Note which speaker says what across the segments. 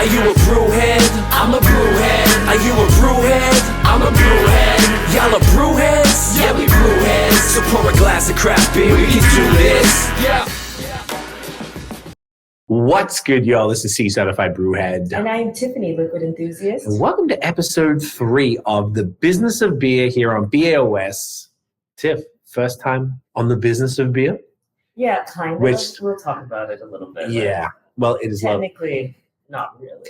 Speaker 1: Are you a brewhead? I'm a brewhead. Are you a brewhead? I'm a brewhead. Y'all are brewheads? Yeah, we brewheads. So pour a glass of craft beer, we can do this. Yeah.
Speaker 2: What's good, y'all? This is C-Certified Brewhead.
Speaker 3: And I'm Tiffany, Liquid Enthusiast.
Speaker 2: And welcome to episode 3 of The Business of Beer here on BAOS. Tiff, first time on The Business of Beer?
Speaker 3: Yeah, kind of. We'll talk about it a little bit.
Speaker 2: Yeah. Well, it is
Speaker 3: technically not really.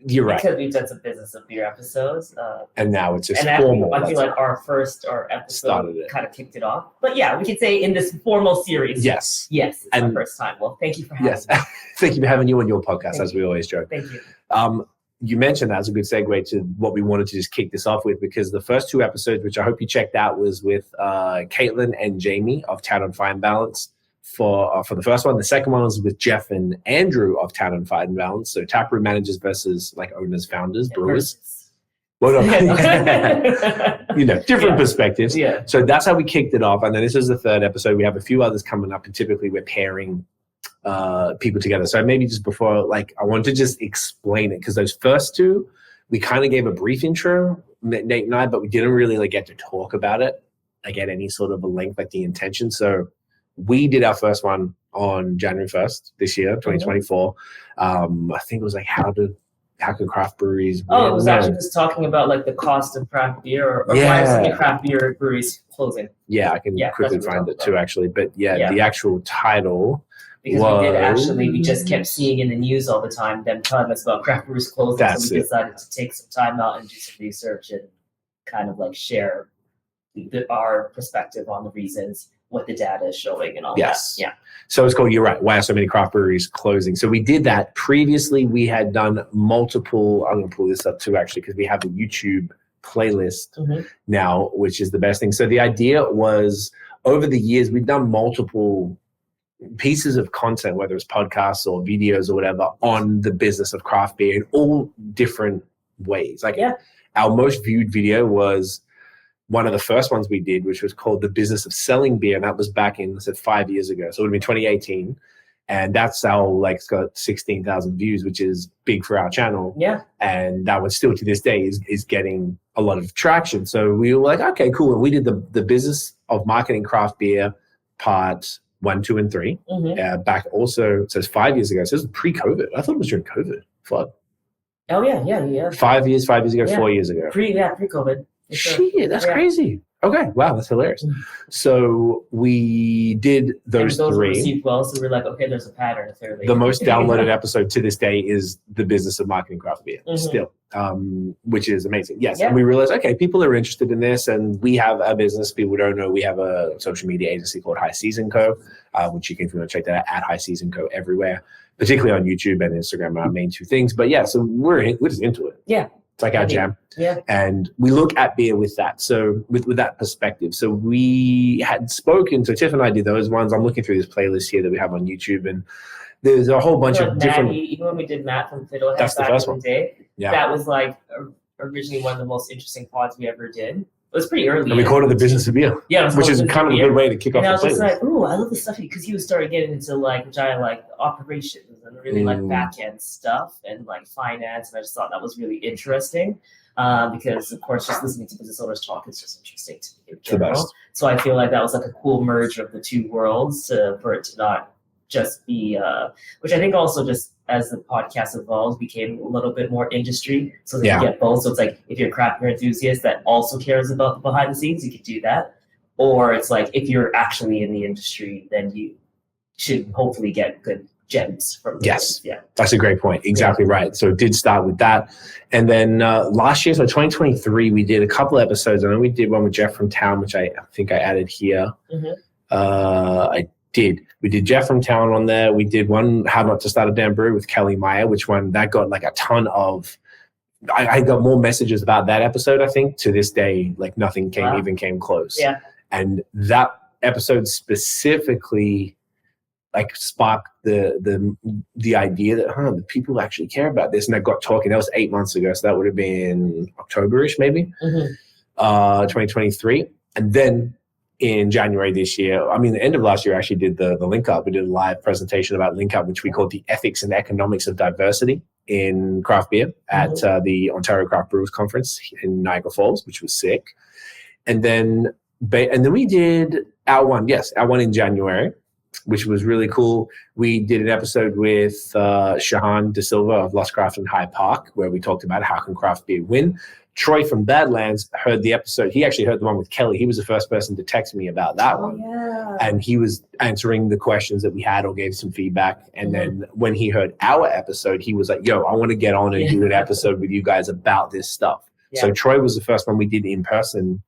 Speaker 2: You're right.
Speaker 3: Because we've done some Business of Beer episodes.
Speaker 2: And now it's just
Speaker 3: and
Speaker 2: formal.
Speaker 3: I feel like our episode kind of kicked it off. But yeah, we could say in this formal series.
Speaker 2: Yes.
Speaker 3: Yes, it's our first time. Well, thank you for having me.
Speaker 2: Thank you for having you on your podcast, as we always joke.
Speaker 3: Thank you.
Speaker 2: You mentioned that as a good segue to what we wanted to just kick this off with, because the first 2 episodes, which I hope you checked out, was with Caitlin and Jamie of Town and Fine Balance for the first one. The second one was with Jeff and Andrew of Town and Fine Balance. So taproom managers versus like owners, founders, brewers. Well, different perspectives.
Speaker 3: Yeah.
Speaker 2: So that's how we kicked it off. And then this is the 3rd episode. We have a few others coming up, and typically we're pairing people together. So maybe just before, I want to just explain it, because those first 2, we kind of gave a brief intro, Nate and I, but we didn't really get to talk about it, at any sort of a length, the intention. So we did our first one on January 1st this year, 2024. I think it was how can craft breweries?
Speaker 3: Oh, it was actually just talking about the cost of craft beer or why so many craft beer breweries closing.
Speaker 2: Yeah, I can quickly find it too, actually. But the actual title.
Speaker 3: Because we just kept seeing in the news all the time them telling us about craft breweries closing. So we decided to take some time out and do some research and kind of share our perspective on the reasons, what the data is showing and all that. Yeah.
Speaker 2: So it's called, you're right, why are so many craft breweries closing? So we did that. Previously, we had done multiple, I'm going to pull this up too, actually, because we have a YouTube playlist now, which is the best thing. So the idea was, over the years, we've done multiple pieces of content, whether it's podcasts or videos or whatever, on the business of craft beer in all different ways. Our most viewed video was one of the first ones we did, which was called The Business of Selling Beer. And that was back in, 5 years ago. So it would have been 2018. And that's how, it's got 16,000 views, which is big for our channel.
Speaker 3: Yeah.
Speaker 2: And that one still to this day is getting a lot of traction. So we were like, okay, cool. And we did the Business of Marketing Craft Beer part 1, 2, and 3. Back also, it says 5 years ago. So this is pre-COVID. I thought it was during COVID. Fuck.
Speaker 3: Oh, yeah.
Speaker 2: 5 years ago, 4 years ago.
Speaker 3: Pre-COVID.
Speaker 2: Shit, that's crazy. Okay, wow, that's hilarious. So we did those 3.
Speaker 3: Received well, so we're like, okay, there's a pattern. Clearly.
Speaker 2: The most downloaded episode to this day is The Business of Marketing Craft Beer, still, which is amazing. Yes, and we realized, okay, people are interested in this, and we have a business. People don't know, we have a social media agency called High Season Co., which you can, if you want to check that out, at High Season Co. everywhere, particularly on YouTube and Instagram, are our main 2 things. But yeah, so we're just into it.
Speaker 3: Yeah.
Speaker 2: It's our jam.
Speaker 3: Yeah.
Speaker 2: And we look at beer with that. So with that perspective. So we had spoken, so Tiff and I did those ones. I'm looking through this playlist here that we have on YouTube, and there's a whole bunch of different.
Speaker 3: Even when we did Matt from Fiddlehead
Speaker 2: that's the first one.
Speaker 3: Day, that was originally one of the most interesting pods we ever did. It was pretty early.
Speaker 2: And we called it The Business of Beer.
Speaker 3: Yeah.
Speaker 2: Which is kind of a good way to kick off the playlist.
Speaker 3: And I was just ooh, I love this stuff, because he was starting getting into which I like, operations and really back end stuff and finance. And I just thought that was really interesting. Because of course, just listening to business owners talk is just interesting to me in general. So I feel like that was a cool merge of the 2 worlds for it to not just be, which I think also just as the podcast evolved became a little bit more industry. So that you get both. So it's if you're a craft beer enthusiast that also cares about the behind the scenes, you could do that. Or it's if you're actually in the industry, then you should hopefully get good gems from this.
Speaker 2: Yes. Yeah. That's a great point. Exactly right. So it did start with that. And then last year, so 2023, we did a couple episodes. I know we did one with Jeff from Town, which I think I added here. I did. We did Jeff from Town on there. We did one, How Not to Start a Damn Brew with Kelly Meyer, which one that got a ton of, I got more messages about that episode, I think, to this day, nothing even came close.
Speaker 3: Yeah.
Speaker 2: And that episode specifically sparked the idea that the people actually care about this, and I got talking. That was 8 months ago, so that would have been October-ish maybe, 2023. And then in January this year, the end of last year, I actually did the Link Up. We did a live presentation about Link Up, which we called the Ethics and Economics of Diversity. in craft beer at the Ontario Craft Brewers Conference in Niagara Falls, which was sick. And then we did our one in January, which was really cool. We did an episode with Shahan De Silva of Lost Craft in High Park, where we talked about how can craft beer win. Troy from Badlands heard the episode. He actually heard the one with Kelly. He was the first person to text me about that one.
Speaker 3: Yeah.
Speaker 2: And he was answering the questions that we had or gave some feedback. And then when he heard our episode, he was like, yo, I want to get on and do an episode with you guys about this stuff. Yeah. So Troy was the first one we did in person,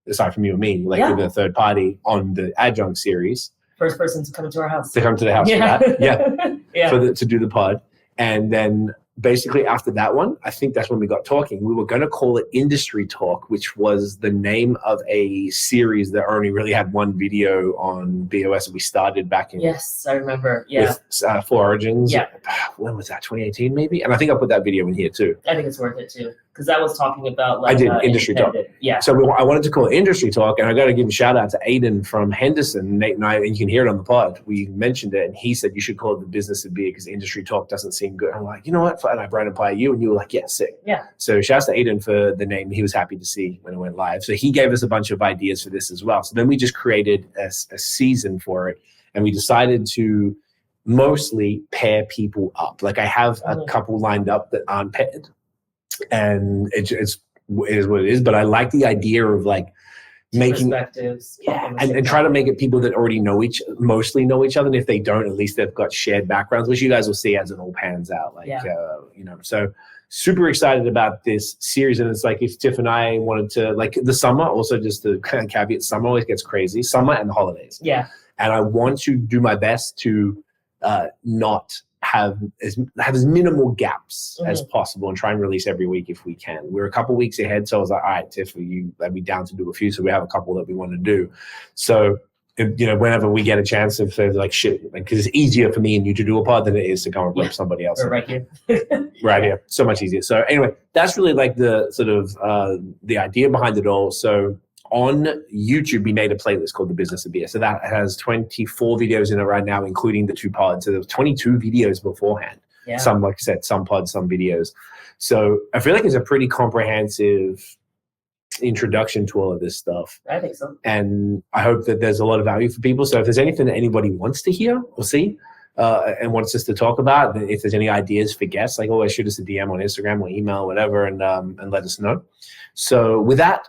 Speaker 2: aside from you and me, like with a third party on the Adjunct series.
Speaker 3: First person to come to our house.
Speaker 2: To come to the house for that. To do the pod. And then basically after that one, I think that's when we got talking. We were going to call it Industry Talk, which was the name of a series that only really had one video on BAOS that we started back in.
Speaker 3: Yes, I remember. Yeah.
Speaker 2: With Four Origins.
Speaker 3: Yeah.
Speaker 2: When was that? 2018 maybe? And I think I put that video in here too.
Speaker 3: I think it's worth it too. Because I was talking about like
Speaker 2: I did Industry Talk.
Speaker 3: Yeah.
Speaker 2: So I wanted to call it Industry Talk, and I got to give a shout out to Aiden from Henderson. Nate and I, and you can hear it on the pod. We mentioned it, and he said you should call it the Business of Beer because Industry Talk doesn't seem good. I'm like, you know what? And I ran it by you, and you were like, yeah, sick.
Speaker 3: Yeah.
Speaker 2: So shout out to Aiden for the name. He was happy to see when it went live. So he gave us a bunch of ideas for this as well. So then we just created a season for it, and we decided to mostly pair people up. Like I have a couple lined up that aren't paired. And it is what it is, but I like the idea of like making
Speaker 3: perspectives,
Speaker 2: and try to make it people that already mostly know each other, and if they don't, at least they've got shared backgrounds, which you guys will see as it all pans out. Like so super excited about this series. And it's like if Tiff and I wanted to, like the summer, also just to kind of caveat, summer always gets crazy, summer and the holidays, and I want to do my best to not have as minimal gaps as possible and try and release every week if we can. We're a couple weeks ahead, so I was like, all right, Tiff, I'd be down to do a few. So we have a couple that we want to do. So, whenever we get a chance, if there's like shit, because it's easier for me and you to do a pod than it is to come and rip somebody else.
Speaker 3: Or right here.
Speaker 2: Right here. So much easier. So anyway, that's really like the sort of the idea behind it all. So on YouTube, we made a playlist called The Business of Beer. So that has 24 videos in it right now, including the 2 pods. So there was 22 videos beforehand. Yeah. Some, like I said, some pods, some videos. So I feel like it's a pretty comprehensive introduction to all of this stuff.
Speaker 3: I think so.
Speaker 2: And I hope that there's a lot of value for people. So if there's anything that anybody wants to hear or see and wants us to talk about, if there's any ideas for guests, like always shoot us a DM on Instagram or email, whatever, and let us know. So with that,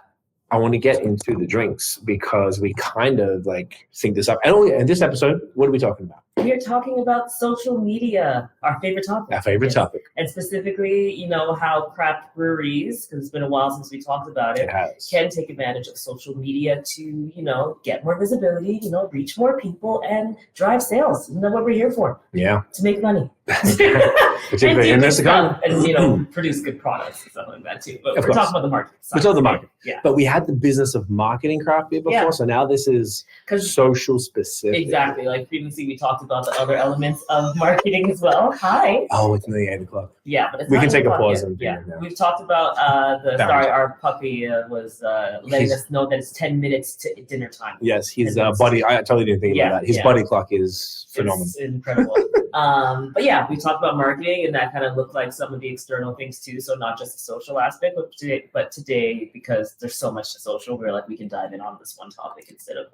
Speaker 2: I want to get into the drinks because we kind of like sync this up. And in this episode, what are we talking about?
Speaker 3: We're talking about social media, our favorite topic.
Speaker 2: Our favorite topic.
Speaker 3: And specifically, how craft breweries, because it's been a while since we talked about it, can take advantage of social media to, get more visibility, reach more people and drive sales. Isn't that what we're here for?
Speaker 2: Yeah.
Speaker 3: To make money.
Speaker 2: Particularly in this economy.
Speaker 3: And, produce good products and stuff like that too. But we're talking about the market.
Speaker 2: We're talking the market. Yeah. But we had the business of marketing craft beer before, so now this is social specific.
Speaker 3: Exactly. Like previously we talked about the other elements of marketing as well. Hi.
Speaker 2: Oh, it's nearly 8 o'clock.
Speaker 3: Yeah, but it's
Speaker 2: we can take a pause.
Speaker 3: We've talked about our puppy was letting us know that it's 10 minutes to dinner time.
Speaker 2: Yes, his body. I totally didn't think about that. His body clock is phenomenal.
Speaker 3: It's incredible. But yeah, we talked about marketing, and that kind of looked like some of the external things too. So not just the social aspect, but today, because there's so much to social, we're like we can dive in on this one topic instead of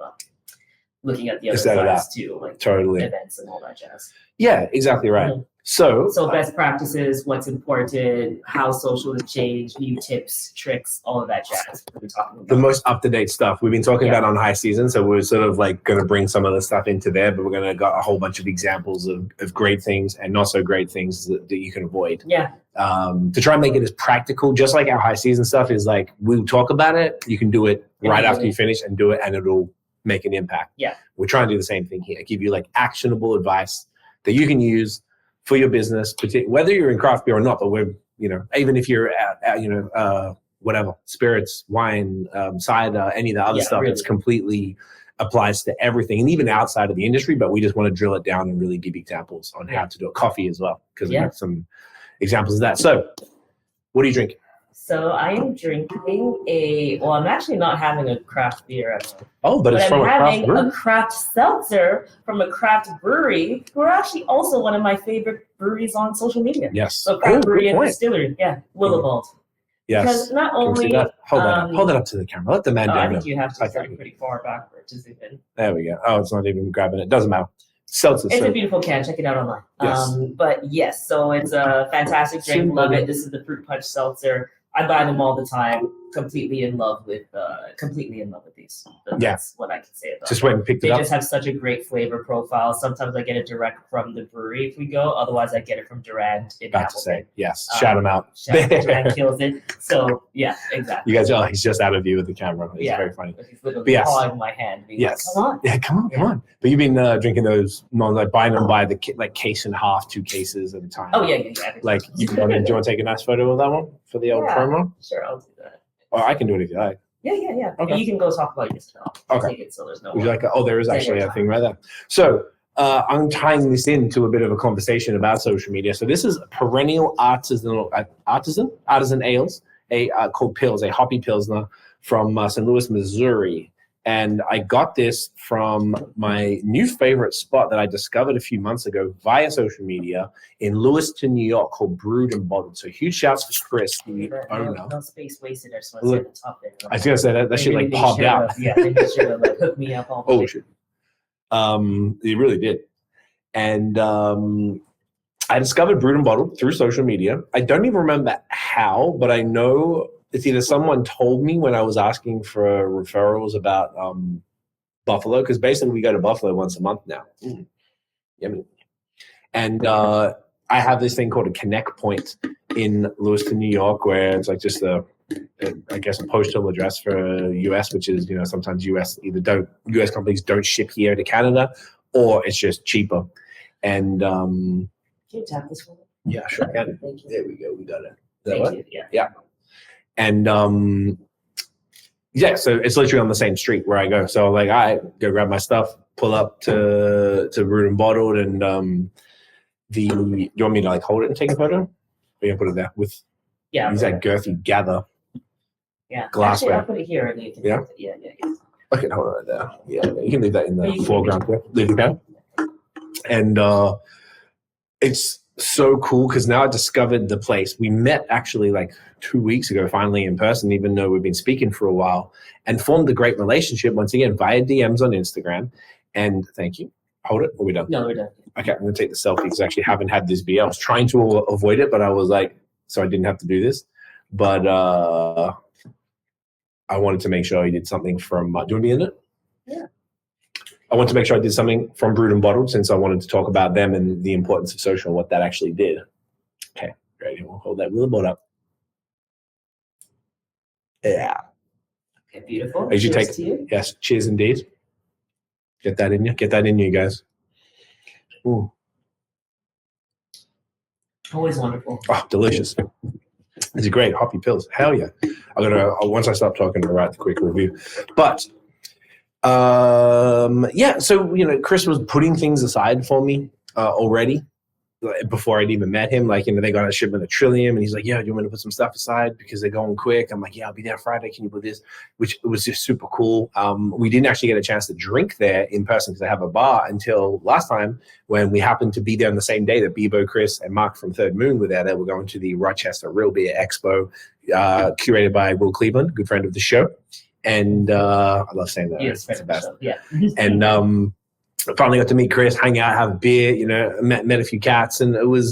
Speaker 3: looking at the other sides too, like
Speaker 2: totally
Speaker 3: events and all that jazz.
Speaker 2: Yeah, exactly right. Mm-hmm. So
Speaker 3: best practices, what's important, how social has changed, new tips, tricks, all of that jazz. We're talking about
Speaker 2: the most up-to-date stuff we've been talking about on high season. So we're sort of like going to bring some of the stuff into there, but we're going to got a whole bunch of examples of great things and not so great things that you can avoid.
Speaker 3: Yeah.
Speaker 2: To try and make it as practical, just like our high season stuff is like, we'll talk about it. You can do it right after you finish and do it, and it'll make an impact.
Speaker 3: Yeah.
Speaker 2: We're trying to do the same thing here. Give you like actionable advice that you can use for your business, whether you're in craft beer or not, but we're, even if you're at whatever, spirits, wine, cider, any of the other stuff, it's completely applies to everything and even outside of the industry, but we just want to drill it down and really give examples on how to do it. Coffee as well, because we have some examples of that. So what are you drinking?
Speaker 3: So I am drinking well, I'm actually not having a craft beer at all.
Speaker 2: Oh, but it's from
Speaker 3: I'm
Speaker 2: a craft
Speaker 3: having
Speaker 2: brewery.
Speaker 3: a craft seltzer from a craft brewery, who are actually also one of my favorite breweries on social media.
Speaker 2: Yes.
Speaker 3: So craft brewery
Speaker 2: good
Speaker 3: and
Speaker 2: point.
Speaker 3: distillery, Willibald.
Speaker 2: Yes.
Speaker 3: Because not
Speaker 2: Can we see
Speaker 3: only
Speaker 2: that? Hold that up to the camera. Let the man
Speaker 3: I
Speaker 2: down.
Speaker 3: think you have to
Speaker 2: Okay.
Speaker 3: start pretty far backwards to zoom in.
Speaker 2: There we go. Oh, it's not even grabbing it. Doesn't matter. Seltzer.
Speaker 3: It's a beautiful can. Check it out online.
Speaker 2: Yes.
Speaker 3: But yes, so it's a fantastic drink.
Speaker 2: Super
Speaker 3: Love
Speaker 2: good.
Speaker 3: it. This is the fruit punch seltzer. I buy them all the time. Completely in love with these. That's what I can say about
Speaker 2: Just
Speaker 3: them.
Speaker 2: went and picked
Speaker 3: They
Speaker 2: it up.
Speaker 3: just have such a great flavor profile. Sometimes I get it direct from the brewery if we go. Otherwise, I get it from Durand in
Speaker 2: About to
Speaker 3: Appleton.
Speaker 2: say yes. Shout him out.
Speaker 3: Durand kills it. So yeah, exactly.
Speaker 2: You guys, he's just out of view with the camera. It's
Speaker 3: Yeah.
Speaker 2: very funny.
Speaker 3: But he's literally
Speaker 2: Yes.
Speaker 3: pawing my hand. Being
Speaker 2: Yes.
Speaker 3: like, come on.
Speaker 2: Yeah, come on. But you've been drinking those, like buying them by the case and a half, 2 cases at a time.
Speaker 3: Oh yeah.
Speaker 2: Like, do you want to take a nice photo of that one for the old
Speaker 3: Yeah.
Speaker 2: promo?
Speaker 3: Sure, I'll do that.
Speaker 2: Or I can do it if you like.
Speaker 3: Yeah.
Speaker 2: Okay.
Speaker 3: You can go talk about your stuff.
Speaker 2: Okay.
Speaker 3: Take it so there's no.
Speaker 2: Would you like? There is
Speaker 3: Take
Speaker 2: actually
Speaker 3: your
Speaker 2: a thing right there. So I'm tying this into a bit of a conversation about social media. So this is perennial artisan ales, called Pils, a hoppy pilsner from St. Louis, Missouri. And I got this from my new favorite spot that I discovered a few months ago via social media in Lewiston, New York, called Brewed and Bottled. So huge shouts to Chris, the owner.
Speaker 3: No space wasted. I just want to say the top there.
Speaker 2: I was gonna say that shit like popped out.
Speaker 3: Yeah, they made sure to like hook me up all the
Speaker 2: Oh
Speaker 3: way.
Speaker 2: shit. It really did. And I discovered Brewed and Bottled through social media. I don't even remember how, but I know it's either someone told me when I was asking for referrals about Buffalo, because basically we go to Buffalo once a month now. Yummy. And I have this thing called a Connect Point in Lewiston, New York, where it's like just a postal address for US, which is, sometimes US companies don't ship here to Canada, or it's just cheaper. And
Speaker 3: Can you tap this one?
Speaker 2: yeah, sure. Can.
Speaker 3: Thank you.
Speaker 2: There we go. We got it. Is that
Speaker 3: Thank
Speaker 2: what?
Speaker 3: you. Yeah.
Speaker 2: And so it's literally on the same street where I go. So like I go grab my stuff, pull up to Brewed and Bottled, and you want me to like hold it and take a photo? Or you put it there with use that girthy gather.
Speaker 3: Yeah.
Speaker 2: glassware.
Speaker 3: Actually, I'll put it here and you can
Speaker 2: Yeah?
Speaker 3: Yeah.
Speaker 2: Okay, hold on right there. Yeah, you can leave that in
Speaker 3: Yeah,
Speaker 2: the
Speaker 3: you can
Speaker 2: foreground there. Leave it there. And it's so cool because now I discovered the place. We met actually like 2 weeks ago, finally in person, even though we've been speaking for a while, and formed a great relationship once again via DMs on Instagram. And thank you. Hold it. Are we done?
Speaker 3: No, we're done.
Speaker 2: Okay, I'm going to take the selfie because I actually haven't had this beer. I was trying to avoid it, but I was like, so I didn't have to do this. But I wanted to make sure I did something from, do you want to be in it?
Speaker 3: Yeah.
Speaker 2: I wanted to make sure I did something from Brewed and Bottled since I wanted to talk about them and the importance of social and what that actually did. Okay, ready? We'll hold that wheelboard up. Yeah.
Speaker 3: Okay, beautiful.
Speaker 2: As you
Speaker 3: Cheers
Speaker 2: take,
Speaker 3: to you.
Speaker 2: yes, cheers indeed. Get that in you. Get that in you, guys. Ooh.
Speaker 3: Always wonderful.
Speaker 2: Oh, delicious. These are great hoppy pills. Hell yeah. I'm gonna once I stop talking, I'll write the quick review. But yeah, so Chris was putting things aside for me already before I'd even met him. Like, they got a shipment of Trillium, and he's like, "Yeah, do you want me to put some stuff aside because they're going quick?" I'm like, "Yeah, I'll be there Friday. Can you put this?" Which was just super cool. We didn't actually get a chance to drink there in person because I have a bar until last time when we happened to be there on the same day that Bebo, Chris, and Mark from Third Moon were there. They were going to the Rochester Real Beer Expo, curated by Will Cleveland, good friend of the show. And I love saying that.
Speaker 3: Yes,
Speaker 2: It's the best.
Speaker 3: Yeah.
Speaker 2: And I finally got to meet Chris, hang out, have a beer, met a few cats, and it was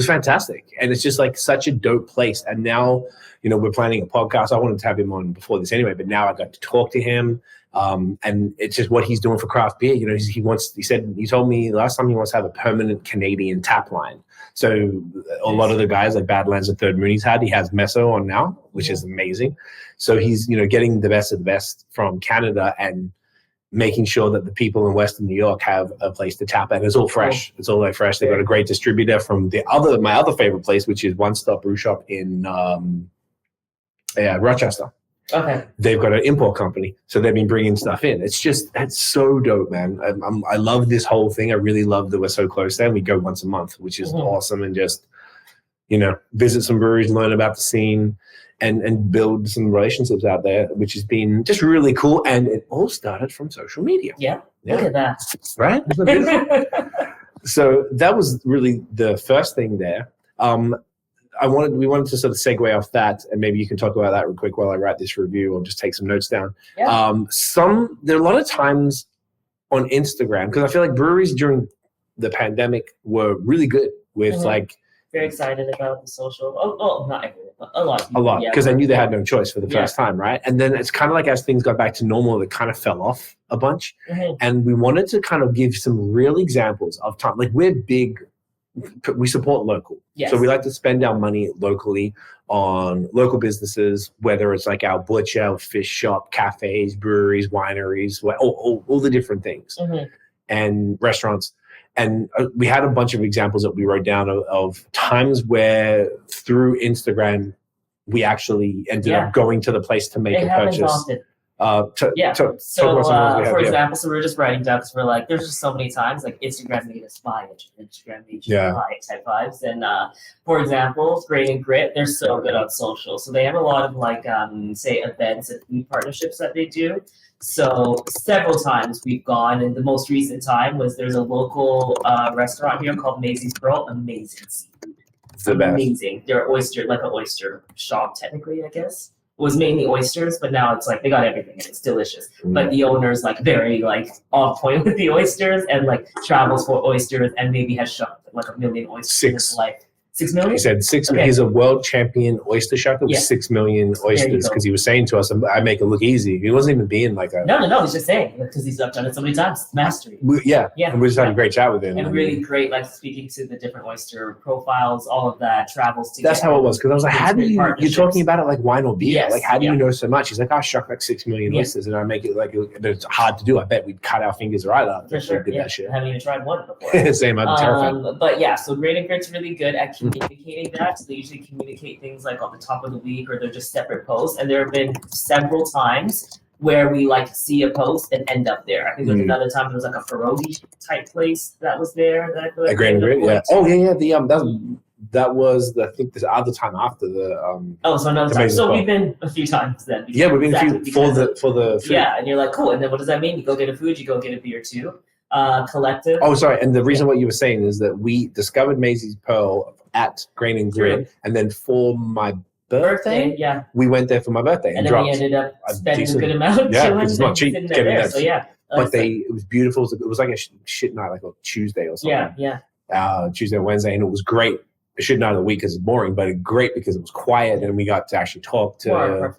Speaker 2: fantastic. And it's just like such a dope place. And now, we're planning a podcast. I wanted to have him on before this anyway, but now I got to talk to him. And it's just what he's doing for craft beer. He told me last time he wants to have a permanent Canadian tap line. So a lot of the guys like Badlands and Third Moon he has Meso on now, which is amazing. So he's, getting the best of the best from Canada and making sure that the people in Western New York have a place to tap at. It's all fresh. It's all fresh. They've got a great distributor from my other favorite place, which is One Stop Brew Shop in Rochester.
Speaker 3: Okay.
Speaker 2: They've got an import company, so they've been bringing stuff in. That's so dope, man. I love this whole thing. I really love that we're so close there. And we go once a month, which is awesome, and just visit some breweries, learn about the scene, and build some relationships out there, which has been just really cool. And it all started from social media.
Speaker 3: Yeah. Look at that.
Speaker 2: Right? Isn't that beautiful? So that was really the first thing there. We wanted to sort of segue off that, and maybe you can talk about that real quick while I write this review, or just take some notes down.
Speaker 3: Yeah.
Speaker 2: There are a lot of times on Instagram, because I feel like breweries during the pandemic were really good with
Speaker 3: very excited about the social. Oh, not everyone, but a lot.
Speaker 2: A lot, because I knew they had no choice for the first time, right? And then it's kind of like as things got back to normal, it kind of fell off a bunch. And we wanted to kind of give some real examples of time. Like we support local.
Speaker 3: Yes.
Speaker 2: So we like to spend our money locally on local businesses, whether it's like our butcher, fish shop, cafes, breweries, wineries, all the different things, and restaurants. And we had a bunch of examples that we wrote down of times where through Instagram, we actually ended up going to the place to make a purchase.
Speaker 3: Often.
Speaker 2: So for
Speaker 3: example, so we were just writing down because we're like, there's just so many times like Instagram made us buy it, Instagram made you buy it type vibes. And for example, Grain and Grit, they're so good on social. So they have a lot of like say events and food partnerships that they do. So several times we've gone, and the most recent time was there's a local restaurant here called Maisie's Pearl. Amazing seafood.
Speaker 2: It's the best.
Speaker 3: Amazing. They're like an oyster shop technically, I guess. It was mainly oysters, but now it's like they got everything and it's delicious. But the owner's like very like on point with the oysters and like travels for oysters and maybe has shot like 1 million oysters in his life. 6 million?
Speaker 2: He said 6 million. He's a world champion oyster shark with 6 million oysters, because he was saying to us, I make it look easy. He wasn't even being like a...
Speaker 3: No, he's just saying, because he's done it so many times. It's mastery.
Speaker 2: And we just had a great chat with him.
Speaker 3: And really great, like speaking to the different oyster profiles, all of that travels together.
Speaker 2: That's how it was, because I was like, how do you're talking about it like wine or beer.
Speaker 3: Yes,
Speaker 2: like, how do you know so much? He's like, I shuck like 6 million oysters, and I make it like it's hard to do. I bet we'd cut our fingers right up.
Speaker 3: For sure,
Speaker 2: that shit.
Speaker 3: I haven't even tried one before.
Speaker 2: Same, I'm terrified.
Speaker 3: But yeah, so Grain and Grit's really good at communicating that. So they usually communicate things like on the top of the week, or they're just separate posts. And there have been several times where we like see a post and end up there. I think there's another time there was like a pierogi type place that was there.
Speaker 2: A Grain and Grit, yeah. Oh yeah. That was I think the other time after the
Speaker 3: so another time. So we've been a few times then.
Speaker 2: Yeah, we've been a few for the food.
Speaker 3: Yeah, and you're like, cool. And then what does that mean? You go get a food, you go get a beer too. Collective.
Speaker 2: Oh, sorry. And the reason what you were saying is that we discovered Maisie's Pearl at Grain and Grit, and then for my birthday, we went there for my birthday,
Speaker 3: and then we ended up spending a good amount.
Speaker 2: Yeah, because it's not cheap getting there.
Speaker 3: So yeah,
Speaker 2: but it was beautiful. It was like a shit night, like a Tuesday or something.
Speaker 3: Yeah.
Speaker 2: Tuesday, Wednesday, and it was great. A shit night of the week because it's boring, but great because it was quiet and we got to actually talk to.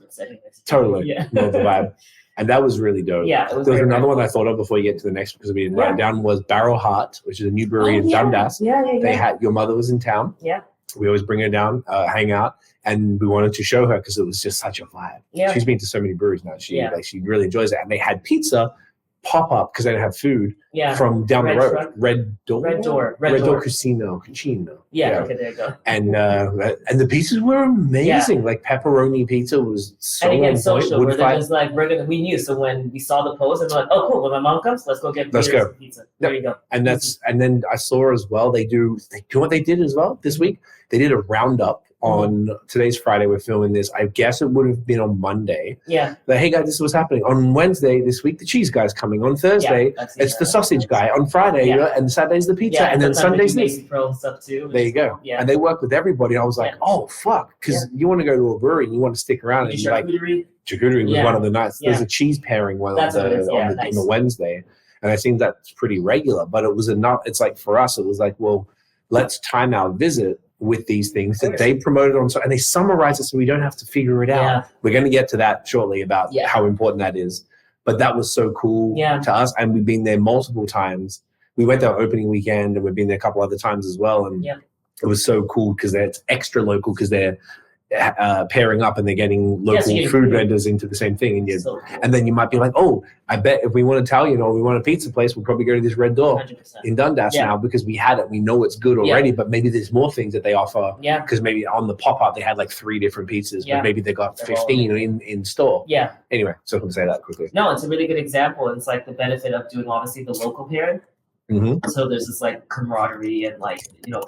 Speaker 2: Totally, love the vibe. And that was really dope.
Speaker 3: Yeah,
Speaker 2: there was another one I thought of before you get to the next, because we didn't write it down, was Barrel Heart, which is a new brewery in Dundas. They had your mother was in town.
Speaker 3: Yeah.
Speaker 2: We always bring her down, hang out, and we wanted to show her because it was just such a vibe.
Speaker 3: Yeah.
Speaker 2: She's been to so many breweries now. She really enjoys it. And they had pizza pop up because they didn't have food from down the road. Red Door Cucino.
Speaker 3: Yeah, okay, there you go.
Speaker 2: And the pizzas were amazing. Like pepperoni pizza was so
Speaker 3: and again, social, where they're just like, we knew. So when we saw the post, and we're like, oh cool, when my mom comes, let's go get pizza. There you go.
Speaker 2: And then I saw as well, they do what they did as well this week. They did a roundup on today's Friday. We're filming this. I guess it would have been on Monday.
Speaker 3: Yeah.
Speaker 2: Like, hey guys, this is what's happening. On Wednesday this week, the cheese guy's coming. On Thursday, it's the sausage guy. On Friday, and Saturday's the pizza. And then Sunday's this.
Speaker 3: Stuff too.
Speaker 2: There you go. Yeah. And they work with everybody. And I was like, oh fuck, because you want to go to a brewery and you want to stick around, and you're like, charcuterie was one of the nights. There's a cheese pairing one on the Wednesday, and I think that's pretty regular. But it was enough. It's like for us, it was like, well, let's time our visit with these things that they promoted on, and they summarize it so we don't have to figure it out.
Speaker 3: Yeah.
Speaker 2: We're going to get to that shortly about how important that is. But that was so cool to us, and we've been there multiple times. We went there opening weekend, and we've been there a couple other times as well. And it was so cool because it's extra local, because they're pairing up and they're getting local food vendors into the same thing. And
Speaker 3: cool.
Speaker 2: And then you might be like, oh, I bet if we want Italian or we want a pizza place, we'll probably go to this Red Door
Speaker 3: 100%.
Speaker 2: In Dundas now, because we had it. We know it's good already, but maybe there's more things that they offer.
Speaker 3: Yeah.
Speaker 2: Because maybe on the pop-up they had like 3 different pizzas, but maybe they got 15 in store.
Speaker 3: Yeah.
Speaker 2: Anyway, so I'm going to say that quickly.
Speaker 3: No, it's a really good example. It's like the benefit of doing obviously the local pairing. So there's this like camaraderie and like,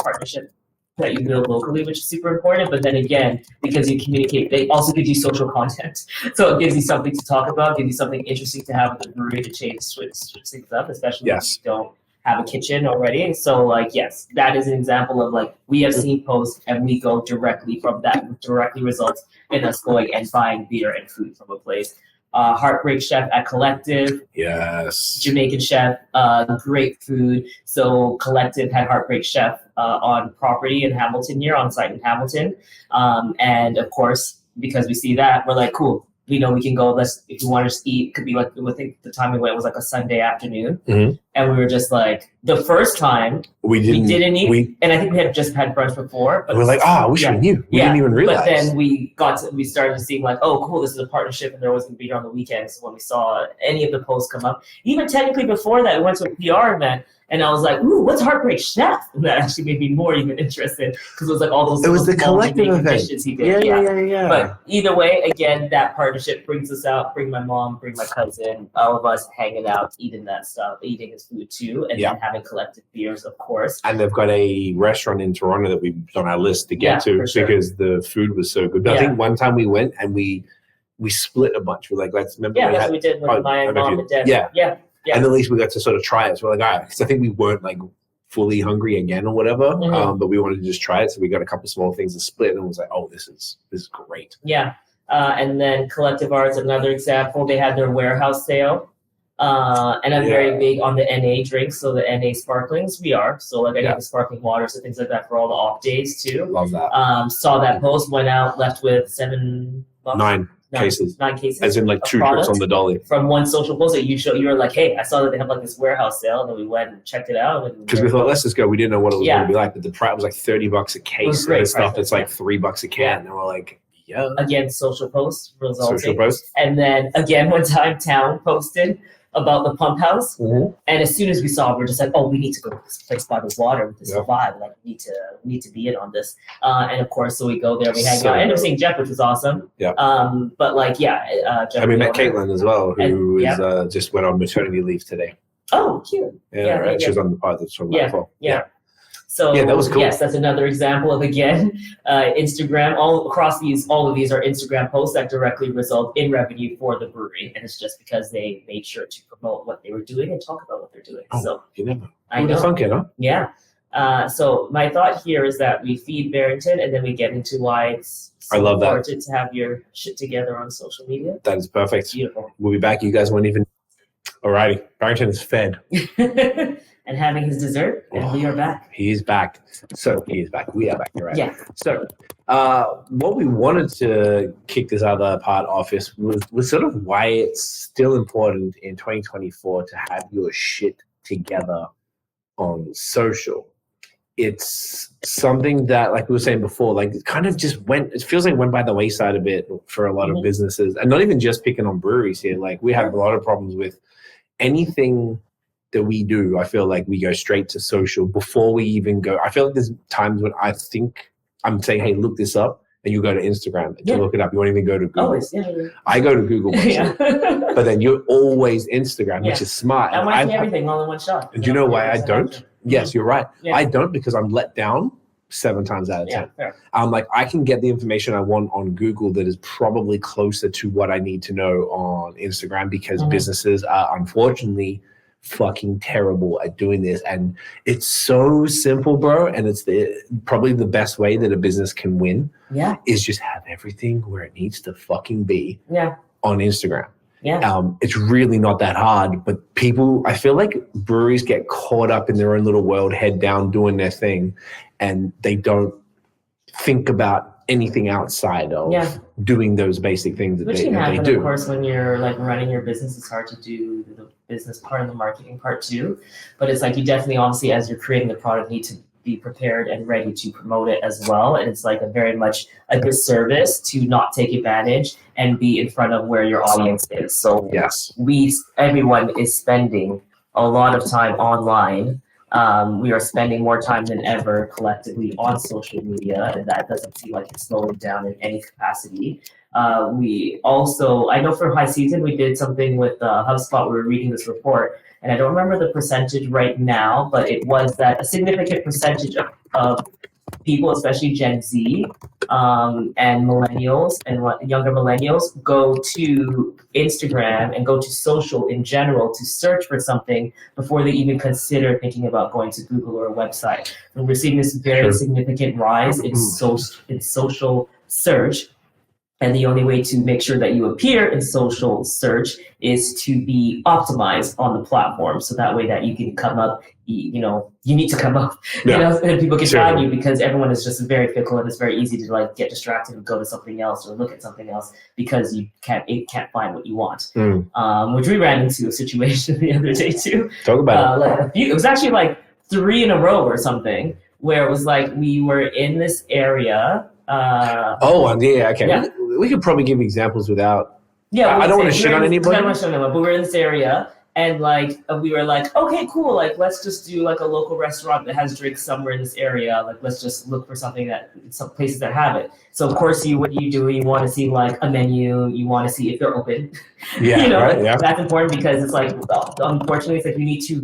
Speaker 3: partnership that you build locally, which is super important. But then again, because you communicate, they also give you social content. So it gives you something to talk about, gives you something interesting to have at the brewery to switch things up, especially if you don't have a kitchen already. So like, yes, that is an example of like, we have seen posts and we go directly from that, directly results in us going and buying beer and food from a place. Heartbreak Chef at Collective.
Speaker 2: Yes.
Speaker 3: Jamaican chef, great food. So Collective had Heartbreak Chef on property in Hamilton here, on site in Hamilton. And of course, because we see that, we're like, cool. We know we can go. If you want to just eat, could be like, I think the time we went was like a Sunday afternoon.
Speaker 2: Mm-hmm.
Speaker 3: And we were just like, the first time we didn't eat, and I think we had just had brunch before. But
Speaker 2: we're like, I wish we knew. We didn't even realize.
Speaker 3: But then we started seeing like, oh, cool, this is a partnership, and there was going to be on the weekends. So when we saw any of the posts come up, even technically before that, we went to a PR event, and I was like, ooh, what's Heartbreak Chef? And that actually made me more even interested because it was like all those.
Speaker 2: It was the Collective event.
Speaker 3: He did. Yeah. But either way, again, that partnership brings us out. Bring my mom, bring my cousin, all of us hanging out, eating that stuff, eating his food too, and then having Collective beers, of course.
Speaker 2: And they've got a restaurant in Toronto that we've on our list to get to because the food was so good. But I think one time we went and we split a bunch. We're like, let's remember.
Speaker 3: Yeah, that's what we did with my mom and dad. Yeah.
Speaker 2: And at least we got to sort of try it. So we're like, all right, because I think we weren't like fully hungry again or whatever, but we wanted to just try it. So we got a couple small things to split, and it was like, oh, this is great.
Speaker 3: Yeah. And then Collective Arts, another example, they had their warehouse sale. And I'm very big on the NA drinks, so the NA sparklings we are. So like I got the sparkling waters and things like that for all the off days too.
Speaker 2: Love that.
Speaker 3: Saw that post, went out, left with $9 cases.
Speaker 2: As in like 2 trips on the dolly.
Speaker 3: From one social post that you were like, hey, I saw that they have like this warehouse sale, and then we went and checked it out.
Speaker 2: Because we thought, let's just go. We didn't know what it was going to be like, but the price was like $30 a case. And stuff that's like $3 a can. And we're like, yeah.
Speaker 3: Again, social posts resulting.
Speaker 2: Social posts.
Speaker 3: And then again, one time Town posted about the pump house, and as soon as we saw it, we're just like, oh, we need to go to this place by the water with this vibe. Like, we need to be in on this. And of course, so we go there, we hang out. I ended up seeing Jeff, which was awesome.
Speaker 2: Yeah.
Speaker 3: But like, Jeff.
Speaker 2: And we met Caitlin as well, who just went on maternity leave today.
Speaker 3: Oh, cute.
Speaker 2: Yeah, right. She was on the pod that's from before.
Speaker 3: Yeah. So
Speaker 2: that was cool.
Speaker 3: Yes, that's another example of Instagram. All of these are Instagram posts that directly result in revenue for the brewery, and it's just because they made sure to promote what they were doing and talk about what they're doing.
Speaker 2: Oh,
Speaker 3: so
Speaker 2: you never.
Speaker 3: I know.
Speaker 2: Funky, huh?
Speaker 3: Yeah. So my thought here is that we feed Barrington, and then we get into why it's so important to have your shit together on social media.
Speaker 2: That is perfect.
Speaker 3: Beautiful.
Speaker 2: We'll be back. You guys won't even. Alrighty, Barrington is fed.
Speaker 3: And having his dessert, and we are back.
Speaker 2: He's back. So he is back. We are back. You're right.
Speaker 3: Yeah.
Speaker 2: So what we wanted to kick this other part off was sort of why it's still important in 2024 to have your shit together on social. It's something that, like we were saying before, like it kind of just it feels like went by the wayside a bit for a lot of businesses, and not even just picking on breweries here. Like we have a lot of problems with anything that we do. I feel like we go straight to social before we even go. I feel like there's times when I think I'm saying, hey, look this up, and you go to Instagram and you look it up. You won't even go to Google.
Speaker 3: Always,
Speaker 2: I go to Google, but then you're always Instagram, which is smart.
Speaker 3: I want to see everything all in one shot.
Speaker 2: And do you know why I don't? Yes, you're right. Yeah. I don't, because I'm let down 7 times out of 10.
Speaker 3: Fair.
Speaker 2: I'm like, I can get the information I want on Google that is probably closer to what I need to know on Instagram, because businesses are unfortunately fucking terrible at doing this. And it's so simple, bro. And it's probably the best way that a business can win is just have everything where it needs to fucking be on Instagram. Yeah. It's really not that hard, but I feel like breweries get caught up in their own little world, head down, doing their thing, and they don't think about anything outside of doing those basic things that
Speaker 3: Which
Speaker 2: they
Speaker 3: can happen,
Speaker 2: do.
Speaker 3: Of course, when you're like running your business, it's hard to do the business part and the marketing part too. But it's like you definitely, obviously, as you're creating the product, need to be prepared and ready to promote it as well. And it's like a very much a disservice to not take advantage and be in front of where your audience is. So everyone is spending a lot of time online. We are spending more time than ever collectively on social media, and that doesn't seem like it's slowing down in any capacity. We also, I know for high season, we did something with HubSpot. We were reading this report, and I don't remember the percentage right now, but it was that a significant percentage of people, especially Gen Z and millennials and younger millennials, go to Instagram and go to social in general to search for something before they even consider thinking about going to Google or a website. And we're seeing this very significant rise in social search. And the only way to make sure that you appear in social search is to be optimized on the platform. So that way that you can come up, you need to come up, and people can find you, because everyone is just very fickle and it's very easy to like get distracted and go to something else or look at something else because it can't find what you want. Which we ran into a situation the other day too.
Speaker 2: Talk about
Speaker 3: it. It was actually like 3 in a row or something where it was like we were in this area.
Speaker 2: Okay. Yeah. We could probably give examples without. Yeah, I don't want to shit on anybody.
Speaker 3: I don't want to shit on anyone, but we're in this area, and like we were like, okay, cool. Like let's just do like a local restaurant that has drinks somewhere in this area. Like let's just look for some places that have it. So of course, what do? You want to see like a menu. You want to see if they're open.
Speaker 2: Yeah, right. Yeah.
Speaker 3: That's important because it's like, unfortunately, it's like you need two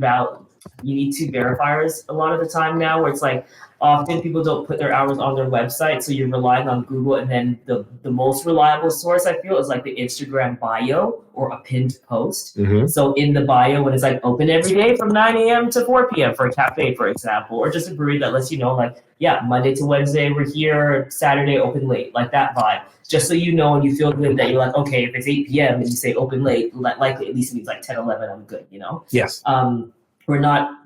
Speaker 3: verifiers a lot of the time now, where it's like often people don't put their hours on their website, so you're relying on Google, and then the most reliable source I feel is like the Instagram bio or a pinned post. So in the bio, when it's like open every day from 9 a.m. to 4 p.m. for a cafe, for example, or just a brewery that lets you know like, yeah, Monday to Wednesday we're here, Saturday open late, like that vibe. Just so you know and you feel good that you're like, okay, if it's 8 p.m. and you say open late, likely at least means like 10, 11, I'm good,
Speaker 2: Yes.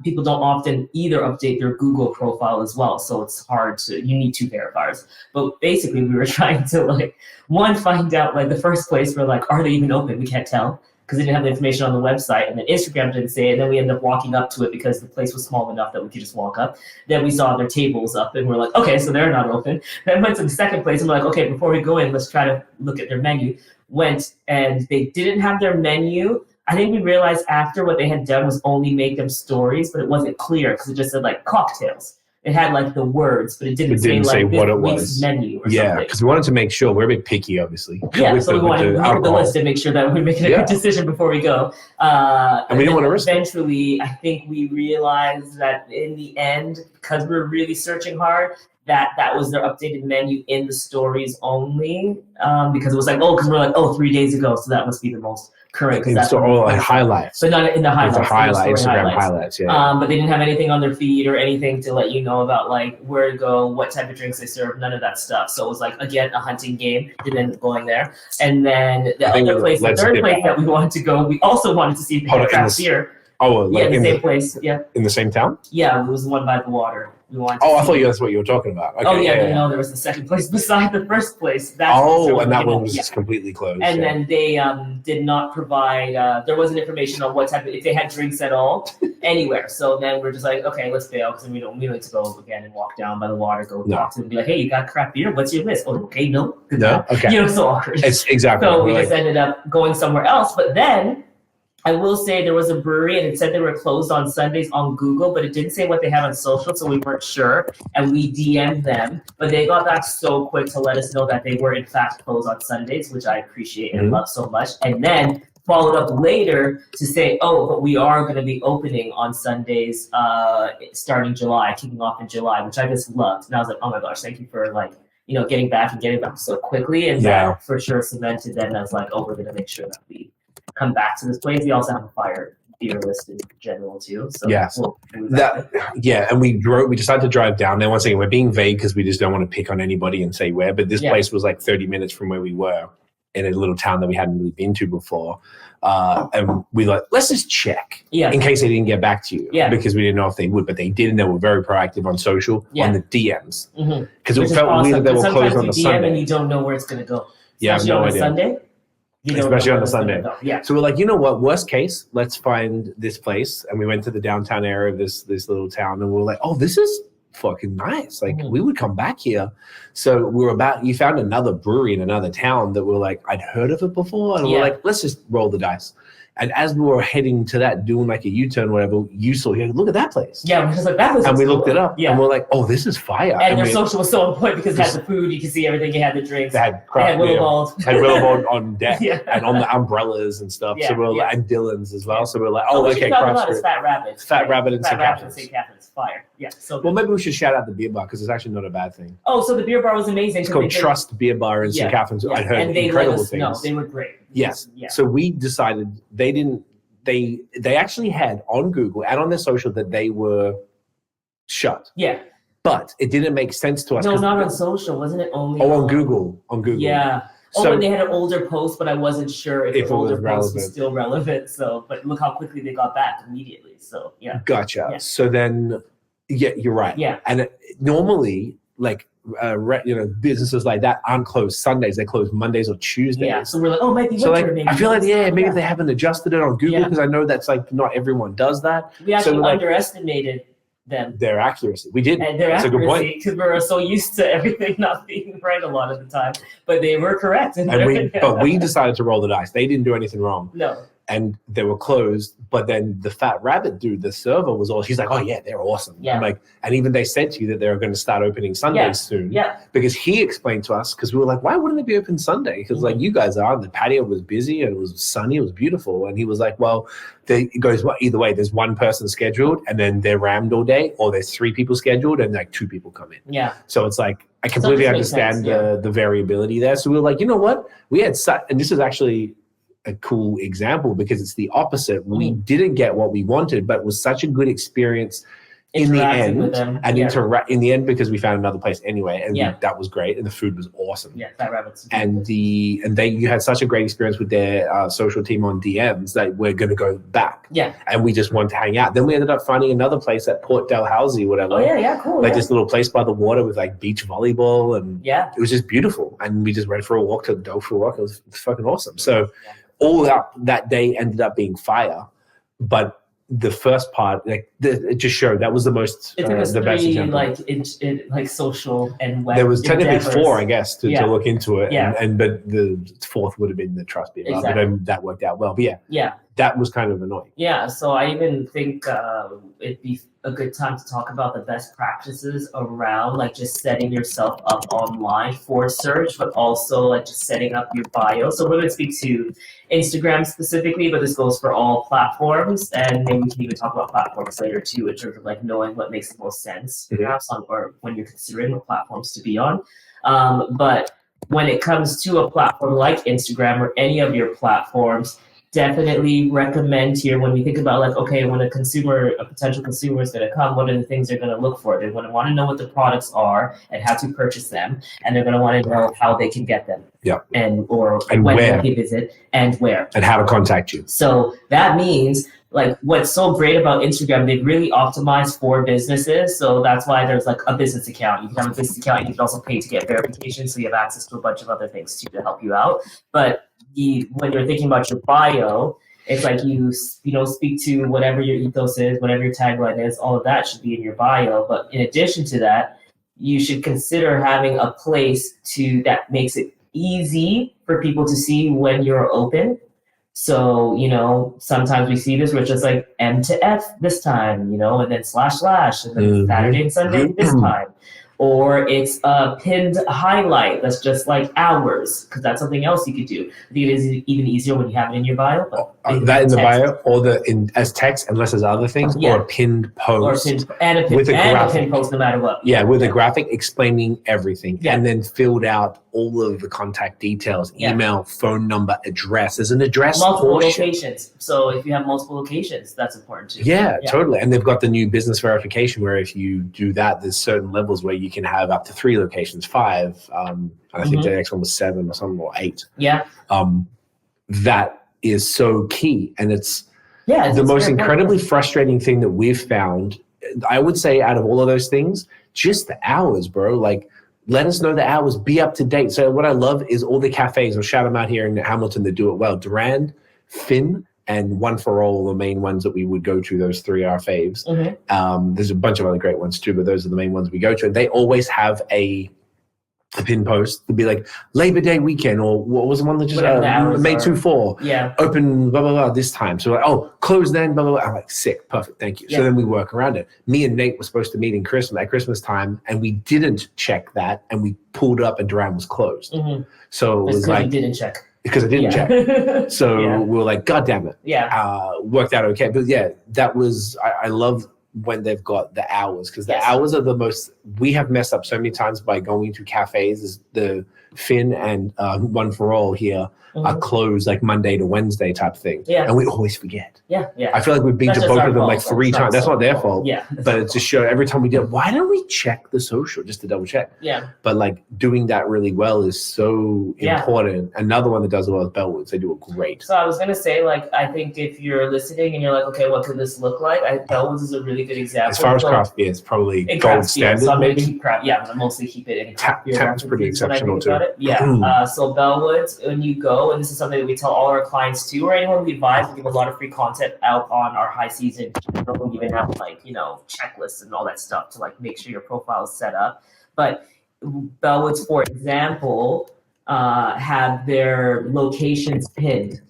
Speaker 3: People don't often either update their Google profile as well. So it's hard you need 2 verifiers. But basically we were trying to find out the first place we're like, are they even open? We can't tell because they didn't have the information on the website. And then Instagram didn't say it. And then we ended up walking up to it because the place was small enough that we could just walk up. Then we saw their tables up and we're like, okay, so they're not open. Then went to the second place and we're like, okay, before we go in, let's try to look at their menu. Went and they didn't have their menu. I think we realized after what they had done was only make them stories, but it wasn't clear because it just said cocktails. It had the words, but it didn't say what it was. Menu or something.
Speaker 2: Yeah, because we wanted to make sure we're a bit picky, obviously.
Speaker 3: Yeah, so we wanted to look at the list and make sure that we're making a good decision before we go.
Speaker 2: And we didn't want to risk it.
Speaker 3: Eventually, I think we realized that in the end, because we were really searching hard, that was their updated menu in the stories only, because it was because we're like, 3 days ago, so that must be the most current.
Speaker 2: Highlights.
Speaker 3: But not in the highlights.
Speaker 2: Instagram highlights, yeah.
Speaker 3: But they didn't have anything on their feed or anything to let you know about where to go, what type of drinks they serve, none of that stuff. So it was again, a hunting game. Didn't end up going there. And then the third place that we wanted to go, we also wanted to see if they had craft beer.
Speaker 2: Oh,
Speaker 3: in the same place, yeah.
Speaker 2: In the same town?
Speaker 3: Yeah, it was the one by the water.
Speaker 2: I thought that's what you were talking about. Okay,
Speaker 3: no, there was the second place beside the first place.
Speaker 2: And that one was just completely closed.
Speaker 3: And then they did not provide, there wasn't information on what type of, if they had drinks at all, anywhere. So then we're just like, okay, let's bail, because we need to go again and walk down by the water, talk to them, and be like, hey, you got craft beer? What's your list? Oh, okay, no. Good
Speaker 2: no? Okay.
Speaker 3: So awkward.
Speaker 2: It's exactly.
Speaker 3: So we just ended up going somewhere else. But then, I will say there was a brewery and it said they were closed on Sundays on Google, but it didn't say what they had on social, so we weren't sure. And we DM'd them, but they got back so quick to let us know that they were in fact closed on Sundays, which I appreciate and love so much. And then followed up later to say, but we are going to be opening on Sundays starting July, kicking off in July, which I just loved. And I was like, oh my gosh, thank you for getting back so quickly. And that for sure cemented then as we're going to make sure that we come back to this place. We also have a fire beer list in general too. So
Speaker 2: and we decided to drive down there. Once again, we're being vague because we just don't want to pick on anybody and say where, but this place was 30 minutes from where we were in a little town that we hadn't really been to before. And we let's just check in case they didn't get back to you because we didn't know if they would, but they did, and they were very proactive on social on the DMs because it felt weird that they were closed on the Sunday.
Speaker 3: And you don't know where it's going to go.
Speaker 2: Yeah, I have no idea.
Speaker 3: Sunday?
Speaker 2: Especially on the Sunday.
Speaker 3: Yeah.
Speaker 2: So we're like, you know what? Worst case, let's find this place. And we went to the downtown area of this little town, and we were like, oh, this is fucking nice. We would come back here. So you found another brewery in another town that we're like, I'd heard of it before, and we're like, let's just roll the dice. And as we were heading to that, doing like a U-turn or whatever, you saw, look at that place.
Speaker 3: Yeah, we're just like, that was
Speaker 2: And we
Speaker 3: cool.
Speaker 2: looked it up, and we're like, oh, this is fire.
Speaker 3: And their social was so important because it had the food, you could see everything, you had the drinks.
Speaker 2: They had
Speaker 3: Willowbald.
Speaker 2: Had Willowbald on deck and on the umbrellas and stuff.
Speaker 3: Yeah,
Speaker 2: so we're like, and Dylan's as well. So we're like, oh, okay,
Speaker 3: Craft Spirit. Fat Rabbit.
Speaker 2: Fat Rabbit and St.
Speaker 3: Catherine's. Fire. Yeah. So
Speaker 2: well, maybe we should shout out the beer bar because it's actually not a bad thing.
Speaker 3: Oh, so the beer bar was amazing.
Speaker 2: It's called Trust Beer Bar in St. Catherine's. I heard
Speaker 3: and they
Speaker 2: incredible
Speaker 3: let us
Speaker 2: things.
Speaker 3: know. They were great.
Speaker 2: Yes.
Speaker 3: Yeah.
Speaker 2: So we decided they actually had on Google and on their social that they were shut.
Speaker 3: Yeah.
Speaker 2: But it didn't make sense to us.
Speaker 3: No, not on social. Wasn't it only
Speaker 2: on Google? On Google.
Speaker 3: Yeah.
Speaker 2: So,
Speaker 3: and they had an older post, but I wasn't sure if the older post was still relevant. So, but look how quickly they got back immediately. So, yeah.
Speaker 2: Gotcha.
Speaker 3: Yeah.
Speaker 2: So then, yeah, you're right.
Speaker 3: Yeah.
Speaker 2: And normally, like, businesses like that aren't closed Sundays. They close Mondays or Tuesdays.
Speaker 3: Yeah. So we're like, oh, maybe
Speaker 2: so
Speaker 3: winter. Maybe
Speaker 2: I feel like, maybe if they haven't adjusted it on Google, because I know that's like not everyone does that.
Speaker 3: We actually underestimated them.
Speaker 2: Their accuracy. We did.
Speaker 3: And their
Speaker 2: That's
Speaker 3: accuracy, because we're so used to everything not being right a lot of the time. But they were correct.
Speaker 2: But we decided to roll the dice. They didn't do anything wrong.
Speaker 3: No.
Speaker 2: And they were closed. But then the Fat Rabbit dude, the server, she's like, oh yeah, they're awesome.
Speaker 3: Yeah.
Speaker 2: I'm like, and even they said to you that they were going to start opening Sundays soon.
Speaker 3: Yeah.
Speaker 2: Because he explained to us, because we were like, why wouldn't they be open Sunday? Because like you guys are, the patio was busy and it was sunny, it was beautiful. And he was like, well, it goes either way. There's one person scheduled and then they're rammed all day, or there's 3 people scheduled and like 2 people come in.
Speaker 3: Yeah.
Speaker 2: So it's like, I completely understand the variability there. So we were like, you know what? We had and this is actually a cool example because it's the opposite. We didn't get what we wanted, but it was such a good experience in the end, and in the end because we found another place anyway, and that was great, and the food was awesome.
Speaker 3: Yeah, Fat Rabbits.
Speaker 2: And you had such a great experience with their social team on DMs that we're going to go back.
Speaker 3: Yeah,
Speaker 2: and we just wanted to hang out. Then we ended up finding another place at Port Dalhousie, whatever.
Speaker 3: Oh yeah, cool.
Speaker 2: Like this little place by the water with like beach volleyball, and
Speaker 3: it
Speaker 2: was just beautiful. And we just went for a walk to the dock for a walk. It was fucking awesome. So all that day ended up being fire, but the first part, like it just showed that was the most
Speaker 3: the best example. Like social and web.
Speaker 2: There was technically
Speaker 3: endeavors.
Speaker 2: 4, I guess, to look into it.
Speaker 3: Yeah.
Speaker 2: But the 4th would have been the Trust Beer Bar, but then that worked out well. But that was kind of annoying.
Speaker 3: Yeah, so I even think it'd be a good time to talk about the best practices around like just setting yourself up online for search, but also like just setting up your bio. So we're going to speak to Instagram specifically, but this goes for all platforms, and maybe we can even talk about platforms later too, in terms of like knowing what makes the most sense perhaps on, or when you're considering what platforms to be on. But when it comes to a platform like Instagram or any of your platforms, definitely recommend here when we think about like, okay, when a potential consumer is going to come, what are the things they're going to look for? They're going to want to know what the products are and how to purchase them, and they're going to want to know how they can get them.
Speaker 2: Yeah.
Speaker 3: And when
Speaker 2: where
Speaker 3: they visit and where.
Speaker 2: And how to contact you.
Speaker 3: So that means like what's so great about Instagram, they've really optimized for businesses. So that's why there's like a business account. You can have a business account. You can also pay to get verification. So you have access to a bunch of other things too to help you out. But when you're thinking about your bio, it's like you speak to whatever your ethos is, whatever your tagline is, all of that should be in your bio. But in addition to that, you should consider having a place that makes it easy for people to see when you're open. So, sometimes we see this where it's just like M to F this time, and then / and then Saturday and Sunday this time. Or it's a pinned highlight that's just like hours, because that's something else you could do. I think it is even easier when you have it in your bio. But
Speaker 2: that in the bio, or as text, unless there's other things, or a pinned post.
Speaker 3: A pinned post, no matter what.
Speaker 2: Yeah, with a graphic explaining everything, and then filled out all of the contact details, email, phone number, address. There's an address
Speaker 3: multiple
Speaker 2: portion.
Speaker 3: Locations. So if you have multiple locations, that's important too.
Speaker 2: Yeah, totally. And they've got the new business verification where if you do that, there's certain levels where you can have up to 3 locations, 5. I think the next one was 7 or something, or 8.
Speaker 3: Yeah.
Speaker 2: That is so key. And it's the most incredibly frustrating thing that we've found. I would say out of all of those things, just the hours, bro. Like, let us know the hours, be up to date. So what I love is all the cafes, I'll shout them out here in Hamilton that do it well. Durand, Finn, and One for All, the main ones that we would go to. Those 3 are our faves. There's a bunch of other great ones too, but those are the main ones we go to. And they always have a a pin post to be like Labor Day weekend, or what was the one that just
Speaker 3: Whatever the hours
Speaker 2: May
Speaker 3: are.
Speaker 2: 2-4
Speaker 3: Yeah.
Speaker 2: open blah blah blah this time. So like, oh, close then blah blah blah. I'm like, sick, perfect, thank you.
Speaker 3: Yeah.
Speaker 2: So then we work around it. Me and Nate were supposed to meet in Christmas at Christmas time, and we didn't check that, and we pulled up and Duran was closed.
Speaker 3: Mm-hmm.
Speaker 2: So it was like
Speaker 3: you didn't check.
Speaker 2: because I didn't check. So
Speaker 3: Yeah.
Speaker 2: we were like, God damn it.
Speaker 3: Yeah.
Speaker 2: Worked out okay. But yeah, that was I love when they've got the hours, because the
Speaker 3: Yes.
Speaker 2: hours are the most. We have messed up so many times by going to cafes. Is the Finn and One for All here are closed like Monday to Wednesday type thing.
Speaker 3: Yeah.
Speaker 2: And we always forget.
Speaker 3: Yeah. Yeah.
Speaker 2: I feel like we've been
Speaker 3: That's
Speaker 2: to
Speaker 3: just
Speaker 2: both
Speaker 3: our
Speaker 2: of them like
Speaker 3: fault.
Speaker 2: 3 times. That's not their
Speaker 3: our
Speaker 2: fault.
Speaker 3: Yeah.
Speaker 2: But it's just show every time we do it, why don't we check the social just to double check?
Speaker 3: Yeah.
Speaker 2: But like doing that really well is so
Speaker 3: Yeah.
Speaker 2: important. Another one that does it well is Bellwoods. They do it great.
Speaker 3: So I was gonna say, like, I think if you're listening and you're like, okay, what could this look like? I think Bellwoods is a really good example.
Speaker 2: As far as
Speaker 3: So-
Speaker 2: craft beer, it's probably
Speaker 3: in
Speaker 2: gold
Speaker 3: craft beer,
Speaker 2: standard.
Speaker 3: so I'm gonna
Speaker 2: maybe.
Speaker 3: keep craft. Yeah, I'm gonna mostly keep it in craft beer.
Speaker 2: Tap's pretty
Speaker 3: references when I
Speaker 2: exceptional
Speaker 3: think about
Speaker 2: too.
Speaker 3: it. Yeah. So Bellwoods, when you go, and this is something that we tell all our clients too, or anyone we advise, we give a lot of free content out on our high season. We even have like checklists and all that stuff to like make sure your profile is set up. But Bellwoods, for example, have their locations pinned.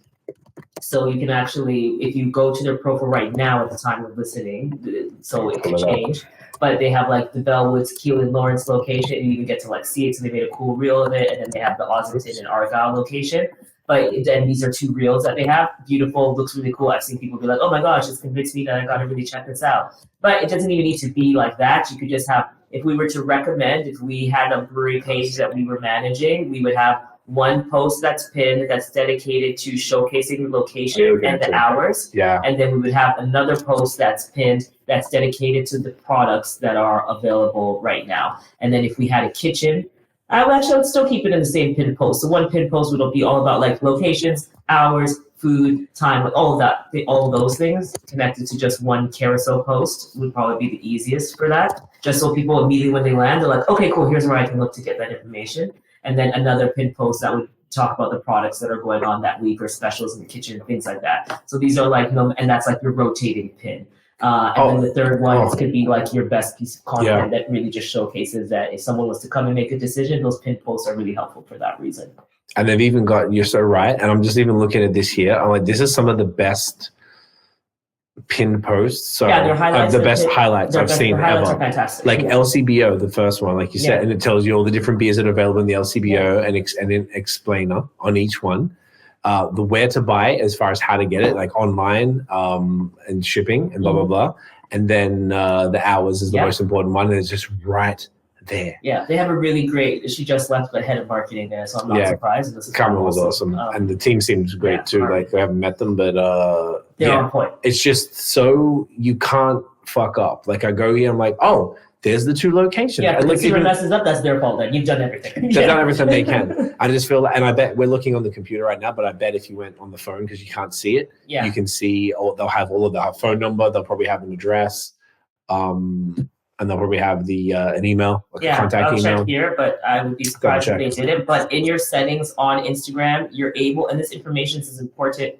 Speaker 3: So you can actually, if you go to their profile right now at the time of listening, so it could change. But they have like the Bellwoods, Keelan Lawrence location, and you can get to like see it. So they made a cool reel of it, and then they have the Ossington and Argyle location. But then these are 2 reels that they have. Beautiful, looks really cool. I've seen people be like, "Oh my gosh, it's convinced me that I gotta really check this out." But it doesn't even need to be like that. You could just have, if we were to recommend, if we had a brewery page that we were managing, we would have one post that's pinned that's dedicated to showcasing the location and the hours.
Speaker 2: Yeah.
Speaker 3: And then we would have another post that's pinned that's dedicated to the products that are available right now. And then if we had a kitchen, I would still keep it in the same pin post. So one pin post would be all about like locations, hours, food, time, like all of that, all of those things connected to just one carousel post would probably be the easiest for that. Just so people immediately when they land, they're like, okay, cool, here's where I can look to get that information. And then another pin post that would talk about the products that are going on that week or specials in the kitchen, things like that. So these are like, and that's like your rotating pin. And then the third one could be like your best piece of content that really just showcases that if someone was to come and make a decision, those pin posts are really helpful for that reason.
Speaker 2: And they've even got, you're so right. And I'm just even looking at this here. I'm like, this is some of the best pinned posts. So
Speaker 3: their highlights,
Speaker 2: the best highlights I've seen
Speaker 3: their highlights
Speaker 2: ever.
Speaker 3: are fantastic.
Speaker 2: Like LCBO, the first one, like you said, and it tells you all the different beers that are available in the LCBO and an explainer on each one. The where to buy as far as how to get it, like online and shipping and blah, blah, blah. And then the hours is the most important one. And it's just right there.
Speaker 3: Yeah, they have a really great, she just left the head of marketing there, so I'm not surprised. This is
Speaker 2: Cameron was awesome. And the team seems great too. Like we haven't met them, but
Speaker 3: they're on point.
Speaker 2: It's just so you can't fuck up. Like I go here, I'm like, oh, there's the 2 locations.
Speaker 3: Yeah,
Speaker 2: and
Speaker 3: if someone messes up, that's their fault then. You've done everything.
Speaker 2: They've done everything they can. I just feel, and I bet we're looking on the computer right now, but I bet if you went on the phone, because you can't see it, you can see, they'll have all of the phone number, they'll probably have an address, and they'll probably have the an email, like a contact email.
Speaker 3: Check here, but I would be surprised if they didn't. But in your settings on Instagram, you're able, and this information is important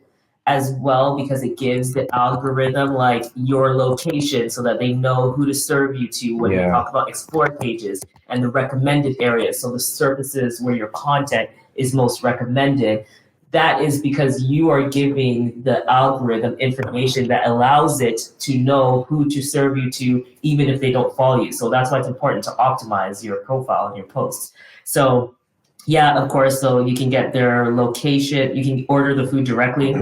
Speaker 3: as well because it gives the algorithm like your location so that they know who to serve you to when you talk about explore pages and the recommended areas. So the surfaces where your content is most recommended. That is because you are giving the algorithm information that allows it to know who to serve you to, even if they don't follow you. So that's why it's important to optimize your profile and your posts. So yeah, of course, so you can get their location, you can order the food directly.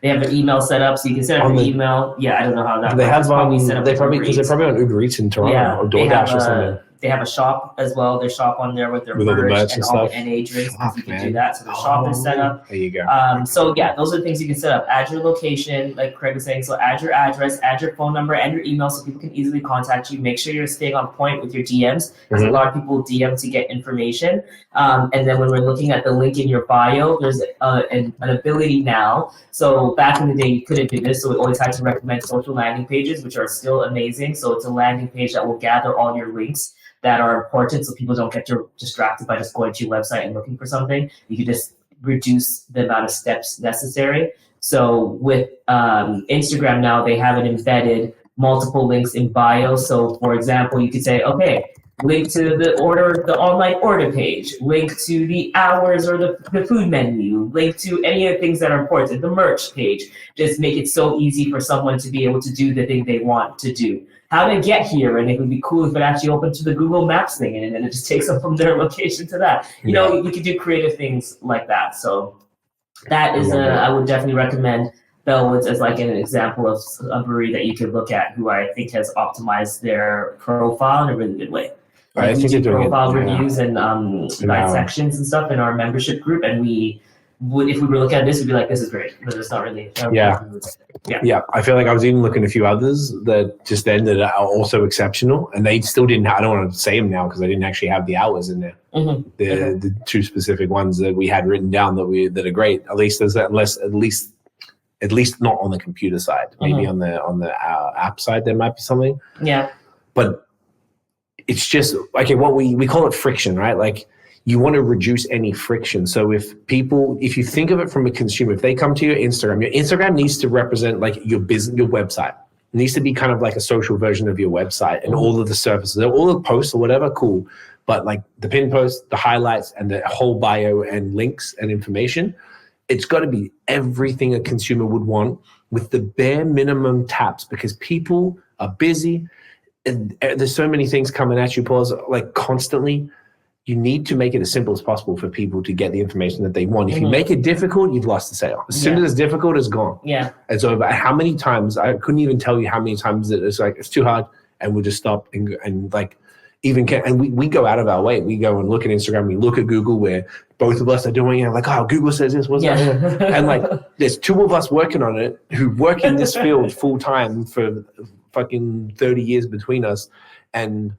Speaker 3: They have an email set up, so you can set up an email. Yeah, I don't know how that
Speaker 2: they
Speaker 3: works.
Speaker 2: have, they're probably on Uber Eats in Toronto or DoorDash or something.
Speaker 3: They have a shop as well. Their shop on there with their merch and all the NA drinks. You can do that. So the shop is set up.
Speaker 2: There you go.
Speaker 3: So yeah, those are the things you can set up. Add your location, like Craig was saying. So add your address, add your phone number, and your email so people can easily contact you. Make sure you're staying on point with your DMs because a lot of people DM to get information. And then when we're looking at the link in your bio, there's an ability now. So back in the day, you couldn't do this. So we always had to recommend social landing pages, which are still amazing. So it's a landing page that will gather all your links that are important so people don't get distracted by just going to your website and looking for something. You can just reduce the amount of steps necessary. So with Instagram now, they have it embedded multiple links in bio. So for example, you could say, okay, link to the online order page, link to the hours or the food menu, link to any of the things that are important, the merch page. Just make it so easy for someone to be able to do the thing they want to do. How to get here, and it would be cool if it actually opened to the Google Maps thing, and then it just takes them from their location to that. You know, you could do creative things like that. So that is I would definitely recommend BAOS as like an example of a brewery that you could look at who I think has optimized their profile in a really good way. Like
Speaker 2: I
Speaker 3: we
Speaker 2: think
Speaker 3: do profile
Speaker 2: it,
Speaker 3: reviews and sections and stuff in our membership group, and we would, if we were looking at this, we'd be like, this is great, but it's not really.
Speaker 2: Yeah. I feel like I was even looking at a few others that just then that are also exceptional, and they still didn't. I don't want to say them now because I didn't actually have the hours in there.
Speaker 3: Mm-hmm.
Speaker 2: The two specific ones that we had written down that are great. At least at least not on the computer side. Maybe on the app side there might be something.
Speaker 3: Yeah.
Speaker 2: But it's just okay. What we call it friction, right? Like you want to reduce any friction. So if you think of it from a consumer, if they come to your Instagram needs to represent like your business, your website. It needs to be kind of like a social version of your website and all of the surfaces, all the posts or whatever, cool. But like the pin posts, the highlights, and the whole bio and links and information, it's got to be everything a consumer would want with the bare minimum taps, because people are busy. And there's so many things coming at you, Paul, like constantly. You need to make it as simple as possible for people to get the information that they want. If you make it difficult, you've lost the sale. As soon as it's difficult, it's gone.
Speaker 3: Yeah.
Speaker 2: It's over. How many times, I couldn't even tell you how many times that it's like, it's too hard, and we'll just stop and like, we go out of our way. We go and look at Instagram, we look at Google, where both of us are doing it, like, oh, Google says this, what's that? And like, there's two of us working on it who work in this field full time for fucking 30 years between us. And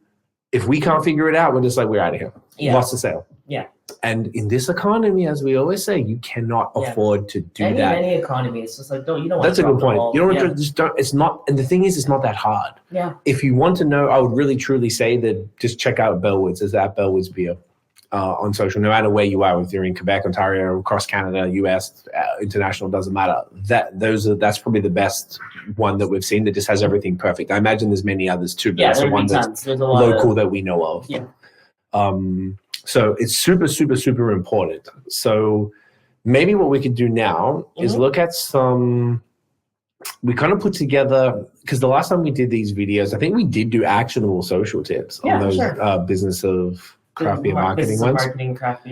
Speaker 2: if we can't figure it out, we're just like, we're out of here. Lost the sale.
Speaker 3: Yeah.
Speaker 2: And in this economy, as we always say, you cannot afford to do that.
Speaker 3: Any economy, it's just like, you don't want
Speaker 2: That's
Speaker 3: to
Speaker 2: a good point.
Speaker 3: Ball.
Speaker 2: You don't want to just don't, it's not, and the thing is, it's not that hard.
Speaker 3: Yeah.
Speaker 2: If you want to know, I would really truly say that just check out BrewHeads. Is that BrewHeads Beer on social, no matter where you are, if you're in Quebec, Ontario, across Canada, US, international, doesn't matter. That's probably the best one that we've seen that just has everything perfect. I imagine there's many others too, but that's the one that's local that we know of.
Speaker 3: Yeah.
Speaker 2: So it's super, super, super important. So maybe what we could do now is look at we kind of put together, because the last time we did these videos, I think we did do actionable social tips on those business of craft beer marketing ones.
Speaker 3: Marketing craft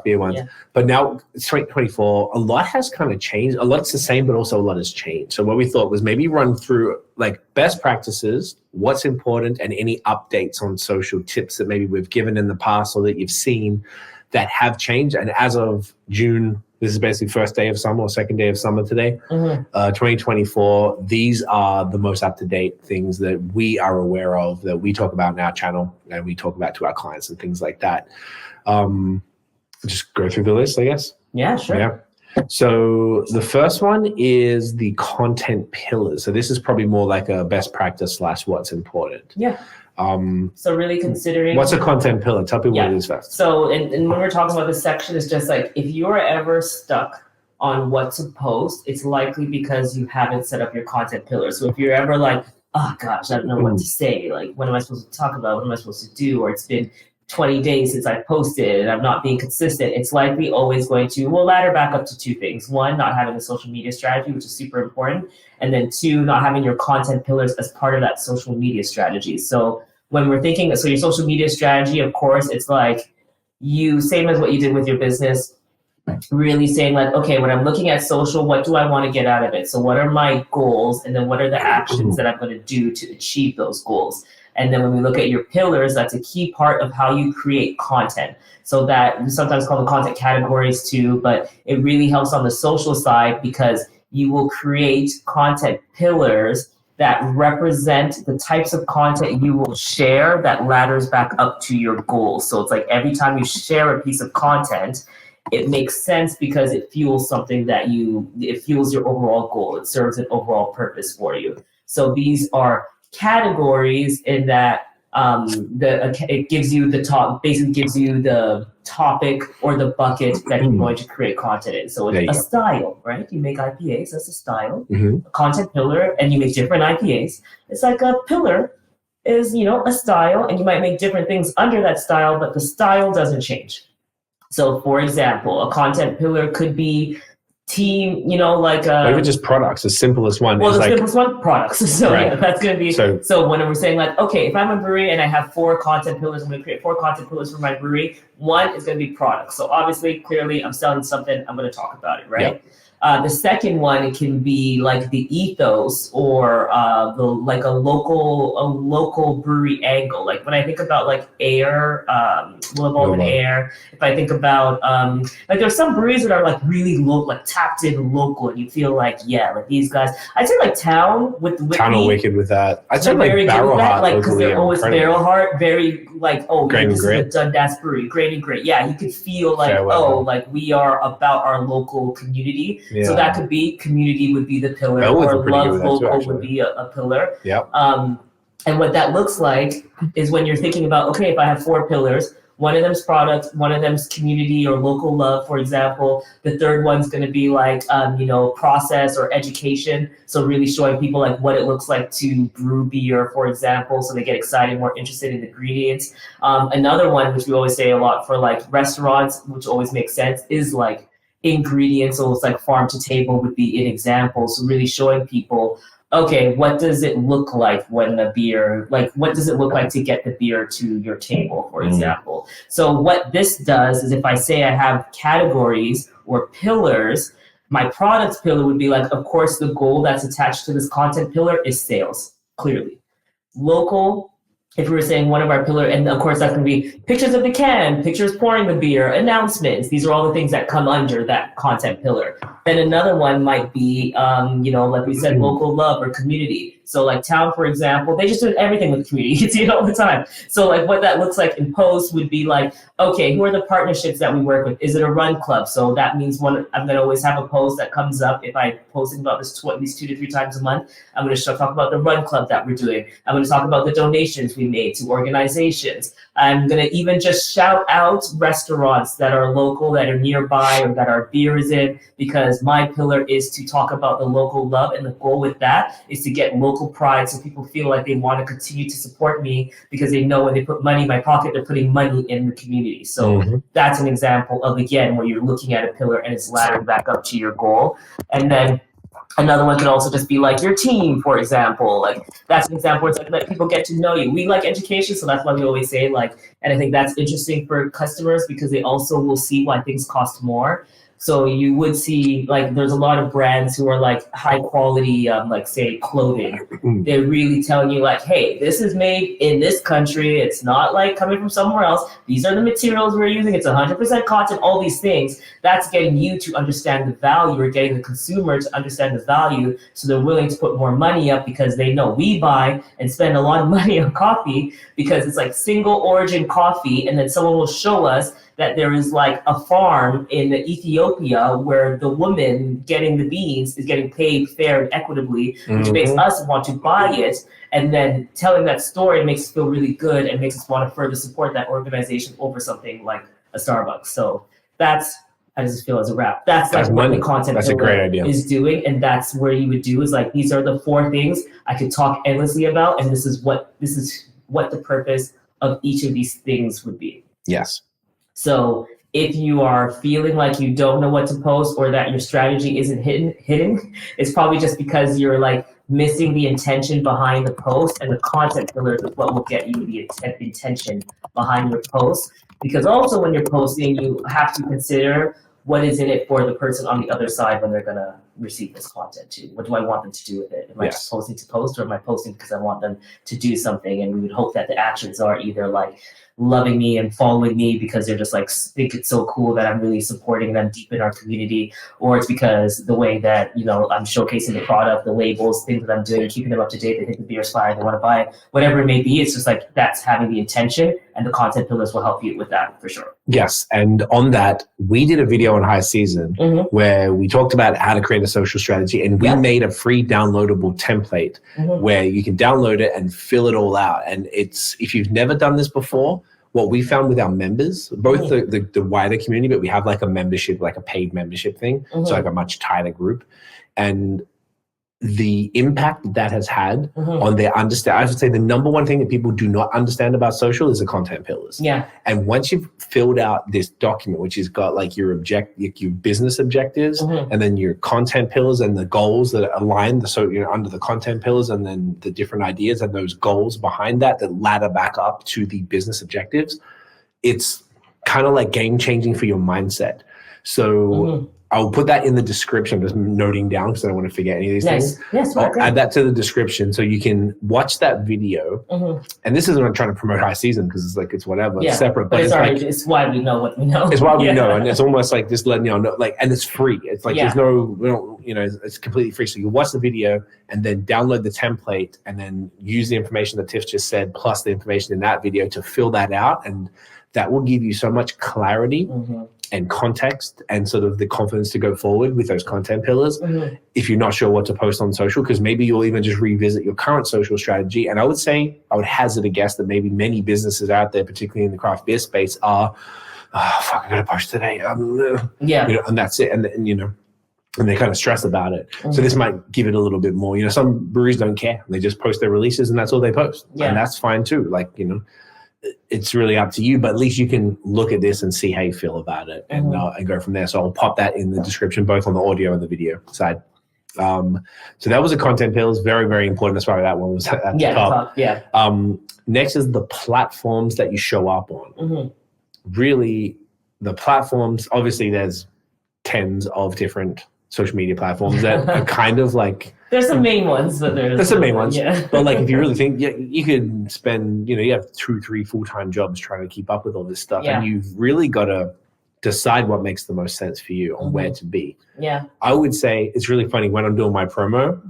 Speaker 2: beer ones. Yeah. But now it's 2024. A lot has kind of changed. A lot's the same, but also a lot has changed. So what we thought was maybe run through like best practices, what's important, and any updates on social tips that maybe we've given in the past or that you've seen that have changed. And as of June, this is basically first day of summer or second day of summer today, 2024. These are the most up-to-date things that we are aware of, that we talk about in our channel and we talk about to our clients and things like that. Just go through the list, I guess.
Speaker 3: Yeah, sure.
Speaker 2: Yeah. So the first one is the content pillars. So this is probably more like a best practice / what's important.
Speaker 3: Yeah. So really considering
Speaker 2: what's a content pillar? Tell people what it is first.
Speaker 3: So and when we're talking about this section, it's just like if you're ever stuck on what to post, it's likely because you haven't set up your content pillar. So if you're ever like, oh gosh, I don't know what to say, like what am I supposed to talk about? What am I supposed to do? Or it's been 20 days since I posted and I'm not being consistent, it's likely always going to, ladder back up to two things. One, not having a social media strategy, which is super important. And then two, not having your content pillars as part of that social media strategy. So when we're thinking, so your social media strategy, of course, it's like same as what you did with your business, really saying like, okay, when I'm looking at social, what do I want to get out of it? So what are my goals? And then what are the actions that I'm going to do to achieve those goals? And then when we look at your pillars, that's a key part of how you create content. So that we sometimes call them content categories too, but it really helps on the social side because you will create content pillars that represent the types of content you will share that ladders back up to your goals. So it's like every time you share a piece of content, it makes sense because it fuels something it fuels your overall goal. It serves an overall purpose for you. So these are categories in that it gives you basically gives you the topic or the bucket that you're going to create content in. So it's a style, right? You make IPAs, that's a style. A content pillar, and you make different IPAs. It's like a pillar is, a style, and you might make different things under that style, but the style doesn't change. So, for example, a content pillar could be team, like
Speaker 2: or even just products. The simplest one
Speaker 3: well,
Speaker 2: is
Speaker 3: the
Speaker 2: like
Speaker 3: simplest one, products. So
Speaker 2: Right.
Speaker 3: yeah, that's going to be so when we're saying like, okay, if I'm a brewery and I have 4 content pillars, I'm going to create 4 content pillars for my brewery. One is going to be products. So obviously, clearly, I'm selling something. I'm going to talk about it, right?
Speaker 2: Yep.
Speaker 3: The second one, it can be like the ethos or a local brewery angle. Like when I think about like Air, Love and Air. If I think about like there's some breweries that are like really tapped in local, and you feel like like these guys. I'd say like Town with Whitney.
Speaker 2: Town or Wicked with that. I'd say like
Speaker 3: very
Speaker 2: Barrel Heart,
Speaker 3: like because they're always Barrel Heart, very like
Speaker 2: Grain
Speaker 3: this
Speaker 2: and Grit.
Speaker 3: is a Dundas brewery, Grain and Grit. Yeah, you could feel like like we are about our local community.
Speaker 2: Yeah.
Speaker 3: So that could be community would be the pillar, or love local would be a pillar.
Speaker 2: Yep.
Speaker 3: And what that looks like is when you're thinking about, okay, if I have 4 pillars, one of them's product, one of them's community or local love, for example. The third one's going to be like, process or education. So really showing people like what it looks like to brew beer, for example, so they get excited, more interested in the ingredients. Another one, which we always say a lot for like restaurants, which always makes sense, is like ingredients. So it's like farm to table would be an example. So really showing people, okay, what does it look like when the beer, like what does it look like to get the beer to your table, for example? So what this does is if I say I have categories or pillars, my products pillar would be like, of course, the goal that's attached to this content pillar is sales, clearly. Local, if we were saying one of our pillar, and of course that's going to be pictures of the can, pictures pouring the beer, announcements. These are all the things that come under that content pillar. Then another one might be, like we said, local love or community. So like Town, for example, they just do everything with the community. You see it all the time. So like what that looks like in posts would be like, okay, who are the partnerships that we work with? Is it a run club? So that means I'm going to always have a post that comes up. If I'm posting about this at least 2 to 3 times a month, I'm going to talk about the run club that we're doing. I'm going to talk about the donations we made to organizations. I'm going to even just shout out restaurants that are local, that are nearby, or that our beer is in, because my pillar is to talk about the local love. And the goal with that is to get local pride, so people feel like they want to continue to support me because they know when they put money in my pocket, they're putting money in the community. So that's an example of, again, where you're looking at a pillar and it's laddering back up to your goal. And then another one could also just be like your team, for example. Like that's an example where it's like let people get to know you. We like education, so that's why we always say like, and I think that's interesting for customers because they also will see why things cost more. So you would see like there's a lot of brands who are like high quality, like say clothing. They're really telling you like, hey, this is made in this country. It's not like coming from somewhere else. These are the materials we're using. It's 100% cotton. All these things. That's getting you to understand the value, or getting the consumer to understand the value. So they're willing to put more money up because they know we buy and spend a lot of money on coffee because it's like single origin coffee, and then someone will show us that there is like a farm in Ethiopia where the woman getting the beans is getting paid fair and equitably, which makes us want to buy it. And then telling that story makes us feel really good and makes us want to further support that organization over something like a Starbucks. So that's, I just feel as a wrap. That's like what the content pillar is doing. And that's where you would do is like, these are the 4 things I could talk endlessly about. And this is what the purpose of each of these things would be.
Speaker 2: Yes.
Speaker 3: So if you are feeling like you don't know what to post or that your strategy isn't hidden, it's probably just because you're like missing the intention behind the post, and the content pillar is what will get you the intention behind your post. Because also when you're posting, you have to consider what is in it for the person on the other side when they're going to receive this content too. What do I want them to do with it? Am I just posting to post, or am I posting because I want them to do something? And we would hope that the actions are either like loving me and following me because they're just like think it's so cool that I'm really supporting them deep in our community, or it's because the way that I'm showcasing the product, the labels, things that I'm doing, keeping them up to date. They think the beer is fire, they want to buy it, whatever it may be. It's just like that's having the intention, and the content pillars will help you with that for sure.
Speaker 2: Yes, and on that, we did a video on High Season where we talked about how to create a social strategy, and we made a free downloadable template where you can download it and fill it all out. And it's, if you've never done this before, what we found with our members, both the wider community, but we have like a membership, like a paid membership thing, so like a much tighter group. And the impact that has had on their understand. I should say the number one thing that people do not understand about social is the content pillars.
Speaker 3: Yeah.
Speaker 2: And once you've filled out this document, which has got like your business objectives, and then your content pillars and the goals that align under the content pillars, and then the different ideas and those goals behind that ladder back up to the business objectives, it's kind of like game changing for your mindset. So I'll put that in the description, just noting down because I don't want to forget any of these things.
Speaker 3: Yes,
Speaker 2: I'll add that to the description so you can watch that video. And this isn't what I'm trying to promote high season because it's like it's whatever, it's separate.
Speaker 3: But it's why we know what we know.
Speaker 2: It's why we know, and it's almost like just letting you know, like, and it's free. It's like there's no, it's completely free. So you watch the video and then download the template and then use the information that Tiff just said plus the information in that video to fill that out, and that will give you so much clarity and context and sort of the confidence to go forward with those content pillars if you're not sure what to post on social, because maybe you'll even just revisit your current social strategy. And I would hazard a guess that maybe many businesses out there, particularly in the craft beer space, are, I gotta post today. And that's it. And and they kind of stress about it. So this might give it a little bit more. Some breweries don't care. They just post their releases and that's all they post. And that's fine too. Like, it's really up to you, but at least you can look at this and see how you feel about it and go from there. So I'll pop that in the description, both on the audio and the video side. So that was a content pill. It's very, very important. That's why that one was at the top. Next is the platforms that you show up on. Really, the platforms, obviously there's tens of different social media platforms that are kind of like,
Speaker 3: there's some main ones, but there's
Speaker 2: some main ones. Yeah. But like, if you really think, you could spend, you have 2-3 full-time jobs trying to keep up with all this stuff, and you've really got to decide what makes the most sense for you on where to be. Yeah. I would say it's really funny when I'm doing my promo.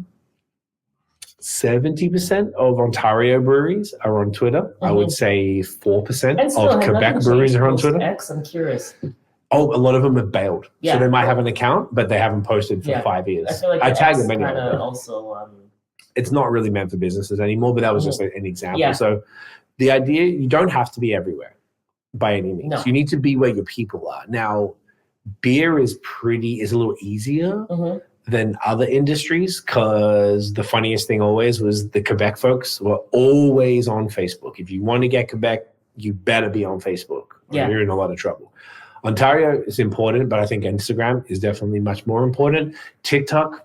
Speaker 2: 70% of Ontario breweries are on Twitter. I would say 4% of Quebec breweries are on Twitter.
Speaker 3: I'm curious.
Speaker 2: Oh, a lot of them have bailed. So they might have an account, but they haven't posted for 5 years.
Speaker 3: I feel like
Speaker 2: I tag them anyway.
Speaker 3: Also,
Speaker 2: it's not really meant for businesses anymore, but that was just an example. Yeah. So the idea, you don't have to be everywhere by any means. No. You need to be where your people are. Now, beer is a little easier than other industries, because the funniest thing always was the Quebec folks were always on Facebook. If you want to get Quebec, you better be on Facebook, or you're in a lot of trouble. Ontario is important, but I think Instagram is definitely much more important. TikTok,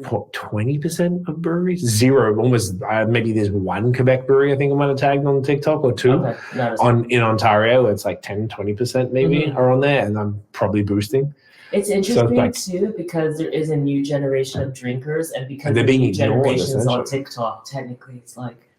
Speaker 2: 20% of breweries? Zero, almost. Maybe there's one Quebec brewery I think I might have tagged on TikTok, or two. In Ontario, it's like 10-20% maybe are on there, and I'm probably boosting.
Speaker 3: It's interesting too, because there is a new generation of drinkers, and because the new generation is on TikTok, technically it's like,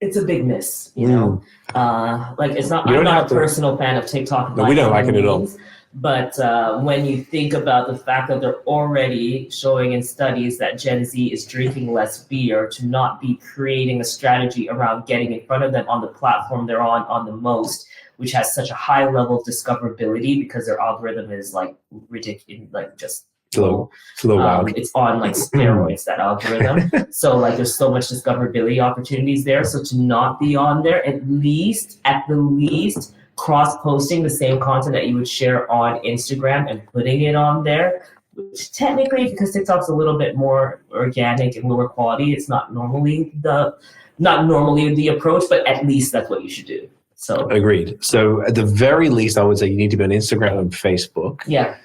Speaker 3: it's a big miss, like it's not. I'm not a personal fan of TikTok.
Speaker 2: No, we don't like it at all.
Speaker 3: But when you think about the fact that they're already showing in studies that Gen Z is drinking less beer, to not be creating a strategy around getting in front of them on the platform they're on the most, which has such a high level of discoverability because their algorithm is like ridiculous, like just
Speaker 2: slow.
Speaker 3: It's on like steroids, that algorithm. So like there's so much discoverability opportunities there. So to not be on there, at the least cross-posting the same content that you would share on Instagram and putting it on there, which technically, because TikTok's a little bit more organic and lower quality, it's not normally the approach, but at least that's what you should do. So
Speaker 2: agreed. So at the very least, I would say you need to be on Instagram and Facebook.
Speaker 3: Yeah.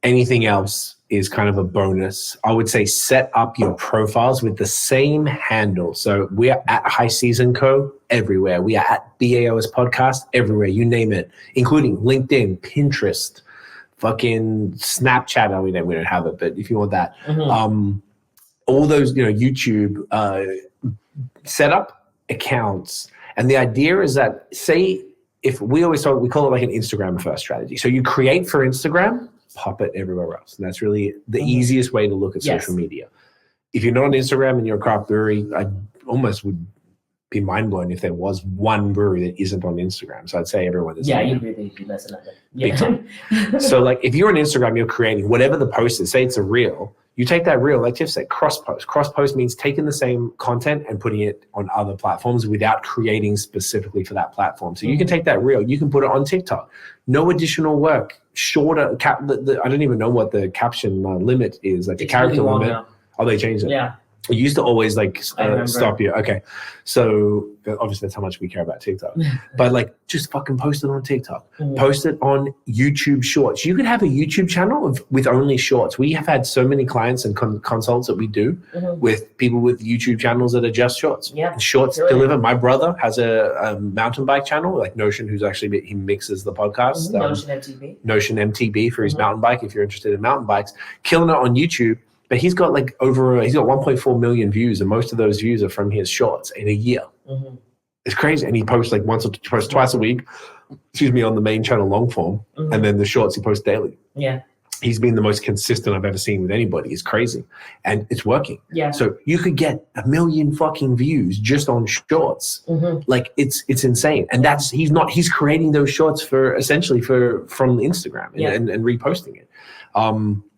Speaker 2: Anything else is kind of a bonus. I would say set up your profiles with the same handle. So we are at High Season Co. everywhere. We are at BAOS Podcast everywhere. You name it, including LinkedIn, Pinterest, fucking Snapchat. We don't have it, but if you want that, all those, YouTube, set up accounts. And the idea is that, say, if we call it like an Instagram first strategy. So you create for Instagram, pop it everywhere else. And that's really the easiest way to look at social media. If you're not on Instagram and you're a craft brewery, I almost would be mind blown if there was one brewery that isn't on Instagram. So I'd say everyone is.
Speaker 3: Yeah, you'd really be messing up.
Speaker 2: Big time. So like if you're on Instagram, you're creating whatever the post is, say it's a reel, you take that reel, like Tiff said, cross post. Cross post means taking the same content and putting it on other platforms without creating specifically for that platform. So you can take that reel, you can put it on TikTok. No additional work, shorter. I don't even know what the caption limit is, like the character
Speaker 3: really
Speaker 2: limit.
Speaker 3: now.
Speaker 2: Oh, they changed it.
Speaker 3: Yeah.
Speaker 2: It used to always like stop you. Okay. So obviously that's how much we care about TikTok. But like just fucking post it on TikTok. Post it on YouTube Shorts. You could have a YouTube channel with only shorts. We have had so many clients and consults that we do with people with YouTube channels that are just shorts.
Speaker 3: Yeah.
Speaker 2: And shorts deliver. My brother has a mountain bike channel, like Notion, who's actually, he mixes the podcast.
Speaker 3: Notion MTB.
Speaker 2: Notion MTB for his mountain bike, if you're interested in mountain bikes. Killing it on YouTube. But he's got like he's got 1.4 million views, and most of those views are from his shorts in a year. It's crazy. And he posts like twice a week, on the main channel long form. And then the shorts he posts daily.
Speaker 3: Yeah.
Speaker 2: He's been the most consistent I've ever seen with anybody. It's crazy. And it's working.
Speaker 3: Yeah.
Speaker 2: So you could get 1 million fucking views just on shorts. Like it's insane. And he's creating those shorts from Instagram and reposting it.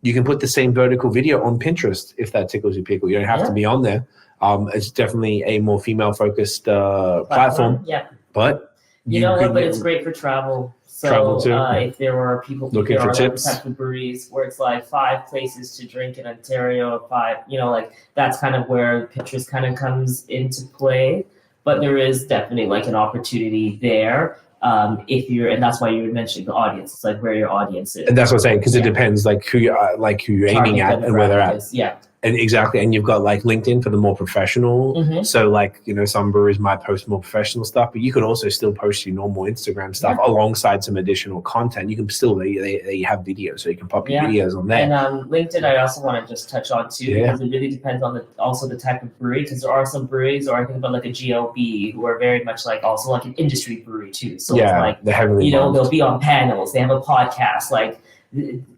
Speaker 2: You can put the same vertical video on Pinterest if that tickles your pickle. You don't have to be on there. It's definitely a more female-focused platform.
Speaker 3: Yeah.
Speaker 2: But
Speaker 3: but it's great for travel. So
Speaker 2: travel too.
Speaker 3: If there are people
Speaker 2: looking for tips,
Speaker 3: types of breweries where it's like 5 places to drink in Ontario, 5, like that's kind of where Pinterest kind of comes into play. But there is definitely like an opportunity there. And that's why you would mention the audience. It's like where your audience is.
Speaker 2: And that's what I'm saying, because it depends like who you're aiming at and where they're at.
Speaker 3: Yeah.
Speaker 2: And exactly. And you've got like LinkedIn for the more professional. So like, some breweries might post more professional stuff, but you could also still post your normal Instagram stuff alongside some additional content. You can still, they have videos, so you can pop your videos on there.
Speaker 3: And LinkedIn, I also want to just touch on too, because it really depends on the type of brewery, because there are some breweries, or I think about like a GLB, who are very much like also like an industry brewery too. So it's like,
Speaker 2: they're heavily
Speaker 3: they'll be on panels, they have a podcast, like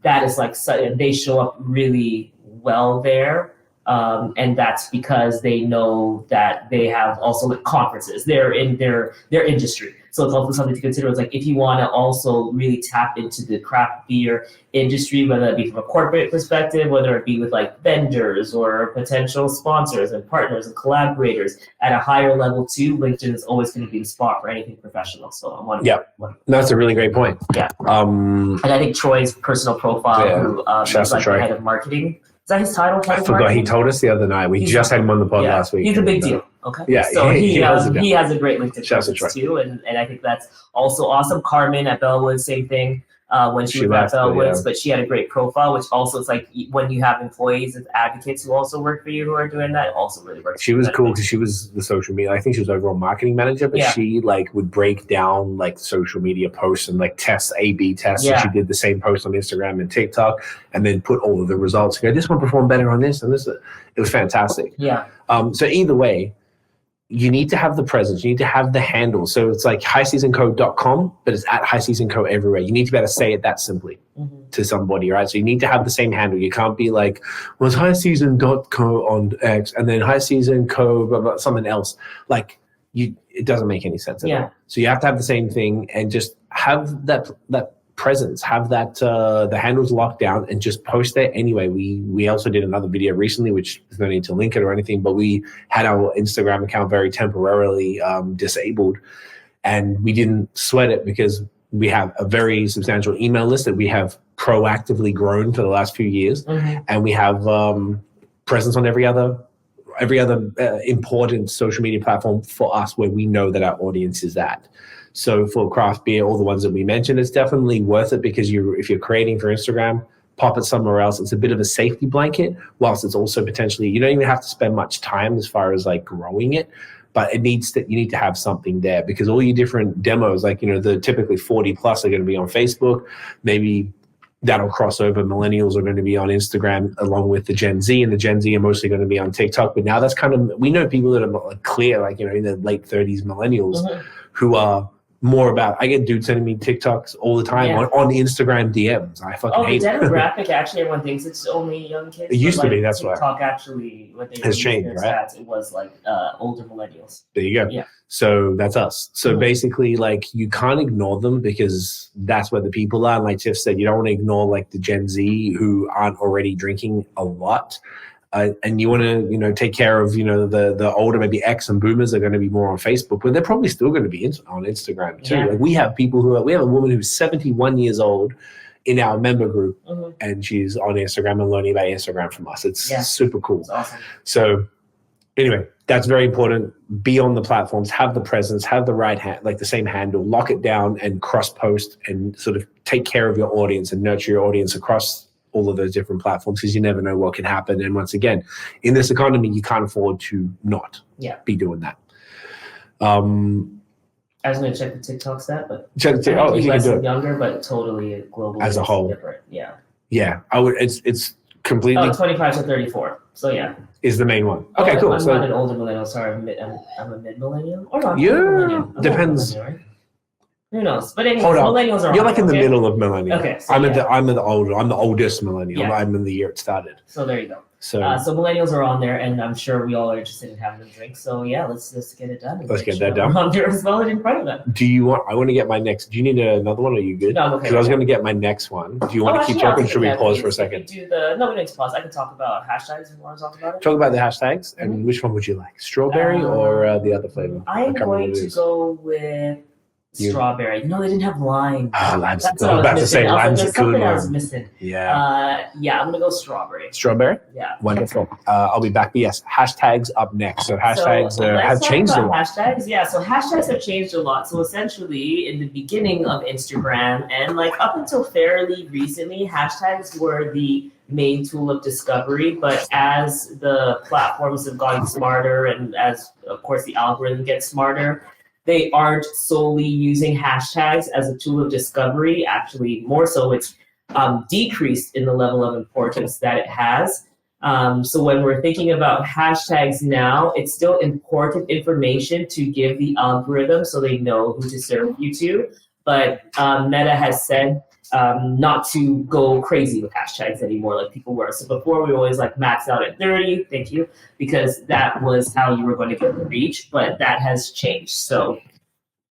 Speaker 3: that is like, they show up really well there, and that's because they know that they have also like conferences. They're in their industry, so it's also something to consider. It's like if you want to also really tap into the craft beer industry, whether it be from a corporate perspective, whether it be with like vendors or potential sponsors and partners and collaborators at a higher level too, LinkedIn is always going to be the spot for anything professional. So I want to
Speaker 2: that's a really great point.
Speaker 3: And I think Troy's personal profile, who is like the head of marketing. Is that his title?
Speaker 2: I forgot. He told us the other night. We just had him on the pod last week.
Speaker 3: He's a big deal. Okay.
Speaker 2: Yeah.
Speaker 3: So he has a great LinkedIn presence
Speaker 2: too,
Speaker 3: and I think that's also awesome. Carmen at Bellwood, same thing. When she was at Bellwoods, but she had a great profile, which also it's like when you have employees and advocates who also work for you who are doing that, it also really works.
Speaker 2: She was cool because she was the social media. I think she was overall marketing manager, but she like would break down like social media posts and like A/B tests. And she did the same post on Instagram and TikTok, and then put all of the results. Go, this one performed better on this and this. It was fantastic.
Speaker 3: Yeah.
Speaker 2: So either way, you need to have the presence. You need to have the handle. So it's like highseasonco.com, but it's at highseasonco everywhere. You need to be able to say it that simply to somebody, right? So you need to have the same handle. You can't be like, well, it's highseason.co on X and then highseasonco, blah, blah, something else. Like it doesn't make any sense at all. So you have to have the same thing and just have that presence, have that the handles locked down and just post it anyway. We also did another video recently, which there's no need to link it or anything, but we had our Instagram account very temporarily disabled, and we didn't sweat it because we have a very substantial email list that we have proactively grown for the last few years, and we have presence on every other important social media platform for us where we know that our audience is at. So for craft beer, all the ones that we mentioned, it's definitely worth it because if you're creating for Instagram, pop it somewhere else. It's a bit of a safety blanket, whilst it's also potentially, you don't even have to spend much time as far as like growing it, but you need to have something there because all your different demos, like, the typically 40 plus are going to be on Facebook. Maybe that'll cross over. Millennials are going to be on Instagram along with the Gen Z, and the Gen Z are mostly going to be on TikTok. But now that's we know people that are clear, like, in their late 30s millennials who are more about. I get dudes sending me TikToks all the time on Instagram DMs. I fucking hate
Speaker 3: the
Speaker 2: it.
Speaker 3: demographic actually, everyone thinks it's only young kids.
Speaker 2: It used to be. That's
Speaker 3: TikTok
Speaker 2: why.
Speaker 3: Actually, what they
Speaker 2: has
Speaker 3: released
Speaker 2: changed,
Speaker 3: their
Speaker 2: right?
Speaker 3: Stats, it was like older millennials.
Speaker 2: There you go.
Speaker 3: Yeah.
Speaker 2: So that's us. So basically, like, you can't ignore them because that's where the people are. And like Tiff said, you don't want to ignore like the Gen Z who aren't already drinking a lot. And you want to, take care of, the older, maybe X and boomers are going to be more on Facebook, but they're probably still going to be on Instagram too.
Speaker 3: Yeah.
Speaker 2: Like, we have people we have a woman who's 71 years old in our member group, and she's on Instagram and learning about Instagram from us. It's super cool.
Speaker 3: That's awesome.
Speaker 2: So anyway, that's very important. Be on the platforms, have the presence, have the right hand, like the same handle, lock it down and cross post and sort of take care of your audience and nurture your audience across all of those different platforms, because you never know what can happen. And once again, in this economy, you can't afford to not be doing that.
Speaker 3: I was going to check the TikTok stat, but
Speaker 2: you can do it.
Speaker 3: Younger, but totally global
Speaker 2: as a whole.
Speaker 3: Different. Yeah.
Speaker 2: Yeah, I would. It's completely
Speaker 3: 25 to 34. So yeah,
Speaker 2: is the main one. Okay, cool.
Speaker 3: I'm not an older millennial. Sorry, I'm a mid millennial. Or not?
Speaker 2: Yeah, depends.
Speaker 3: Who knows? But anyways,
Speaker 2: Hold on.
Speaker 3: millennials are.
Speaker 2: You're like in the middle of millennial.
Speaker 3: Okay, so
Speaker 2: I'm the oldest millennial.
Speaker 3: Yeah.
Speaker 2: I'm in the year it started.
Speaker 3: So there you go.
Speaker 2: So
Speaker 3: millennials are on there, and I'm sure we all are interested in having a drink. So yeah, let's get it done.
Speaker 2: Let's get that done.
Speaker 3: We're on there as well and in front of them.
Speaker 2: Do you want? I want to get my next. Do you need another one? Or are you good?
Speaker 3: No, I'm okay.
Speaker 2: Because I was going to get my next one. Do you want to keep talking? Or should we pause for a second?
Speaker 3: We don't need to pause. I can talk about hashtags if you want to talk about it.
Speaker 2: Talk about the hashtags, and which one would you like? Strawberry or the other flavor?
Speaker 3: I'm going to go with strawberry. They didn't have lime.
Speaker 2: Oh, lime's
Speaker 3: That's
Speaker 2: good.
Speaker 3: what
Speaker 2: I'm about to say lime's a good
Speaker 3: something I was
Speaker 2: one.
Speaker 3: missing.
Speaker 2: Yeah.
Speaker 3: I'm gonna go strawberry.
Speaker 2: Strawberry?
Speaker 3: Yeah.
Speaker 2: Wonderful. I'll be back. But yes, hashtags up next. So hashtags have changed a lot.
Speaker 3: Hashtags, yeah. So hashtags have changed a lot. So essentially, in the beginning of Instagram and like up until fairly recently, hashtags were the main tool of discovery. But as the platforms have gotten smarter and as, of course, the algorithm gets smarter, they aren't solely using hashtags as a tool of discovery. Actually, more so, it's decreased in the level of importance that it has. So when we're thinking about hashtags now, it's still important information to give the algorithm so they know who to serve you to. But Meta has said not to go crazy with hashtags anymore like people were. So before we were always like max out at 30, thank you, because that was how you were going to get the reach, but that has changed. So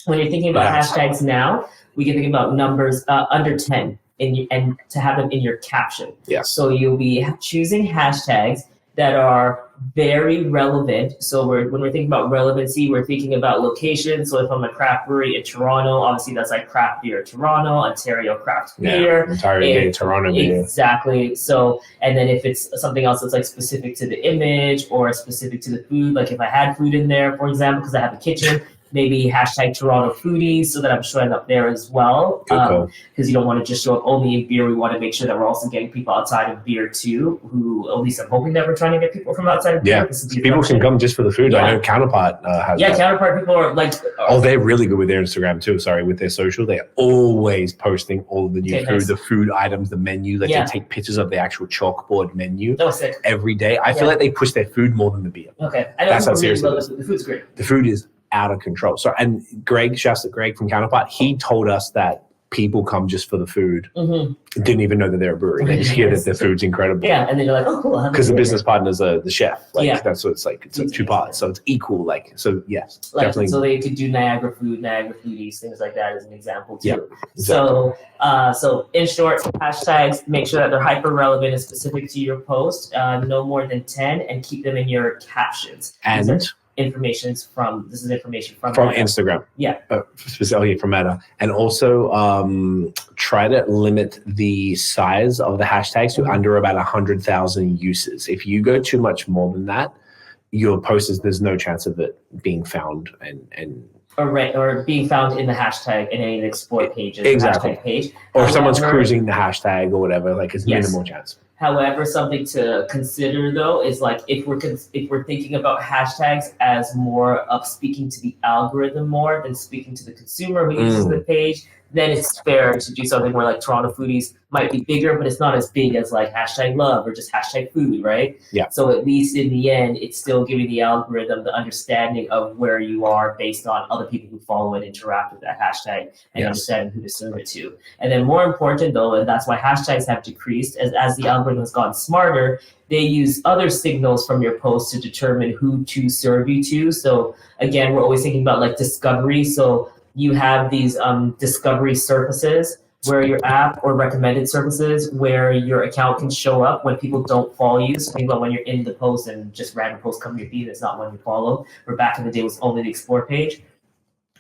Speaker 3: when you're thinking about hashtags now, we can think about numbers under 10 and to have them in your caption.
Speaker 2: Yeah.
Speaker 3: So you'll be choosing hashtags that are very relevant. So when we're thinking about relevancy, we're thinking about location. So if I'm a craft brewery in Toronto, obviously that's like craft beer Toronto, Ontario craft beer.
Speaker 2: Ontario Toronto beer.
Speaker 3: Exactly. So, and then if it's something else that's like specific to the image or specific to the food, like if I had food in there, for example, because I have a kitchen, maybe hashtag Toronto foodies so that I'm showing up there as well. Because you don't want to just show up only in beer. We want to make sure that we're also getting people outside of beer too, who at least I'm hoping that we're trying to get people from outside of beer.
Speaker 2: Yeah, people can come just for the food. I know Counterpart has that.
Speaker 3: Counterpart people are like...
Speaker 2: they're really good with their Instagram too. Sorry, with their social. They're always posting all of the new food, the food items, the menu. They take pictures of the actual chalkboard menu every day. I feel like they push their food more than the beer.
Speaker 3: Okay.
Speaker 2: That's how serious it is.
Speaker 3: The food's great.
Speaker 2: The food is out of control. So, and Greg, shouts at Greg from Counterpart, he told us that people come just for the food. Didn't even know that they're a brewery. They just hear that their food's incredible.
Speaker 3: Yeah, and then you're like, oh, cool.
Speaker 2: Because the business partner's the chef. That's what it's like. It's two parts. So it's equal. So yes, definitely.
Speaker 3: So they could do Niagara foodies, things like that as an example too.
Speaker 2: Yeah, exactly.
Speaker 3: So in short, hashtags, make sure that they're hyper relevant and specific to your post, no more than 10, and keep them in your captions.
Speaker 2: And
Speaker 3: information from
Speaker 2: Instagram.
Speaker 3: Yeah.
Speaker 2: Specifically from Meta. And also try to limit the size of the hashtags to under about 100,000 uses. If you go too much more than that, your post there's no chance of it being found and
Speaker 3: or being found in the hashtag in any of the explore pages.
Speaker 2: Exactly.
Speaker 3: Hashtag page.
Speaker 2: Or if someone's cruising the hashtag or whatever, it's minimal chance.
Speaker 3: However, something to consider though is like if we're thinking about hashtags as more of speaking to the algorithm more than speaking to the consumer who uses the page, then it's fair to do something where like Toronto Foodies might be bigger, but it's not as big as like hashtag love or just hashtag food, right?
Speaker 2: Yeah.
Speaker 3: So at least in the end, it's still giving the algorithm the understanding of where you are based on other people who follow and interact with that hashtag and understanding who to serve it to. And then more important though, and that's why hashtags have decreased, as the algorithm has gotten smarter, they use other signals from your post to determine who to serve you to. So again, we're always thinking about like discovery. So you have these discovery surfaces where your app or recommended services where your account can show up when people don't follow you. So think about when you're in the post and just random posts come to your feed, it's not one you follow. Where back in the day it was only the explore page.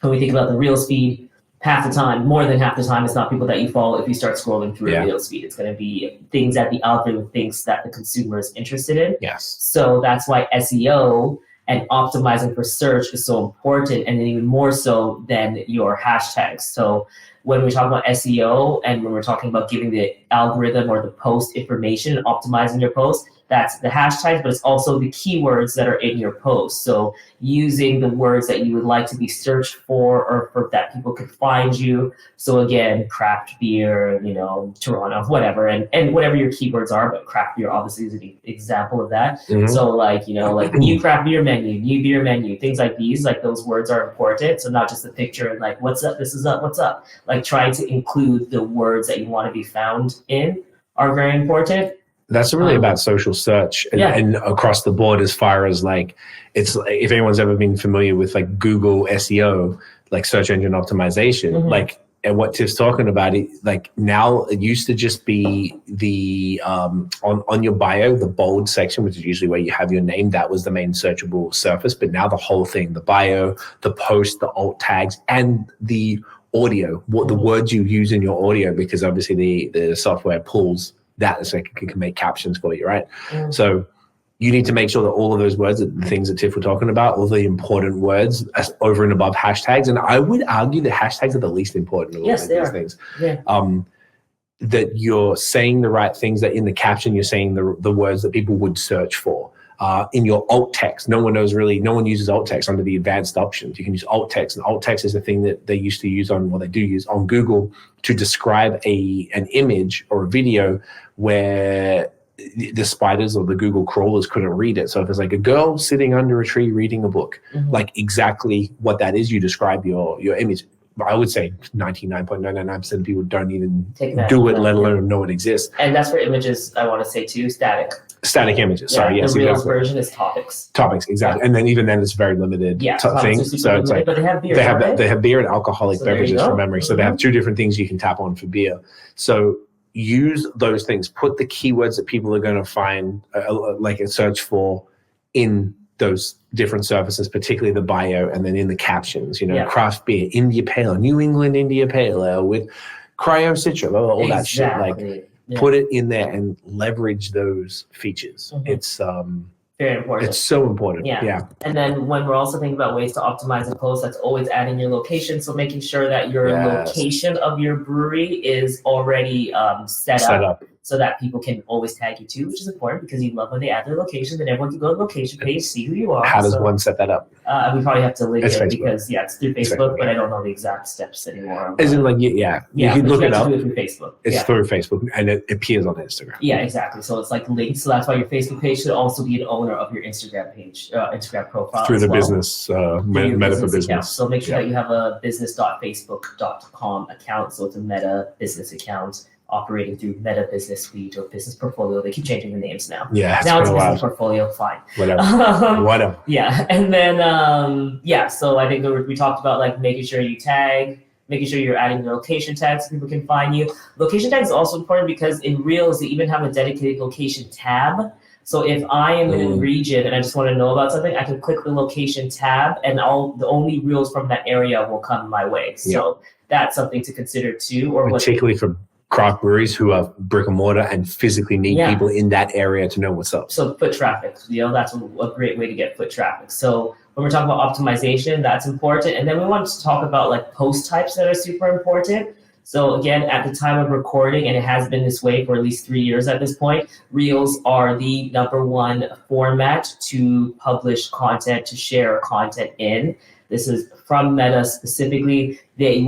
Speaker 3: When we think about the Reels feed, half the time, more than half the time, it's not people that you follow. If you start scrolling through a Reels feed, it's going to be things that the algorithm thinks that the consumer is interested in.
Speaker 2: Yes.
Speaker 3: So that's why SEO and optimizing for search is so important, and then even more so than your hashtags. So when we talk about SEO and when we're talking about giving the algorithm or the post information and optimizing your post, that's the hashtags, but it's also the keywords that are in your post. So using the words that you would like to be searched for or for that people could find you. So again, craft beer, Toronto, whatever, and whatever your keywords are, but craft beer obviously is an example of that. So like new craft beer menu, new beer menu, things like these, like those words are important. So not just the picture and like, what's up, this is up, what's up. Like trying to include the words that you want to be found in are very important.
Speaker 2: That's really about social search and across the board, as far as like, it's, if anyone's ever been familiar with like Google SEO, like search engine optimization, like, and what Tiff's talking about, it like now it used to just be the on your bio, the bold section, which is usually where you have your name. That was the main searchable surface. But now the whole thing, the bio, the post, the alt tags, and the audio, what the words you use in your audio, because obviously the software pulls that so it can make captions for you, right? So you need to make sure that all of those words, the things that Tiff were talking about, all the important words over and above hashtags. And I would argue that hashtags are the least important of all of these things. That you're saying the right things, that in the caption you're saying the words that people would search for. In your alt text, no one uses alt text under the advanced options. You can use alt text, and alt text is a thing that they used to use they do use on Google to describe an image or a video where the spiders or the Google crawlers couldn't read it. So if there's like a girl sitting under a tree reading a book, like exactly what that is, you describe your image. I would say 99.999% of people don't even do it, let alone know it exists.
Speaker 3: And that's for images, I want to say too, static
Speaker 2: images. Sorry, yes.
Speaker 3: The Reels version is topics.
Speaker 2: Topics, exactly. And then even then it's very limited things. So it's like, but they have beer. They have beer and alcoholic beverages from memory. So they have two different things you can tap on for beer. So use those things. Put the keywords that people are going to find, like a search for, in those different surfaces, particularly the bio, and then in the captions, craft beer, India Pale, New England India Pale Ale with Cryo Citra, all that shit. Like, put it in there and leverage those features. It's
Speaker 3: very important.
Speaker 2: It's so important. Yeah.
Speaker 3: And then when we're also thinking about ways to optimize a post, that's always adding your location. So making sure that your location of your brewery is already set up so that people can always tag you too, which is important because you love when they add their location. Then everyone can go to the location page, see who you are.
Speaker 2: How does one set that up?
Speaker 3: We probably have to link it
Speaker 2: Facebook.
Speaker 3: because it's through Facebook, but I don't know the exact steps anymore.
Speaker 2: As in, like, you can look it up.
Speaker 3: Do it through Facebook.
Speaker 2: It's through Facebook, and it appears on Instagram.
Speaker 3: Yeah, exactly. So it's like linked. So that's why your Facebook page should also be an owner of your Instagram page, Instagram profile.
Speaker 2: Through the business, Meta for Business.
Speaker 3: Account. So make sure that you have a business.facebook.com account. So it's a Meta business account operating through Meta Business Suite or Business Portfolio. They keep changing the names now.
Speaker 2: Yeah,
Speaker 3: now it's Business Portfolio. Fine.
Speaker 2: Whatever.
Speaker 3: Yeah, and then so I think we talked about like making sure you tag, making sure you're adding your location tags so people can find you. Location tags is also important because in Reels they even have a dedicated location tab. So if I am in a region and I just want to know about something, I can click the location tab and the only Reels from that area will come my way. So that's something to consider too. Or
Speaker 2: particularly for craft breweries who have brick and mortar and physically need people in that area to know what's up.
Speaker 3: So foot traffic, that's a great way to get foot traffic. So when we're talking about optimization, that's important. And then we want to talk about like post types that are super important. So again, at the time of recording, and it has been this way for at least 3 years at this point, Reels are the #1 format to publish content, to share content in. This is from Meta specifically.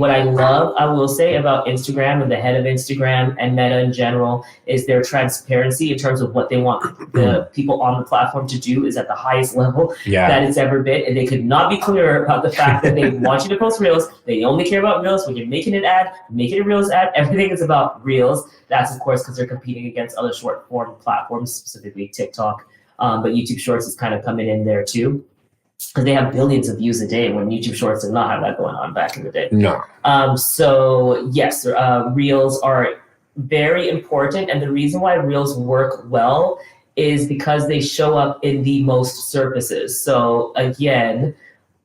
Speaker 3: What I love, I will say, about Instagram and the head of Instagram and Meta in general is their transparency in terms of what they want the people on the platform to do is at the highest level that it's ever been. And they could not be clearer about the fact that they want you to post Reels. They only care about Reels. When you're making an ad, make it a Reels ad. Everything is about Reels. That's, of course, because they're competing against other short form platforms, specifically TikTok. But YouTube Shorts is kind of coming in there too, because they have billions of views a day when YouTube Shorts did not have that going on back in the day.
Speaker 2: No.
Speaker 3: So yes, Reels are very important. And the reason why Reels work well is because they show up in the most surfaces. So again,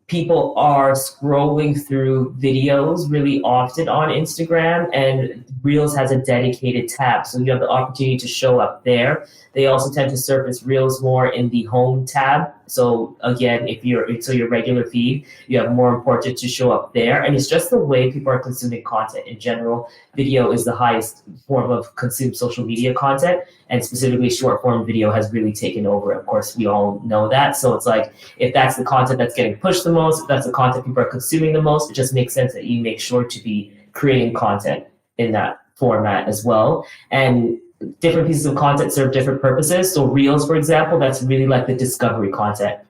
Speaker 3: people are scrolling through videos really often on Instagram, and Reels has a dedicated tab. So you have the opportunity to show up there. They also tend to surface Reels more in the home tab. So again, if you're into your regular feed, you have more important to show up there. And it's just the way people are consuming content in general. Video is the highest form of consumed social media content, and specifically short form video has really taken over. Of course, we all know that. So it's like, if that's the content that's getting pushed the most, if that's the content people are consuming the most, it just makes sense that you make sure to be creating content in that format as well. And different pieces of content serve different purposes. So Reels, for example, that's really like the discovery content.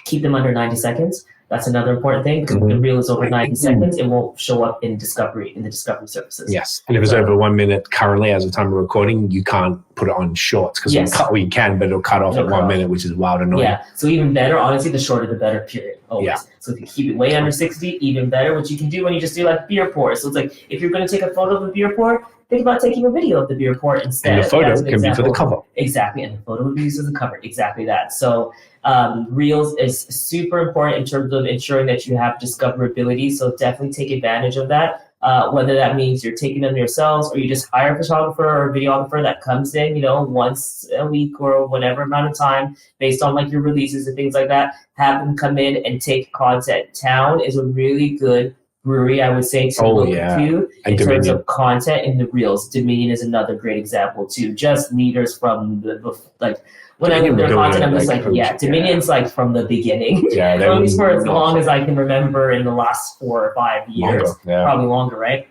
Speaker 3: Keep them under 90 seconds. That's another important thing, because when the reel is over 90 seconds, it won't show up in the discovery services.
Speaker 2: Yes. And if it's over 1 minute currently as of time of recording, you can't put it on shorts, because you can, but it'll cut off at 1 minute, which is wild annoying.
Speaker 3: Yeah. So even better, honestly, the shorter the better, period. Always. Yeah. So if you keep it way under 60, even better, which you can do when you just do like beer pour. So it's like, if you're going to take a photo of a beer pour, think about taking a video of the beer pour instead.
Speaker 2: And the photo can be for the cover.
Speaker 3: Exactly. And the photo would be used as a cover. Exactly that. So Reels is super important in terms of ensuring that you have discoverability. So definitely take advantage of that. Whether that means you're taking them yourselves, or you just hire a photographer or a videographer that comes in, once a week or whatever amount of time based on like your releases and things like that. Have them come in and take content. Town is a really good brewery, I would say, to look to in terms of content in the Reels. Dominion is another great example too. Just leaders from when I look at their content, I'm just Dominion's like from the beginning. Yeah, at least for as long as I can remember in the last 4 or 5 years, probably longer, right?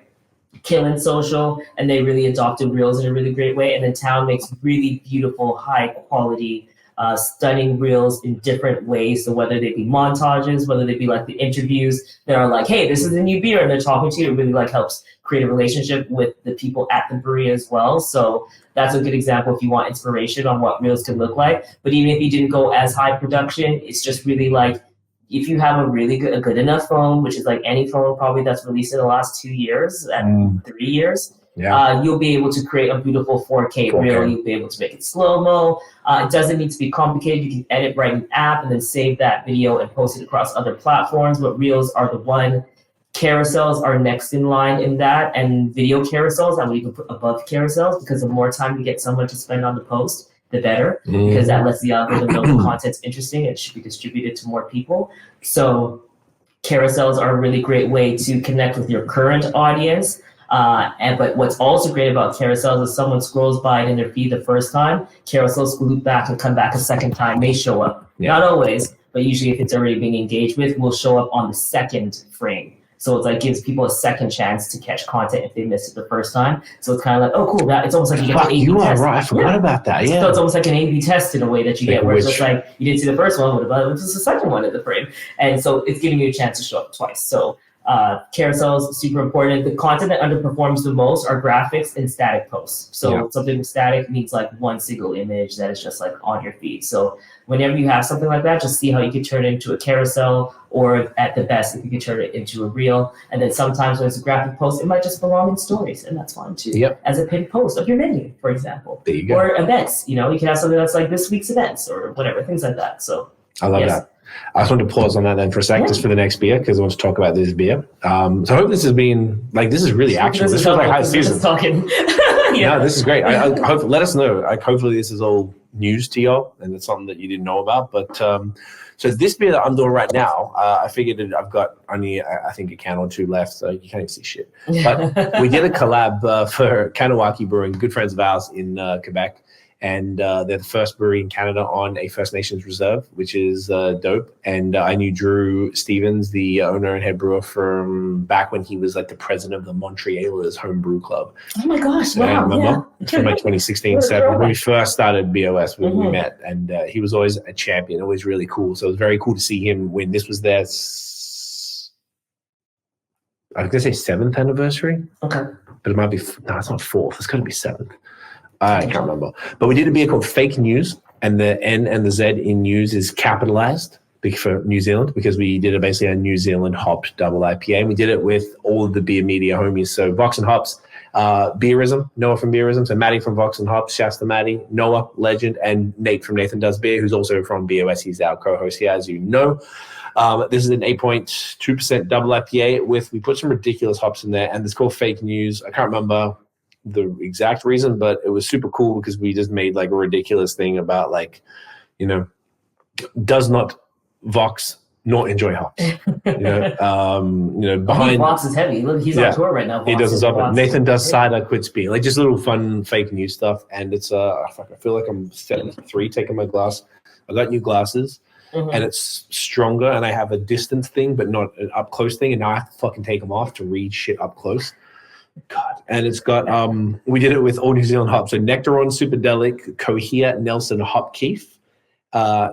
Speaker 3: Killing social, and they really adopted Reels in a really great way. And then Town makes really beautiful, high quality, stunning Reels in different ways. So whether they be montages, whether they be like the interviews that are like, hey, this is a new beer, and they're talking to you, it really like helps create a relationship with the people at the brewery as well. So that's a good example if you want inspiration on what Reels can look like. But even if you didn't go as high production, it's just really like, if you have a good enough phone, which is like any phone probably that's released in the last 2 years and 3 years, you'll be able to create a beautiful 4K reel. You'll be able to make it slow-mo. It doesn't need to be complicated. You can edit right in the app and then save that video and post it across other platforms. But Reels are the one. Carousels are next in line in that, and video carousels I would even put above carousels, because the more time you get someone to spend on the post, the better, because that lets the algorithm know the content's interesting and it should be distributed to more people. So carousels are a really great way to connect with your current audience. But what's also great about carousels is someone scrolls by it in their feed the first time, carousels loop back and come back a second time, may show up. Not always, but usually if it's already being engaged with, will show up on the second frame. So it's like gives people a second chance to catch content if they missed it the first time. So it's kind of like, oh, cool. It's almost like you get to A/B test.
Speaker 2: Right. I forgot about that. Yeah.
Speaker 3: So it's almost like an A/B test in a way that you get, where it's just like you didn't see the first one, what about the second one in the frame? And so it's giving you a chance to show up twice. So carousels, super important. The content that underperforms the most are graphics and static posts. So something static means like one single image that is just like on your feed. So whenever you have something like that, just see how you can turn it into a carousel, or at the best, if you can turn it into a reel. And then sometimes when it's a graphic post, it might just belong in stories, and that's fine too. As a pinned post of your menu, for example. There you go. Or events. You can have something that's like this week's events or whatever, things like that. So
Speaker 2: I love that. I just want to pause on that then for a sec, just for the next beer, because I want to talk about this beer. So I hope this has been, this is really actual. This is like high season. No, this is great. I hope, let us know. Hopefully this is all news to y'all and it's something that you didn't know about. But so this beer that I'm doing right now, I figured I've got only, I think, a can or two left, so you can't even see shit. But we did a collab for Kanawaki Brewing, good friends of ours in Quebec. And they're the first brewery in Canada on a First Nations reserve, which is dope. And I knew Drew Stevens, the owner and head brewer, from back when he was like the president of the Montrealers Home Brew Club.
Speaker 3: Oh my gosh! Wow,
Speaker 2: yeah. It's from like 2016, 17. When we first started BAOS, when we met, and he was always a champion, always really cool. So it was very cool to see him when this was their, I was gonna say 7th anniversary.
Speaker 3: Okay.
Speaker 2: But it might be, no, it's not 4th. It's gonna be 7th. I can't remember. But we did a beer called Fake News, and the N and the Z in news is capitalized for New Zealand, because we did basically a New Zealand hopped double IPA. And we did it with all of the beer media homies. So Vox and Hops, Beerism, Noah from Beerism. So Maddie from Vox and Hops, shouts to Maddie, Noah, legend, and Nate from Nathan Does Beer, who's also from BOS. He's our co-host here, as you know. This is an 8.2% double IPA we put some ridiculous hops in there, and it's called Fake News. I can't remember the exact reason, but it was super cool because we just made like a ridiculous thing about like, does not Vox not enjoy hops? Behind
Speaker 3: Vox is heavy. Look, he's on tour right now.
Speaker 2: He doesn't stop. Nathan Does cider, quit speed, like just little fun fake news stuff. And it's I feel like I'm 7-3 taking my glass. I got new glasses. And it's stronger, and I have a distance thing, but not an up close thing. And now I have to fucking take them off to read shit up close. God, and it's got we did it with all New Zealand hops. So Nectaron, Superdelic, Cohere, Nelson, Hopkeef,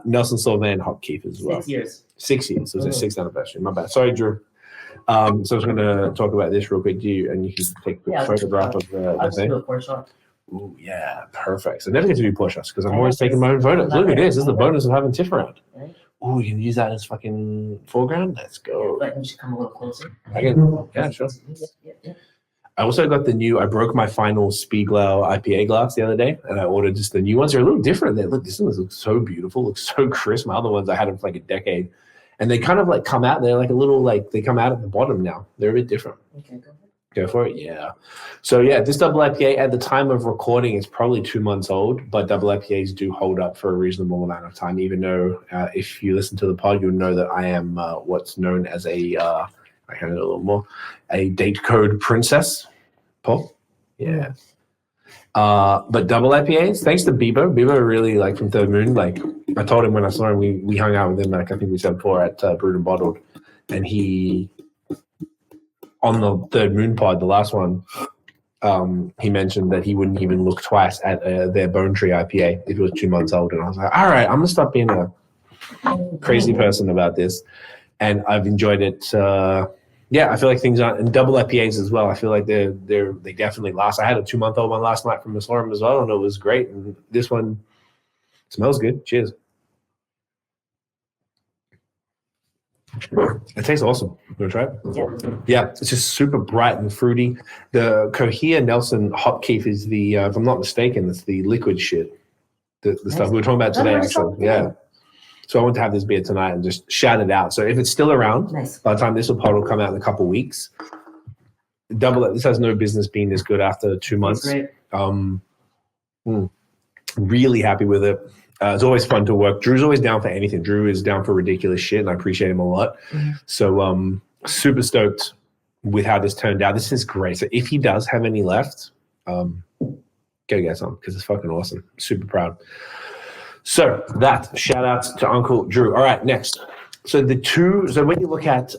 Speaker 2: Nelson Sylvan, Hopkeef as well.
Speaker 3: 6 years.
Speaker 2: 6 years. So it's their 6th anniversary. My bad. Sorry, Drew. So I was going to talk about this real quick. You can take a photograph of the thing. Oh yeah, perfect. So never get to do pour shots because I'm always taking my own photos. Look at this. This is the bonus of having Tiff around. Oh, you can use that as fucking foreground. Let's go.
Speaker 3: Like you should come a little closer.
Speaker 2: Yeah, sure. Yeah. I also got I broke my final Spiegel IPA glass the other day, and I ordered just the new ones. They're a little different. This one looks so beautiful, looks so crisp. My other ones, I had them for like a decade. And they kind of like come out, they're like a little, like they come out at the bottom now. They're a bit different.
Speaker 3: Okay,
Speaker 2: go for it, yeah. So yeah, this double IPA at the time of recording is probably 2 months old, but double IPAs do hold up for a reasonable amount of time, even though if you listen to the pod, you'll know that I am what's known as I had it a little more, a date code princess, Paul. Yeah. But double IPAs, thanks to Bebo. Bebo really like from Third Moon. Like I told him when I saw him, we hung out with him. Like I think we said before at Brewed and Bottled, and he on the Third Moon pod, the last one, he mentioned that he wouldn't even look twice at their Bone Tree IPA if it was 2 months old. And I was like, all right, I'm gonna stop being a crazy person about this. And I've enjoyed it. Yeah, I feel like things are, and double IPAs as well. I feel like they definitely last. I had a 2-month-old one last night from Missouri as well, and it was great. And this one smells good. Cheers. It tastes awesome. You want to try it? Yeah, it's just super bright and fruity. The Cohere Nelson Hopkeef is the, if I'm not mistaken, it's the liquid shit. The stuff we were talking about today, actually. Yeah. So I want to have this beer tonight and just shout it out. So if it's still around, by the time this pod will come out in a couple of weeks, this has no business being this good after 2 months. Really happy with it. It's always fun to work. Drew's always down for anything. Drew is down for ridiculous shit, and I appreciate him a lot. So super stoked with how this turned out. This is great. So if he does have any left, go get some because it's fucking awesome. Super proud. So that shout out to Uncle Drew. All right, next. So when you look at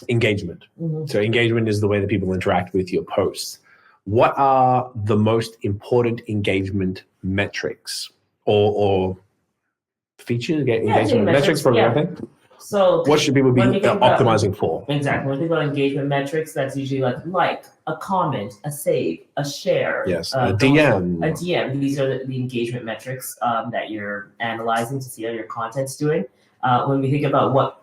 Speaker 2: engagement, so engagement is the way that people interact with your posts. What are the most important engagement metrics or features? Engagement metrics for everything. So what should people be optimizing for?
Speaker 3: Exactly. When we think about engagement metrics, that's usually like a comment, a save, a share.
Speaker 2: Yes, a DM.
Speaker 3: A DM. These are the engagement metrics that you're analyzing to see how your content's doing. When we think about what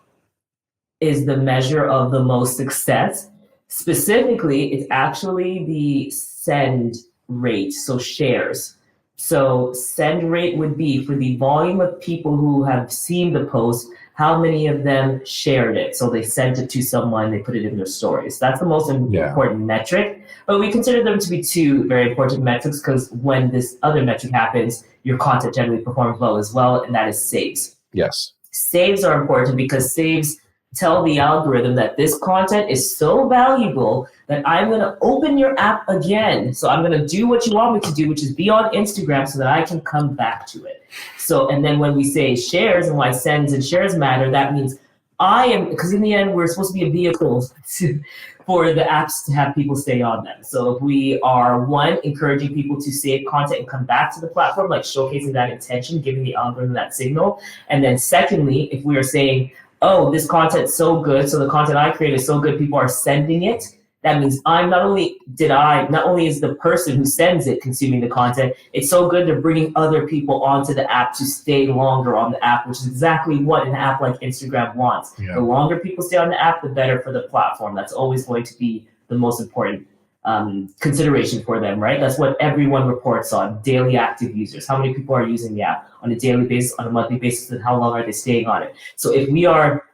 Speaker 3: is the measure of the most success, specifically, it's actually the send rate, so shares. So send rate would be for the volume of people who have seen the post, how many of them shared it. So they sent it to someone, they put it in their stories. That's the most important metric. But we consider them to be two very important metrics because when this other metric happens, your content generally performs well as well, and that is saves.
Speaker 2: Yes.
Speaker 3: Saves are important because saves tell the algorithm that this content is so valuable that I'm going to open your app again. So I'm going to do what you want me to do, which is be on Instagram so that I can come back to it. So, and then when we say shares and why sends and shares matter, that means because in the end, we're supposed to be a vehicle for the apps to have people stay on them. So if we are, one, encouraging people to save content and come back to the platform, like showcasing that intention, giving the algorithm that signal. And then secondly, if we are saying, oh, this content's so good, so the content I create is so good, people are sending it, that means not only is the person who sends it consuming the content, it's so good they're bringing other people onto the app to stay longer on the app, which is exactly what an app like Instagram wants. Yeah. The longer people stay on the app, the better for the platform. That's always going to be the most important consideration for them, right? That's what everyone reports on, daily active users. How many people are using the app on a daily basis, on a monthly basis, and how long are they staying on it? So if we are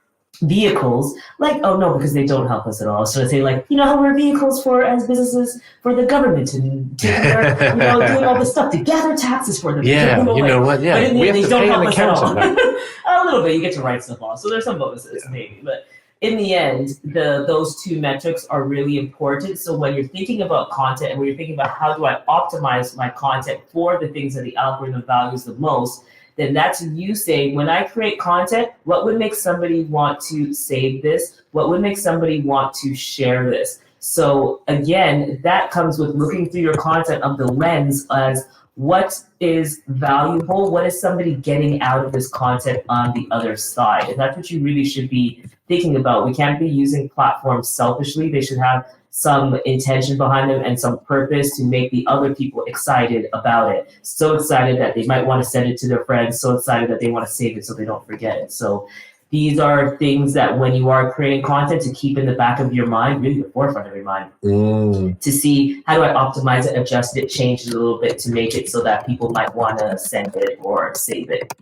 Speaker 3: vehicles, because they don't help us at all. So I say how we're vehicles as businesses for the government and doing all this stuff to gather taxes for them.
Speaker 2: Yeah, you know what? Yeah,
Speaker 3: but in the end, they don't help us at all.
Speaker 2: A
Speaker 3: little bit, you get to write stuff off. So there's some bonuses maybe, but in the end, those two metrics are really important. So when you're thinking about content and when you're thinking about how do I optimize my content for the things that the algorithm values the most, then that's you saying, when I create content, what would make somebody want to save this? What would make somebody want to share this? So again, that comes with looking through your content of the lens as what is valuable, what is somebody getting out of this content on the other side? And that's what you really should be thinking about. We can't be using platforms selfishly. They should have some intention behind them and some purpose to make the other people excited about it. So excited that they might want to send it to their friends, so excited that they want to save it so they don't forget it. So these are things that when you are creating content to keep in the back of your mind, really the forefront of your mind, to see how do I optimize it, adjust it, change it a little bit to make it so that people might want to send it or save it,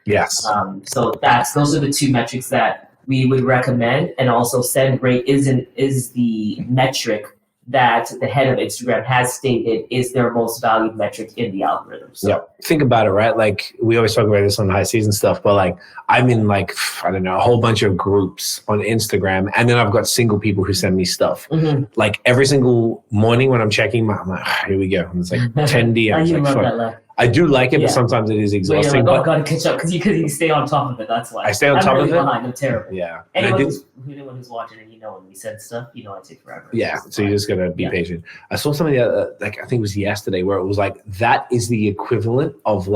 Speaker 2: Yes.
Speaker 3: So those are the two metrics that we would recommend. And also send rate is the metric that the head of Instagram has stated is their most valued metric in the algorithm. So.
Speaker 2: Yeah, think about it, right? Like we always talk about this on high season stuff, but I'm in a whole bunch of groups on Instagram, and then I've got single people who send me stuff. Mm-hmm. Like every single morning when I'm checking, I'm like, here we go. And it's 10 DMs. I do like it, but sometimes it is exhausting.
Speaker 3: But gotta catch up because you stay on top of it. That's why
Speaker 2: I stay on top of it.
Speaker 3: Behind. I'm terrible.
Speaker 2: Yeah.
Speaker 3: Anyone who's watching and when we said stuff, I take forever.
Speaker 2: Yeah. So you're just gonna be patient. I saw something I think it was yesterday where it was that is the equivalent of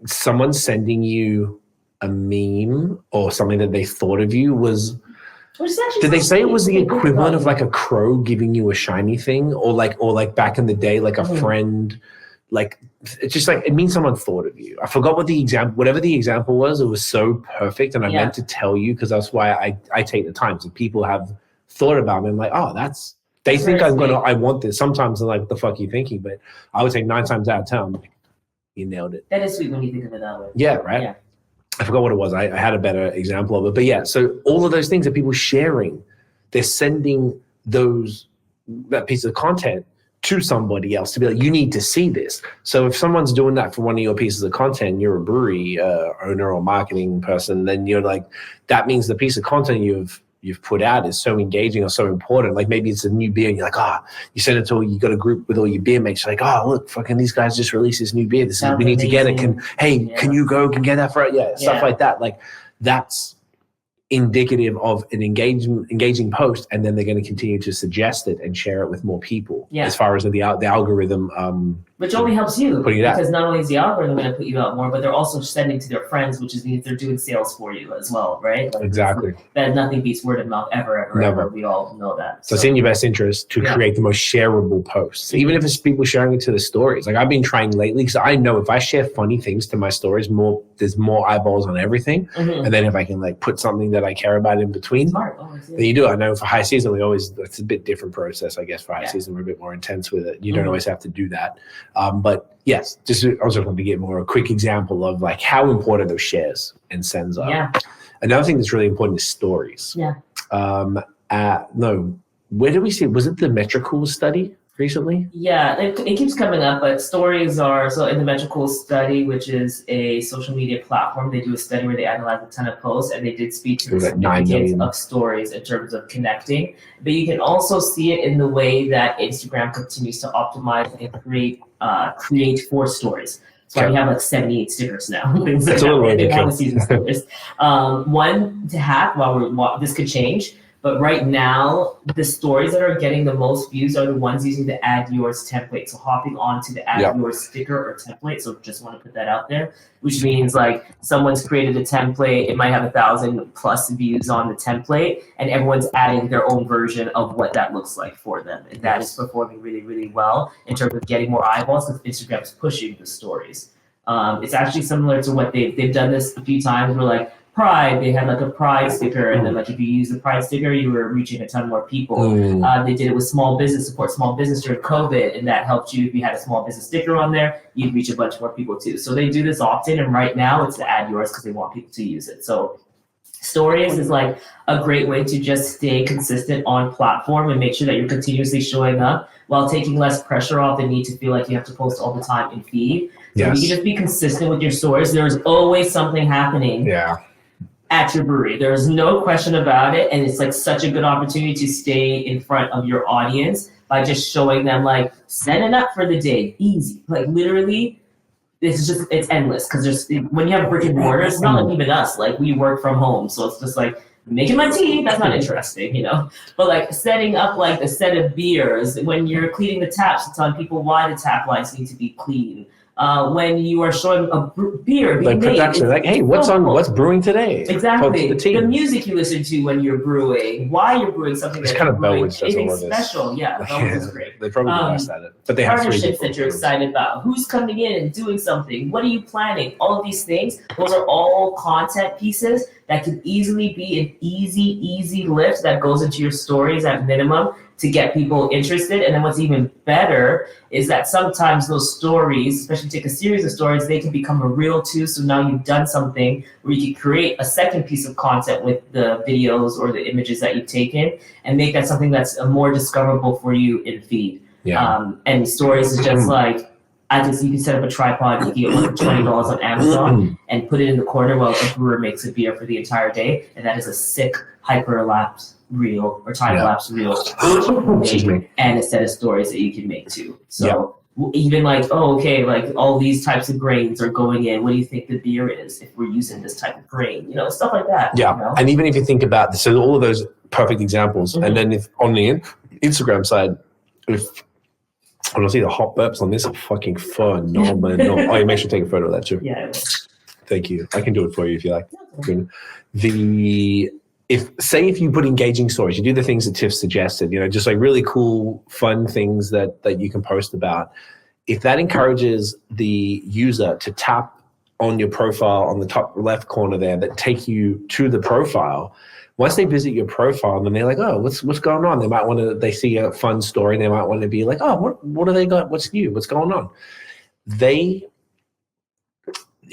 Speaker 2: someone sending you a meme or something that they thought of you was. Did they say it was the equivalent of a crow giving you a shiny thing, or back in the day, a friend, it's just it means someone thought of you. I forgot what whatever the example was. It was so perfect, and I meant to tell you because that's why I take the time. So people have thought about me. I'm like, oh, they think I want this. Sometimes they're like, what the fuck are you thinking? But I would say 9 times out of 10, I'm like, you nailed it.
Speaker 3: That is sweet when you think of it that way.
Speaker 2: Yeah, right. Yeah. I forgot what it was. I had a better example of it. But yeah, so all of those things are people sharing. They're sending that piece of content to somebody else to be like, you need to see this. So if someone's doing that for one of your pieces of content, you're a brewery owner or marketing person, then you're like, that means the piece of content you've put out is so engaging or so important. Like maybe it's a new beer and you're like, you send it to you got a group with all your beer mates. You're like, look, fucking these guys just released this new beer. We need to get it. Can you go and get that for it? Yeah, stuff like that. Like that's indicative of an engaging post, and then they're going to continue to suggest it and share it with more people. Yeah. As far as the algorithm
Speaker 3: Which only helps you,
Speaker 2: putting it out.
Speaker 3: because not only is the algorithm going to put you out more, but they're also sending to their friends, which means they're doing sales for you as well, right? Like,
Speaker 2: Exactly.
Speaker 3: that nothing beats word of mouth ever.
Speaker 2: Never.
Speaker 3: We all know that.
Speaker 2: So it's in your best interest to create the most shareable posts, even if it's people sharing it to the stories. Like I've been trying lately, because I know if I share funny things to my stories, there's more eyeballs on everything. And then if I can like put something that I care about in between, then you do it. I know for high season, it's a bit different process, I guess. For high season, we're a bit more intense with it. You don't always have to do that. But yes, I was looking to get more a quick example of like how important those shares and sends are.
Speaker 3: Yeah.
Speaker 2: Another thing that's really important is stories.
Speaker 3: Yeah.
Speaker 2: No, where did we see? Was it the Metricool study recently?
Speaker 3: Yeah, it keeps coming up, but stories are, so in the Metricool study, which is a social media platform, they do a study where they analyze a ton of posts, and they did speak to the significance of stories in terms of connecting. But you can also see it in the way that Instagram continues to optimize and create for stories. So we have like 78 stickers now.
Speaker 2: That's a little ridiculous.
Speaker 3: One to hack, this could change. But right now, the stories that are getting the most views are the ones using the Add Yours template. So hopping onto the Add Yours sticker or template. So just want to put that out there, which means like someone's created a template. It might have 1,000+ views on the template, and everyone's adding their own version of what that looks like for them. And that is performing really, really well in terms of getting more eyeballs, because Instagram's pushing the stories. It's actually similar to what they've done this a few times. We're like, Pride, they had like a Pride sticker, and then like if you use the Pride sticker, you were reaching a ton more people. They did it with small business, support small business during COVID, and that helped you. If you had a small business sticker on there, you'd reach a bunch more people too. So they do this often, and right now it's the Add Yours because they want people to use it. So stories is like a great way to just stay consistent on platform and make sure that you're continuously showing up while taking less pressure off the need to feel like you have to post all the time in feed. So you can just be consistent with your stories. There's always something happening. At your brewery. There's no question about it. And it's like such a good opportunity to stay in front of your audience by just showing them like setting up for the day. Easy. Like literally, it's endless. Because when you have brick and mortar, it's not like even us. Like we work from home. So it's just like making my tea, that's not interesting, you know? But like setting up like a set of beers, when you're cleaning the taps, it's on people why the tap lines need to be clean. When you are showing a beer being made,
Speaker 2: production, like, hey, what's brewing today?
Speaker 3: Exactly. The music you listen to when you're brewing, why you're brewing something that's
Speaker 2: kind of
Speaker 3: BrewHeads
Speaker 2: does all
Speaker 3: of this. Special. Yeah, BrewHeads is great.
Speaker 2: They probably do best at it, but they have
Speaker 3: partnerships that you're excited about. Who's coming in and doing something? What are you planning? All of these things. Those are all content pieces that can easily be an easy lift that goes into your stories at minimum to get people interested. And then what's even better is that sometimes those stories, especially take a series of stories, they can become a reel too. So now you've done something where you can create a second piece of content with the videos or the images that you've taken and make that something that's more discoverable for you in feed. And stories is just like, you can set up a tripod, you can get one for $20 on Amazon and put it in the corner while a brewer makes a beer for the entire day. And that is a sick hyperlapse reel or time lapse reel and a set of stories that you can make too. So even like, like all these types of grains are going in. What do you think the beer is if we're using this type of grain? You know, stuff like that.
Speaker 2: Yeah,
Speaker 3: you know?
Speaker 2: And even if you think about this, so all of those perfect examples, and then if on the Instagram side, I don't see the hot burps on this are fucking phenomenal. Oh, you make sure to take a photo of that too.
Speaker 3: Yeah.
Speaker 2: Thank you. I can do it for you if you like. If you put engaging stories, you do the things that Tiff suggested, you know, just like really cool, fun things that you can post about. If that encourages the user to tap on your profile on the top left corner there that take you to the profile, once they visit your profile, then they're like, oh, what's going on? They might want to, they see a fun story. They might want to be like, oh, what do they got? What's new? What's going on?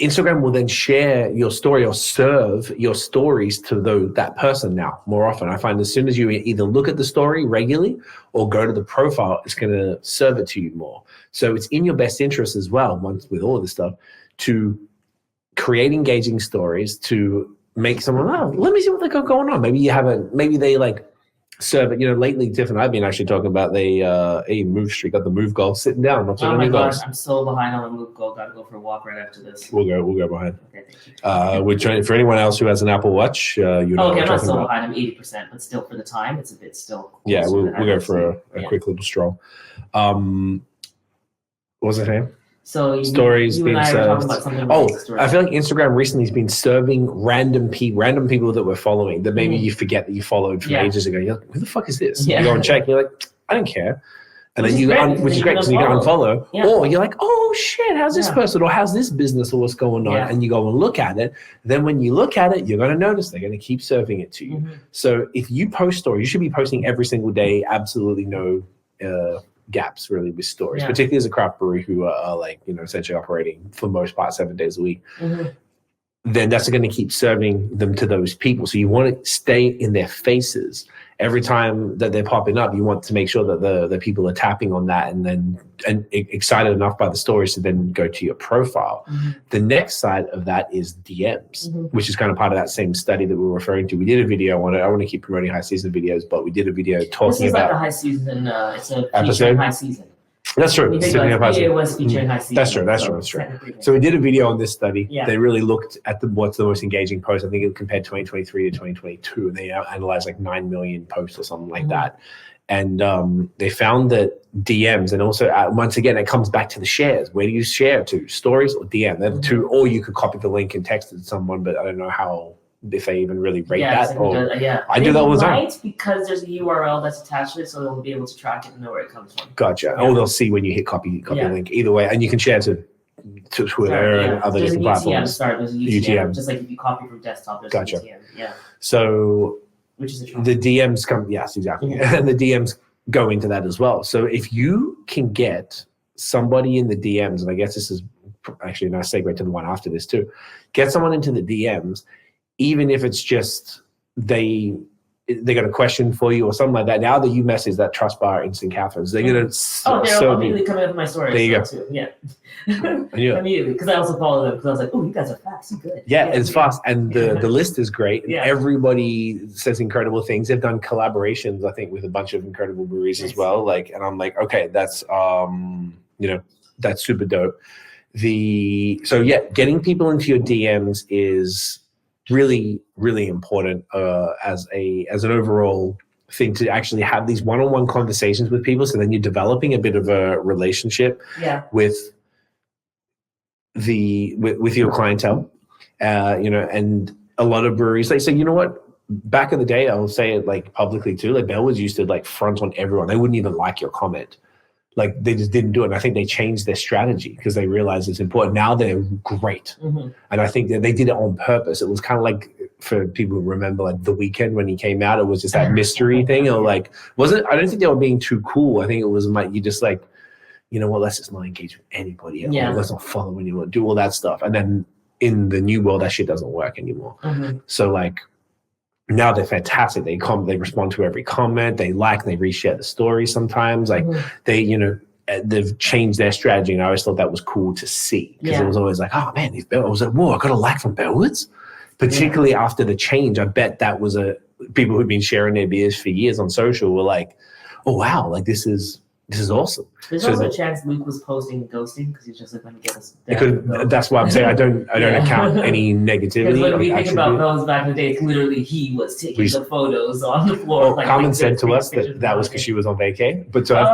Speaker 2: Instagram will then share your story or serve your stories to that person now more often. I find as soon as you either look at the story regularly or go to the profile, it's going to serve it to you more. So it's in your best interest as well, once with all of this stuff, to create engaging stories, to make someone, let me see what they got going on. Maybe they like serve it. You know, lately, Tiff and I've been actually talking about a move streak, got the move goal, sitting down.
Speaker 3: Oh my gosh, I'm so behind on the move goal. Got to go for a walk right after this.
Speaker 2: We'll go behind.
Speaker 3: Okay, thank you.
Speaker 2: We're trying for anyone else who has an Apple Watch.
Speaker 3: I'm not so behind. I'm 80%, but still for the time, it's a bit still.
Speaker 2: Yeah, we'll go for a quick little stroll. What was the name?
Speaker 3: So
Speaker 2: Stories
Speaker 3: you
Speaker 2: being
Speaker 3: and I were
Speaker 2: served.
Speaker 3: talking about something.
Speaker 2: Oh,
Speaker 3: with stories.
Speaker 2: I feel like Instagram recently has been serving random people that we're following that maybe you forget that you followed from ages ago. You're like, who the fuck is this?
Speaker 3: Yeah.
Speaker 2: You go and check. And you're like, I don't care. And then which is great because you can unfollow.
Speaker 3: Yeah.
Speaker 2: Or you're like, oh shit, how's this person? Or how's this business or what's going on?
Speaker 3: Yeah.
Speaker 2: And you go and look at it. Then when you look at it, you're going to notice they're going to keep serving it to you.
Speaker 3: Mm-hmm.
Speaker 2: So if you post stories, you should be posting every single day. Absolutely no gaps really with stories, particularly as a craft brewery who are like, essentially operating for the most part 7 days a week.
Speaker 3: Mm-hmm.
Speaker 2: Then that's going to keep serving them to those people. So you want to stay in their faces every time that they're popping up. You want to make sure that the people are tapping on that and excited enough by the stories to then go to your profile.
Speaker 3: Mm-hmm.
Speaker 2: The next side of that is DMs, which is kind of part of that same study that we were referring to. We did a video on it. I want to keep promoting high season videos, but we did a video talking about. This is
Speaker 3: like a high season. It's a
Speaker 2: episode.
Speaker 3: High season.
Speaker 2: That's true.
Speaker 3: Video was featuring high season.
Speaker 2: That's true. So we did a video on this study.
Speaker 3: Yeah.
Speaker 2: They really looked at what's the most engaging post. I think it compared 2023 to 2022, and they analyzed like 9 million posts or something like that. And they found that DMs, and also once again, it comes back to the shares. Where do you share to? Stories or DM? They're the two. Or you could copy the link and text it to someone, but I don't know how. If they even really rate that. I do that all the time.
Speaker 3: Because there's a URL that's attached to it, so they'll be able to track it and know where it comes from.
Speaker 2: Gotcha. Yeah. Or they'll see when you hit copy link. Either way, and you can share to Twitter and other different platforms.
Speaker 3: There's a UTM. Just like if you copy from desktop, there's a UTM. Yeah.
Speaker 2: So
Speaker 3: which is
Speaker 2: the DMs come. Yes, exactly. And the DMs go into that as well. So if you can get somebody in the DMs, and I guess this is actually a nice segue to the one after this too, get someone into the DMs. Even if it's just they got a question for you or something like that. Now that you message that Trust Bar Instant Catherines, they're gonna.
Speaker 3: They're immediately coming up with my story.
Speaker 2: There you go.
Speaker 3: Too. Yeah. Immediately, because I also follow them because I was like, oh, you guys are fast, you good.
Speaker 2: Yeah, it's fast, and the list is great. Yeah. Everybody says incredible things. They've done collaborations, I think, with a bunch of incredible breweries as well. And I'm like, okay, that's that's super dope. Getting people into your DMs is really, really important as an overall thing to actually have these one-on-one conversations with people. So then you're developing a bit of a relationship with your clientele, and a lot of breweries, they say, you know what, back in the day, I'll say it like publicly too, like BAOS used to like front on everyone. They wouldn't even like your comment. Like they just didn't do it. And I think they changed their strategy because they realized it's important. Now they're great. Mm-hmm. And I think that they did it on purpose. It was kind of like, for people who remember, like The Weeknd when he came out, it was just that mystery thing. Or like, I don't think they were being too cool. I think it was like, you just like, you know what, let's just not engage with anybody else. Let's not follow anyone, do all that stuff. And then in the new world, that shit doesn't work anymore. Mm-hmm. So like, now they're fantastic. They respond to every comment. They like, and they reshare the story sometimes. Like they've changed their strategy, and I always thought that was cool to see because it was always like, oh man, I was like, whoa, I got a like from BrewHeads. Particularly after the change, I bet that was people who'd been sharing their beers for years on social were like, oh wow, like this is awesome.
Speaker 3: There's also a chance Luke was posting ghosting because he's just like, let me get this.
Speaker 2: That's why I'm saying I don't account any negativity.
Speaker 3: When we think about those back in the day, clearly he was taking the photos on the floor.
Speaker 2: Well, Carmen said to us that was because she was on vacay. But to us,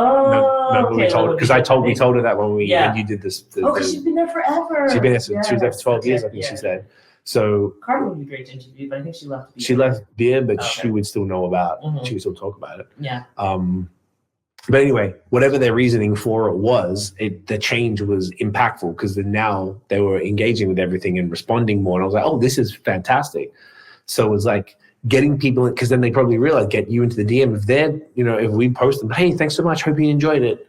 Speaker 2: we told her that when you did this.
Speaker 3: Because she's been there forever.
Speaker 2: She's been there. She was there for 12 years, I think she said. So
Speaker 3: Carmen would be great to interview, but I think she left beer.
Speaker 2: She left beer, but she would still know about. Mm-hmm. She would still talk about it.
Speaker 3: Yeah.
Speaker 2: But anyway, whatever their reasoning for it was, the change was impactful because now they were engaging with everything and responding more. And I was like, oh, this is fantastic. So it was like getting people in, because then they probably realize, get you into the DM. If we post them, hey, thanks so much, hope you enjoyed it.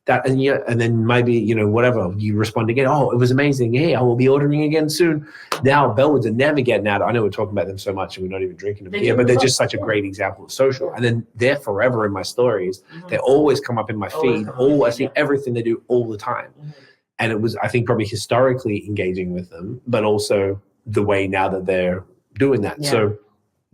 Speaker 2: And then maybe, whatever, you respond again, oh, it was amazing. Hey, I will be ordering again soon. Now, BrewHeads are never getting out. I know we're talking about them so much and we're not even drinking them here, but they're just such a great example of social. And then they're forever in my stories. Mm-hmm. They always come up in my feed. I see everything they do all the time. Mm-hmm. And it was, I think, probably historically engaging with them, but also the way now that they're doing that. Yeah. So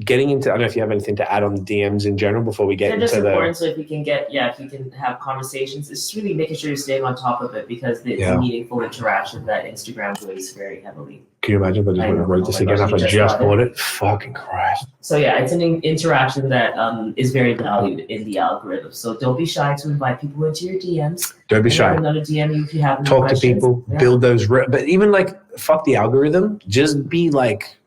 Speaker 2: getting into, I don't know if you have anything to add on the DMs in general before we get
Speaker 3: They're just
Speaker 2: into
Speaker 3: important. So if you can if you can have conversations, it's just really making sure you're staying on top of it because it's a meaningful interaction that Instagram weighs very heavily.
Speaker 2: Can you imagine if I just went and wrote this again after I just bought it? Fucking Christ.
Speaker 3: So yeah, it's an interaction that is very valued in the algorithm. So don't be shy to invite people into your DMs.
Speaker 2: Don't be shy.
Speaker 3: Another DM you if you have any
Speaker 2: Talk
Speaker 3: questions.
Speaker 2: to people, build those, but even like, fuck the algorithm, just be like,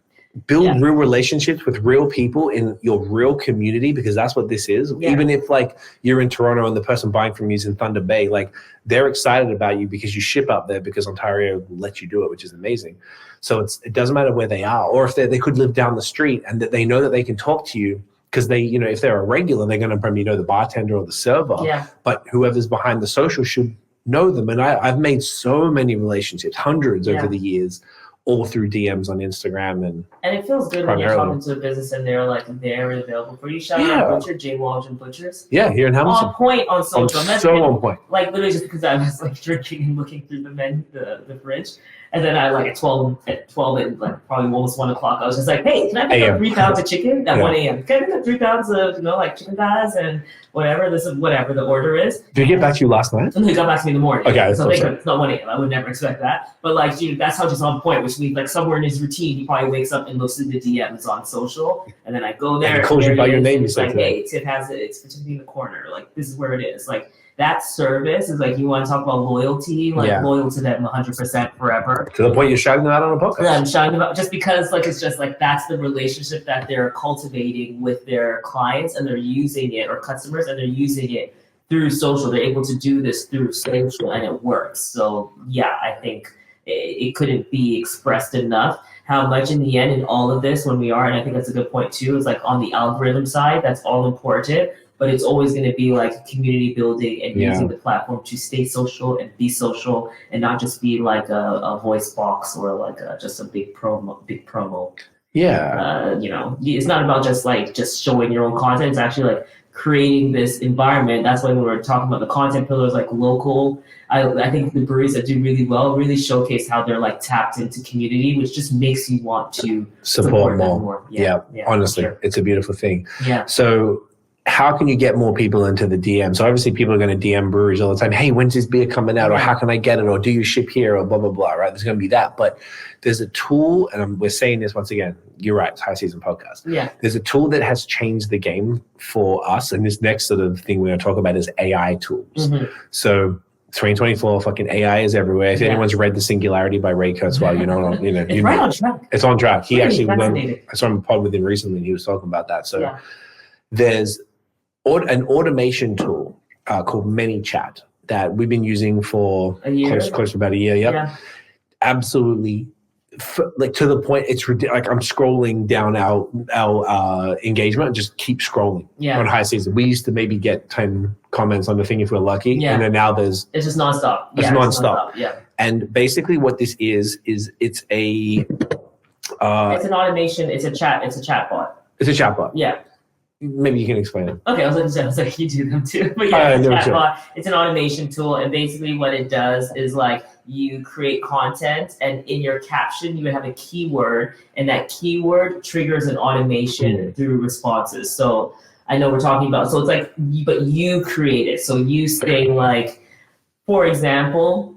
Speaker 2: build real relationships with real people in your real community, because that's what this is. Even if like you're in Toronto and the person buying from you is in Thunder Bay, like they're excited about you because you ship up there because Ontario let you do it, which is amazing. So it doesn't matter where they are, or if they could live down the street and that they know that they can talk to you because they, you know, if they're a regular, they're going to probably know the bartender or the server. But whoever's behind the social should know them. And I've made so many relationships, hundreds over the years, all through DMs on Instagram. And
Speaker 3: it feels good when you're talking to a business and they're available for you. Shout out Butcher, J. Waldron Butchers.
Speaker 2: Yeah, here in Hamilton.
Speaker 3: On point on social.
Speaker 2: So on point.
Speaker 3: Like literally just because I was like drinking and looking through the menu, the fridge. And then I like at 12 and like probably almost 1 o'clock, I was just like, hey, can I pick up 3 pounds of chicken at 1 a.m.? Can I pick up 3 pounds of, like chicken thighs and whatever the order is?
Speaker 2: Did he get back to you last night?
Speaker 3: And he got back to me in the morning.
Speaker 2: Okay.
Speaker 3: So it's not 1 a.m. I would never expect that. But like, dude, that's how just on point, which means like somewhere in his routine, he probably wakes up and looks at the DMs on social. And then I go there.
Speaker 2: And he calls you by your name.
Speaker 3: It's like, hey, Tiff has it. It's Tiffany in the corner. Like, this is where it is. Like, that service is like, you want to talk about loyalty, loyal to them 100% forever.
Speaker 2: To the point you're shouting them out on a podcast.
Speaker 3: Yeah, I'm shouting them out just because like it's just like that's the relationship that they're cultivating with their clients, and they're using it, or customers, and they're using it through social. They're able to do this through social, and it works. So yeah, I think it couldn't be expressed enough how much in the end in all of this, when we are, and I think that's a good point too, is like on the algorithm side, that's all important. But it's always going to be like community building and using the platform to stay social and be social, and not just be like a voice box or like just a big promo.
Speaker 2: Yeah.
Speaker 3: It's not about just showing your own content. It's actually like creating this environment. That's why when we're talking about the content pillars, like local, I think the breweries that do really well really showcase how they're like tapped into community, which just makes you want to support them more.
Speaker 2: Yeah, honestly, it's a beautiful thing.
Speaker 3: Yeah.
Speaker 2: So how can you get more people into the DM? So obviously people are going to DM breweries all the time. Hey, when's this beer coming out? Or how can I get it? Or do you ship here? Or blah, blah, blah, right? There's going to be that. But there's a tool, and we're saying this once again, you're right, it's High Season Podcast.
Speaker 3: Yeah.
Speaker 2: There's a tool that has changed the game for us. And this next sort of thing we're going to talk about is AI tools.
Speaker 3: Mm-hmm.
Speaker 2: So 2024, fucking AI is everywhere. If anyone's read The Singularity by Ray Kurzweil,
Speaker 3: it's right on track.
Speaker 2: It's on track. He actually,
Speaker 3: I
Speaker 2: saw him on a pod with him recently, and he was talking about that. So there's an automation tool called ManyChat that we've been using for close to about a year. Yeah. Absolutely. Like to the point, it's ridiculous. Like I'm scrolling down our engagement and just keep scrolling on High Season. We used to maybe get 10 comments on the thing if we're lucky. Yeah. And then now it's
Speaker 3: just nonstop.
Speaker 2: It's nonstop.
Speaker 3: Yeah.
Speaker 2: And basically what this is it's
Speaker 3: it's an automation. It's a chat bot.
Speaker 2: It's a chat bot.
Speaker 3: Yeah.
Speaker 2: Maybe you can explain it.
Speaker 3: Okay, I was like, you do them too. But it's a chatbot. It's an automation tool, and basically what it does is like you create content, and in your caption you would have a keyword, and that keyword triggers an automation through responses. So I know we're talking about, so it's like, but you create it. So you say like, for example,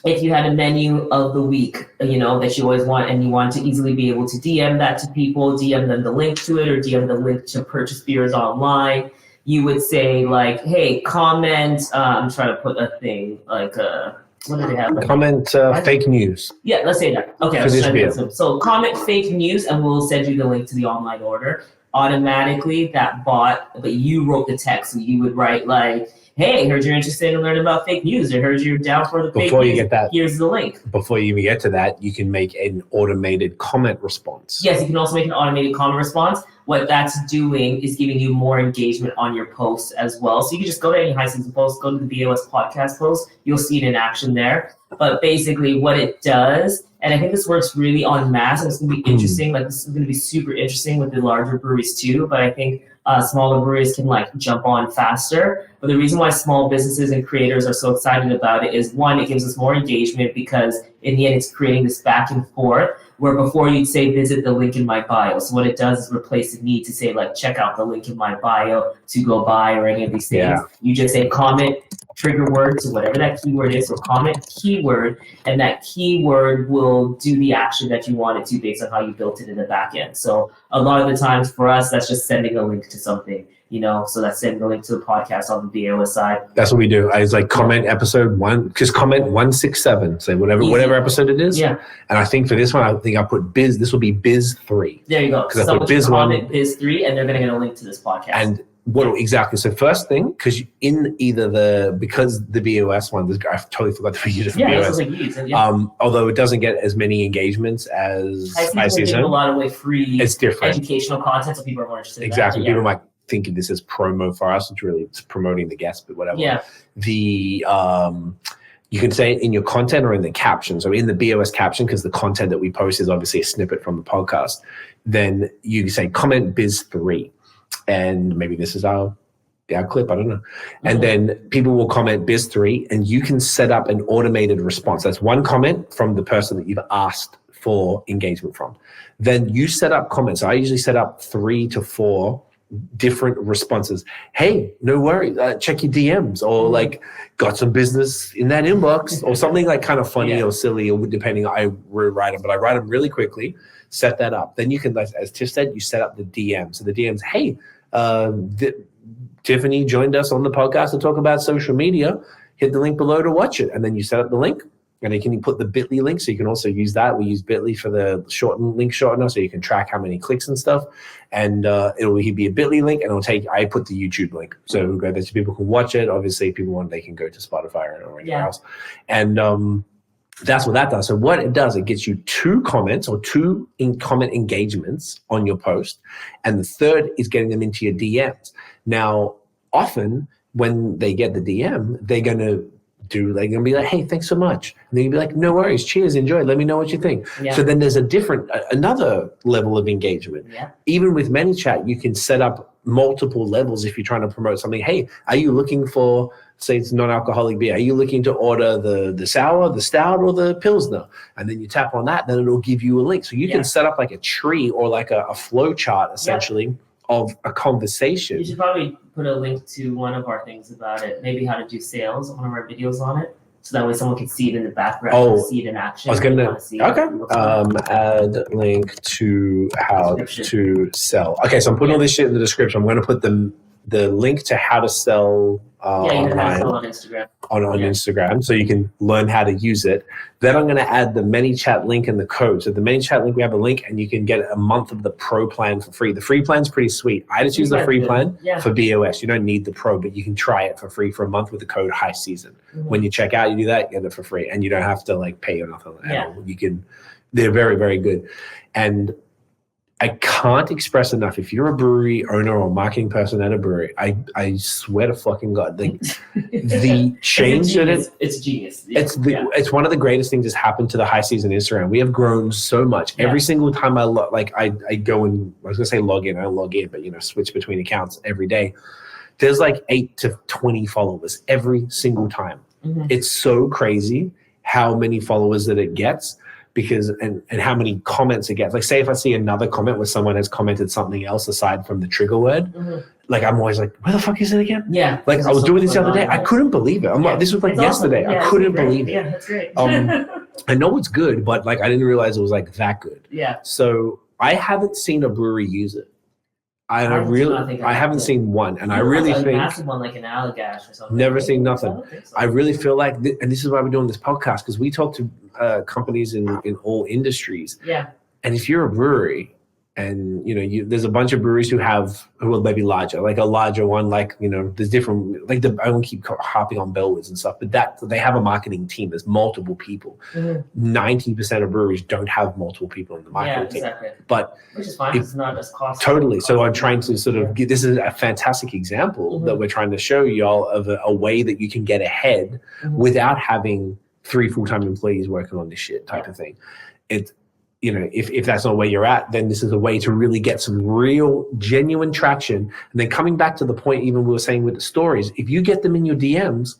Speaker 3: if you had a menu of the week, that you always want, and you want to easily be able to DM that to people, DM them the link to it, or DM the link to purchase beers online, you would say like, hey, comment, I'm trying to put a thing, like, what do they have?
Speaker 2: Comment fake news.
Speaker 3: Yeah, let's say that. Okay,
Speaker 2: for this beer.
Speaker 3: So comment fake news, and we'll send you the link to the online order. Automatically, that bot, but you wrote the text, so you would write like, hey, heard you're interested in learning about fake news. I heard you're down for the fake news.
Speaker 2: Before you get that,
Speaker 3: here's the link.
Speaker 2: Before you even get to that, you can make an automated comment response.
Speaker 3: Yes, you can also make an automated comment response. What that's doing is giving you more engagement on your posts as well. So you can just go to any High Season post, go to the BAOS podcast post. You'll see it in action there. But basically what it does, and I think this works really en masse, and it's going to be interesting. Like, this is going to be super interesting with the larger breweries too. But I think smaller breweries can like jump on faster. But the reason why small businesses and creators are so excited about it is, one, it gives us more engagement because in the end it's creating this back and forth where before you'd say visit the link in my bio. So what it does is replace the need to say like check out the link in my bio to go buy or any of these things.
Speaker 2: Yeah.
Speaker 3: You just say comment trigger word to whatever that keyword is, so comment keyword, and that keyword will do the action that you want it to based on how you built it in the back end. So a lot of the times for us, that's just sending a link to something, so that's sending a link to the podcast on the BAOS side.
Speaker 2: That's what we do. I was like, comment episode 1, just comment 167, say whatever episode it is.
Speaker 3: Yeah.
Speaker 2: And I think for this one, I think I put biz, this will be biz 3.
Speaker 3: There you go.
Speaker 2: Because I
Speaker 3: Someone
Speaker 2: put biz
Speaker 3: can comment
Speaker 2: 1.
Speaker 3: biz 3 and they're going to get a link to this podcast.
Speaker 2: And exactly. So first thing, because in either because the BOS one, I totally forgot to use it for BOS.
Speaker 3: Like you
Speaker 2: although it doesn't get as many engagements as
Speaker 3: I see a lot of way free
Speaker 2: it's different
Speaker 3: educational content, so people are more interested in
Speaker 2: exactly.
Speaker 3: that.
Speaker 2: People might think of this as promo for us. It's promoting the guest, but whatever.
Speaker 3: Yeah.
Speaker 2: You can say it in your content or in the caption. So in the BOS caption, because the content that we post is obviously a snippet from the podcast, then you say comment biz 3. And maybe this is our clip, I don't know. And then people will comment biz 3 and you can set up an automated response. That's one comment from the person that you've asked for engagement from. Then you set up comments. I usually set up 3 to 4 different responses. Hey, no worries, check your DMs, or like got some business in that inbox, or something like kind of funny or silly, or depending. I rewrite them, but I write them really quickly. Set that up. Then you can, as Tiff said, you set up the DM. So the DMs, hey, Tiffany joined us on the podcast to talk about social media. Hit the link below to watch it. And then you set up the link, and then you put the bit.ly link. So you can also use that. We use bit.ly for the link shortener, so you can track how many clicks and stuff. And it'll be a bit.ly link, and I put the YouTube link. So we'll go there so people can watch it. Obviously, if people want, they can go to Spotify or anywhere else. And that's what that does. So what it does, it gets you 2 comments or 2 comment engagements on your post. And the third is getting them into your DMs. Now, often when they get the DM, they're going to be like, hey, thanks so much. And then you'll be like, no worries, cheers, enjoy, let me know what you think. Yeah. So then there's another level of engagement. Yeah. Even with ManyChat, you can set up multiple levels if you're trying to promote something. Hey, are you looking for, say it's non-alcoholic beer, are you looking to order the sour, the stout, or the Pilsner? And then you tap on that, then it'll give you a link. So you can set up like a tree or like a flow chart, essentially, of a conversation.
Speaker 3: You should probably put a link to one of our things about it, maybe how to do sales, one of our videos on it, so that way someone can see it in the background, see it in action.
Speaker 2: I was gonna add link to how to sell. Okay, so I'm putting all this shit in the description. I'm gonna put the link to how to sell online
Speaker 3: on Instagram.
Speaker 2: On Instagram, so you can learn how to use it. Then I'm going to add the ManyChat link and the code. So the ManyChat link, we have a link, and you can get a month of the Pro plan for free. The free plan's pretty sweet. I just use the free plan for BOS. You don't need the Pro, but you can try it for free for a month with the code High Season. When you check out, you do that, you get it for free, and you don't have to like pay or nothing. You can. They're very, very good, and I can't express enough. If you're a brewery owner or marketing person at a brewery, I swear to fucking God, like the change that
Speaker 3: it's genius.
Speaker 2: It's one of the greatest things that's happened to the High Season Instagram. We have grown so much. Every single time I go and I was gonna say log in, I don't log in, but switch between accounts every day. There's like 8 to 20 followers every single time. It's so crazy how many followers that it gets. Because and how many comments it gets. Like, say if I see another comment where someone has commented something else aside from the trigger word, like I'm always like, where the fuck is it again?
Speaker 3: Yeah.
Speaker 2: Like I was doing this the other day. I couldn't believe it. I'm like, this was like yesterday.
Speaker 3: Awesome.
Speaker 2: I couldn't believe it.
Speaker 3: Yeah, that's great.
Speaker 2: I know it's good, but like I didn't realize it was like that good.
Speaker 3: Yeah.
Speaker 2: So I haven't seen a brewery use it. I haven't seen one, and I really think
Speaker 3: massive one like an Allagash or something.
Speaker 2: Never seen nothing.
Speaker 3: I don't think so.
Speaker 2: I really feel like, and this is why we're doing this podcast, because we talk to companies in all industries.
Speaker 3: Yeah.
Speaker 2: And if you're a brewery, and there's a bunch of breweries who are maybe larger, like a larger one, like there's different, like I don't keep harping on Bellwoods and stuff, but that they have a marketing team. There's multiple people. 90% of breweries don't have multiple people in the marketing team. Exactly. But
Speaker 3: which is fine. It's not as costly.
Speaker 2: Totally. So I'm trying to sort of this is a fantastic example that we're trying to show y'all of a way that you can get ahead without having 3 full-time employees working on this shit type of thing. if that's not where you're at, then this is a way to really get some real, genuine traction. And then coming back to the point, even we were saying with the stories, if you get them in your DMs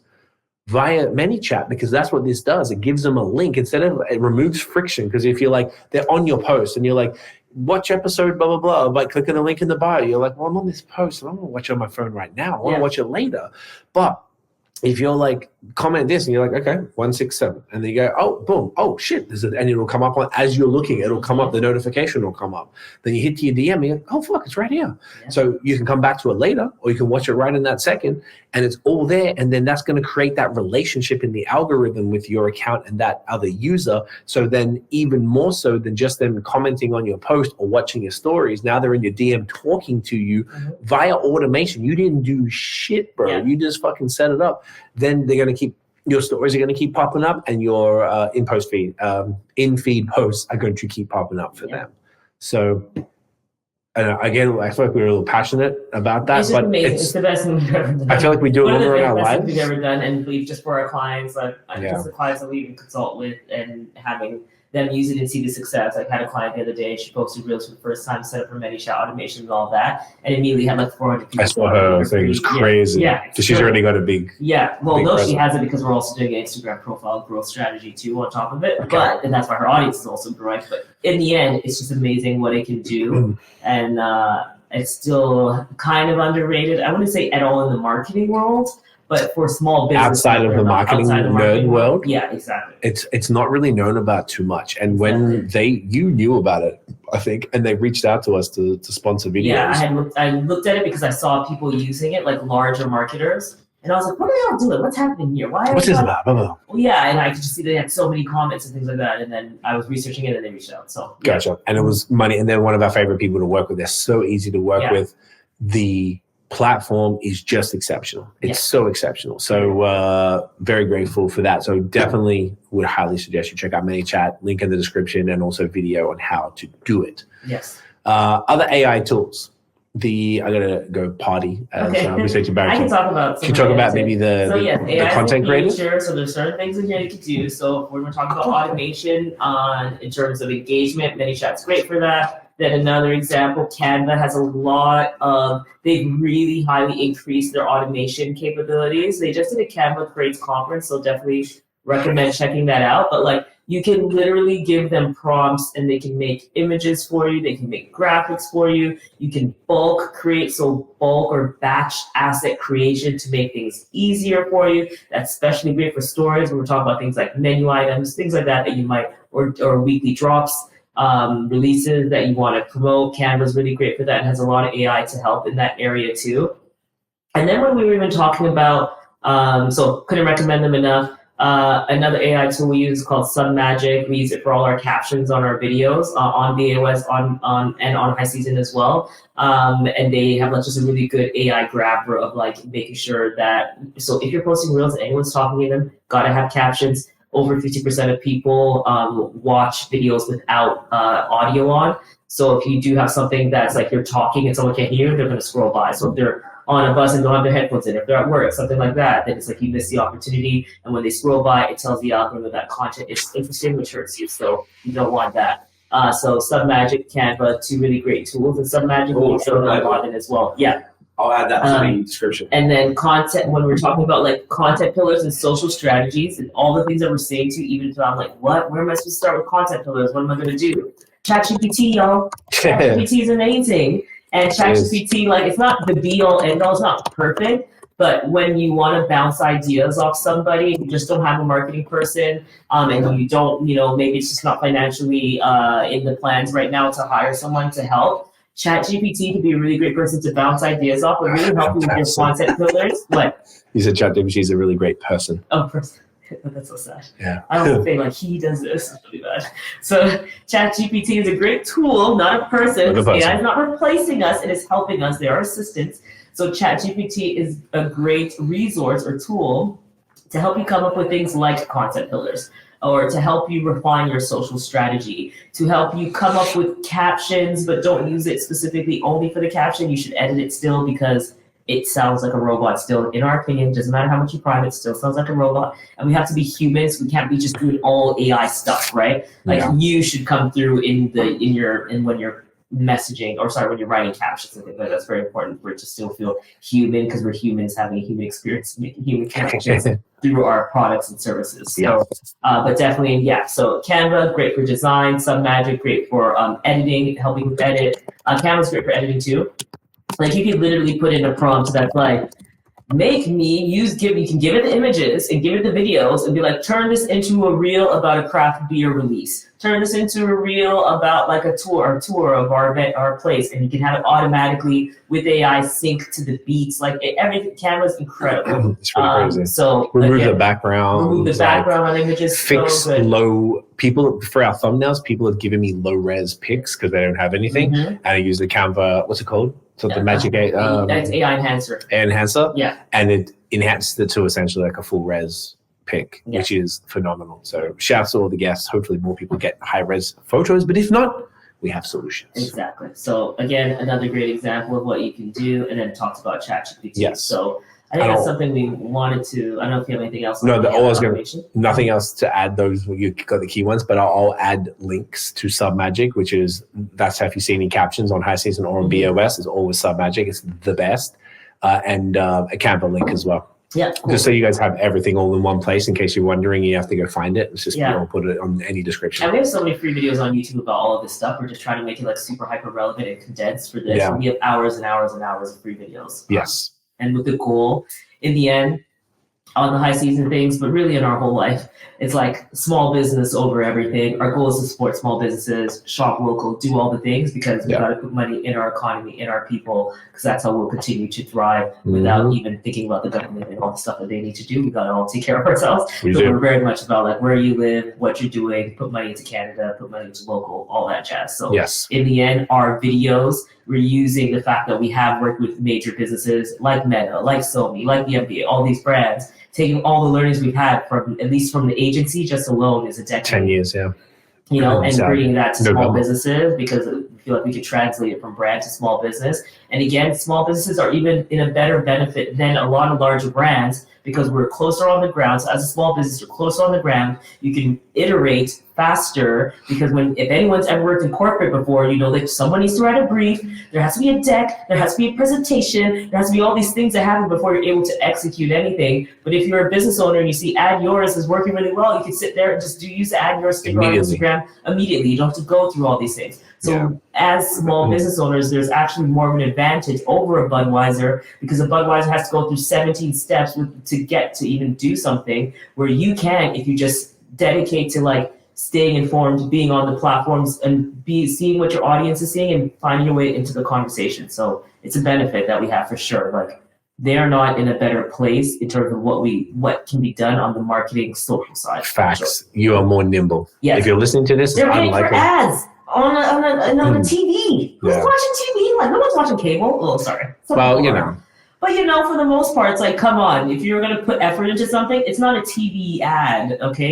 Speaker 2: via ManyChat, because that's what this does, it gives them a link instead of, it removes friction. Because if you're like, they're on your post and you're like, watch episode blah, blah, blah, by clicking the link in the bio, you're like, well, I'm on this post and I'm going to watch it on my phone right now. I want to watch it later. But if you're like, comment this and you're like, okay, 167, and then you go, oh, boom, oh shit, and it'll come up as you're looking, it'll come up, the notification will come up. Then you hit to your DM and you're like, oh fuck, it's right here. Yeah. So you can come back to it later, or you can watch it right in that second, and it's all there. And then that's going to create that relationship in the algorithm with your account and that other user. So then even more so than just them commenting on your post or watching your stories, now they're in your DM talking to you via automation. You didn't do shit, bro. You just fucking set it up. Then they're going to keep, your stories are going to keep popping up, and your in-feed posts are going to keep popping up for them. So again, I feel like we're a little passionate about that.
Speaker 3: It's just amazing. It's the best thing we've ever done.
Speaker 2: I feel like we do it over in our lives.
Speaker 3: We've ever done, and we've just for our clients, just the clients that we even consult with, and having them use it and see the success. I had a client the other day, she posted reels for the first time, set up her ManyChat automation and all that, and immediately had like 400 people.
Speaker 2: I saw her thing, it was crazy. Yeah. Because she's already got a big. Yeah.
Speaker 3: Well, no, she has it because we're also doing an Instagram profile growth strategy too on top of it. Okay. And that's why her audience is also growing. But in the end, it's just amazing what it can do. And it's still kind of underrated. I wouldn't say at all in the marketing world, but for small business
Speaker 2: outside of the marketing nerd world,
Speaker 3: yeah, exactly.
Speaker 2: It's not really known about too much. And when you knew about it, I think, and they reached out to us to sponsor videos.
Speaker 3: Yeah, I looked at it because I saw people using it, like larger marketers, and I was like, what are y'all doing? What's happening here? What's this about? Well, yeah, and I could just see they had so many comments and things like that. And then I was researching it, and they reached out. So
Speaker 2: gotcha. And it was money, and they're one of our favorite people to work with. They're so easy to work with. The platform is just exceptional. It's so exceptional. So very grateful for that. So definitely would highly suggest you check out ManyChat, link in the description, and also video on how to do it.
Speaker 3: Yes.
Speaker 2: Other AI tools. I'm gonna go party as research Barry.
Speaker 3: I can talk about.
Speaker 2: Can you talk about maybe the content creators?
Speaker 3: Sure. So there's certain things in here you can do. So when we're talking about automation in terms of engagement, ManyChat's great for that. Then another example, Canva has a lot of, they've really highly increased their automation capabilities. They just did a Canva Creates conference, so definitely recommend checking that out. But like, you can literally give them prompts and they can make images for you. They can make graphics for you. You can bulk create, so bulk or batch asset creation to make things easier for you. That's especially great for stories when we're talking about things like menu items, things like that you might, or weekly drops. Releases that you want to promote. Canva's really great for that and has a lot of AI to help in that area too. And then when we were even talking about, so couldn't recommend them enough, another AI tool we use is called Submagic. We use it for all our captions on our videos on BAOS and on High Season as well. And they have like just a really good AI grabber of like making sure that, so if you're posting reels and anyone's talking to them, gotta have captions. Over 50% of people watch videos without audio on. So if you do have something that's like you're talking and someone can't hear, they're going to scroll by. So if they're on a bus and don't have their headphones in, if they're at work, something like that, then it's like you miss the opportunity. And when they scroll by, it tells the algorithm that content is interesting, which hurts you. So you don't want that. So Submagic, Canva, two really great tools. And Submagic we also log in as well. Yeah.
Speaker 2: I'll add that to the description.
Speaker 3: And then content, when we're talking about like content pillars and social strategies and all the things that we're saying to, even if I'm like, what? Where am I supposed to start with content pillars? What am I going to do? ChatGPT, y'all. ChatGPT is amazing. And ChatGPT, like, it's not the be all end all. It's not perfect. But when you want to bounce ideas off somebody, you just don't have a marketing person, and you don't, maybe it's just not financially in the plans right now to hire someone to help. ChatGPT could be a really great person to bounce ideas off and really help you with your content pillars. But
Speaker 2: you said ChatGPT is a really great person.
Speaker 3: Oh, person. That's so sad.
Speaker 2: Yeah.
Speaker 3: I don't think like he does this. It's really bad. So ChatGPT is a great tool, not a person. AI is not replacing us. It is helping us. They are assistants. So ChatGPT is a great resource or tool to help you come up with things like content pillars, or to help you refine your social strategy, to help you come up with captions, but don't use it specifically only for the caption. You should edit it still because it sounds like a robot still. In our opinion, doesn't matter how much you prime it, still sounds like a robot. And we have to be humans. We can't be just doing all AI stuff, right? Like you should come through in when you're messaging, or sorry, when you're writing captions and things like that. That's very important for it to still feel human, because we're humans having a human experience, making human connections through our products and services. So, but definitely, so Canva, great for design. Submagic, great for editing, helping with edit. Canva's great for editing too. Like you can literally put in a prompt that's like, you can give it the images and give it the videos and be like, turn this into a reel about a craft beer release. Turn this into a reel about like a tour of our event, our place, and you can have it automatically with AI sync to the beats. Like everything, Canva's incredible.
Speaker 2: It's really crazy.
Speaker 3: So
Speaker 2: remove the background.
Speaker 3: Remove the background on images.
Speaker 2: Fix low people for our thumbnails. People have given me low res pics because they don't have anything, and I use the Canva. What's it called? Something magic.
Speaker 3: That's AI enhancer.
Speaker 2: Enhancer.
Speaker 3: Yeah.
Speaker 2: And it enhances it to essentially like a full res pic, which is phenomenal. So shouts to all the guests. Hopefully more people get high res photos, but if not, we have solutions.
Speaker 3: Exactly. So again, another great example of what you can do, and then talks about ChatGPT.
Speaker 2: Yes.
Speaker 3: So I think that's something we wanted to. I don't know if you have anything else.
Speaker 2: No, nothing else to add. Those you got the key ones, but I'll add links to Submagic, which is that's how if you see any captions on High Season or on BAOS, it's always Submagic. It's the best, and a Canva link as well.
Speaker 3: Yeah, cool.
Speaker 2: Just so you guys have everything all in one place in case you're wondering, you have to go find it. It's just we'll put it on any description.
Speaker 3: And we have so many free videos on YouTube about all of this stuff. We're just trying to make it like super hyper relevant and condensed for this.
Speaker 2: Yeah.
Speaker 3: We have hours and hours and hours of free videos.
Speaker 2: Yes.
Speaker 3: And with the goal, in the end, on the High Season things, but really in our whole life, it's like small business over everything. Our goal is to support small businesses, shop local, do all the things, because we got to put money in our economy, in our people, because that's how we'll continue to thrive without even thinking about the government and all the stuff that they need to do. We got to all take care of ourselves. We're very much about like where you live, what you're doing, put money into Canada, put money into local, all that jazz. So in the end, our videos, we're using the fact that we have worked with major businesses like Meta, like Sony, like the NBA, all these brands, taking all the learnings we've had from, at least from the agency just alone, is a decade.
Speaker 2: 10 years,
Speaker 3: and bringing that to small businesses, because I feel like we could translate it from brand to small business. And again, small businesses are even in a better benefit than a lot of larger brands, because we're closer on the ground. So as a small business, you're closer on the ground. You can iterate faster, because if anyone's ever worked in corporate before, you know that someone needs to write a brief, there has to be a deck, there has to be a presentation, there has to be all these things that happen before you're able to execute anything. But if you're a business owner and you see Add Yours is working really well, you can sit there and just use Add Yours sticker on Instagram immediately. You don't have to go through all these things. So as small business owners, there's actually more of an advantage over a Budweiser, because a Budweiser has to go through 17 steps to get to even do something, where you can, if you just dedicate to like staying informed, being on the platforms, and seeing what your audience is seeing and finding your way into the conversation. So it's a benefit that we have for sure. Like they are not in a better place in terms of what can be done on the marketing social side.
Speaker 2: Facts. You are more nimble.
Speaker 3: Yes.
Speaker 2: If you're listening to this,
Speaker 3: they're paying for ads on the TV. Who's watching TV? Like no one's watching cable. Oh, sorry.
Speaker 2: Well, you know.
Speaker 3: But for the most part, it's like, come on. If you're gonna put effort into something, it's not a TV ad. Okay,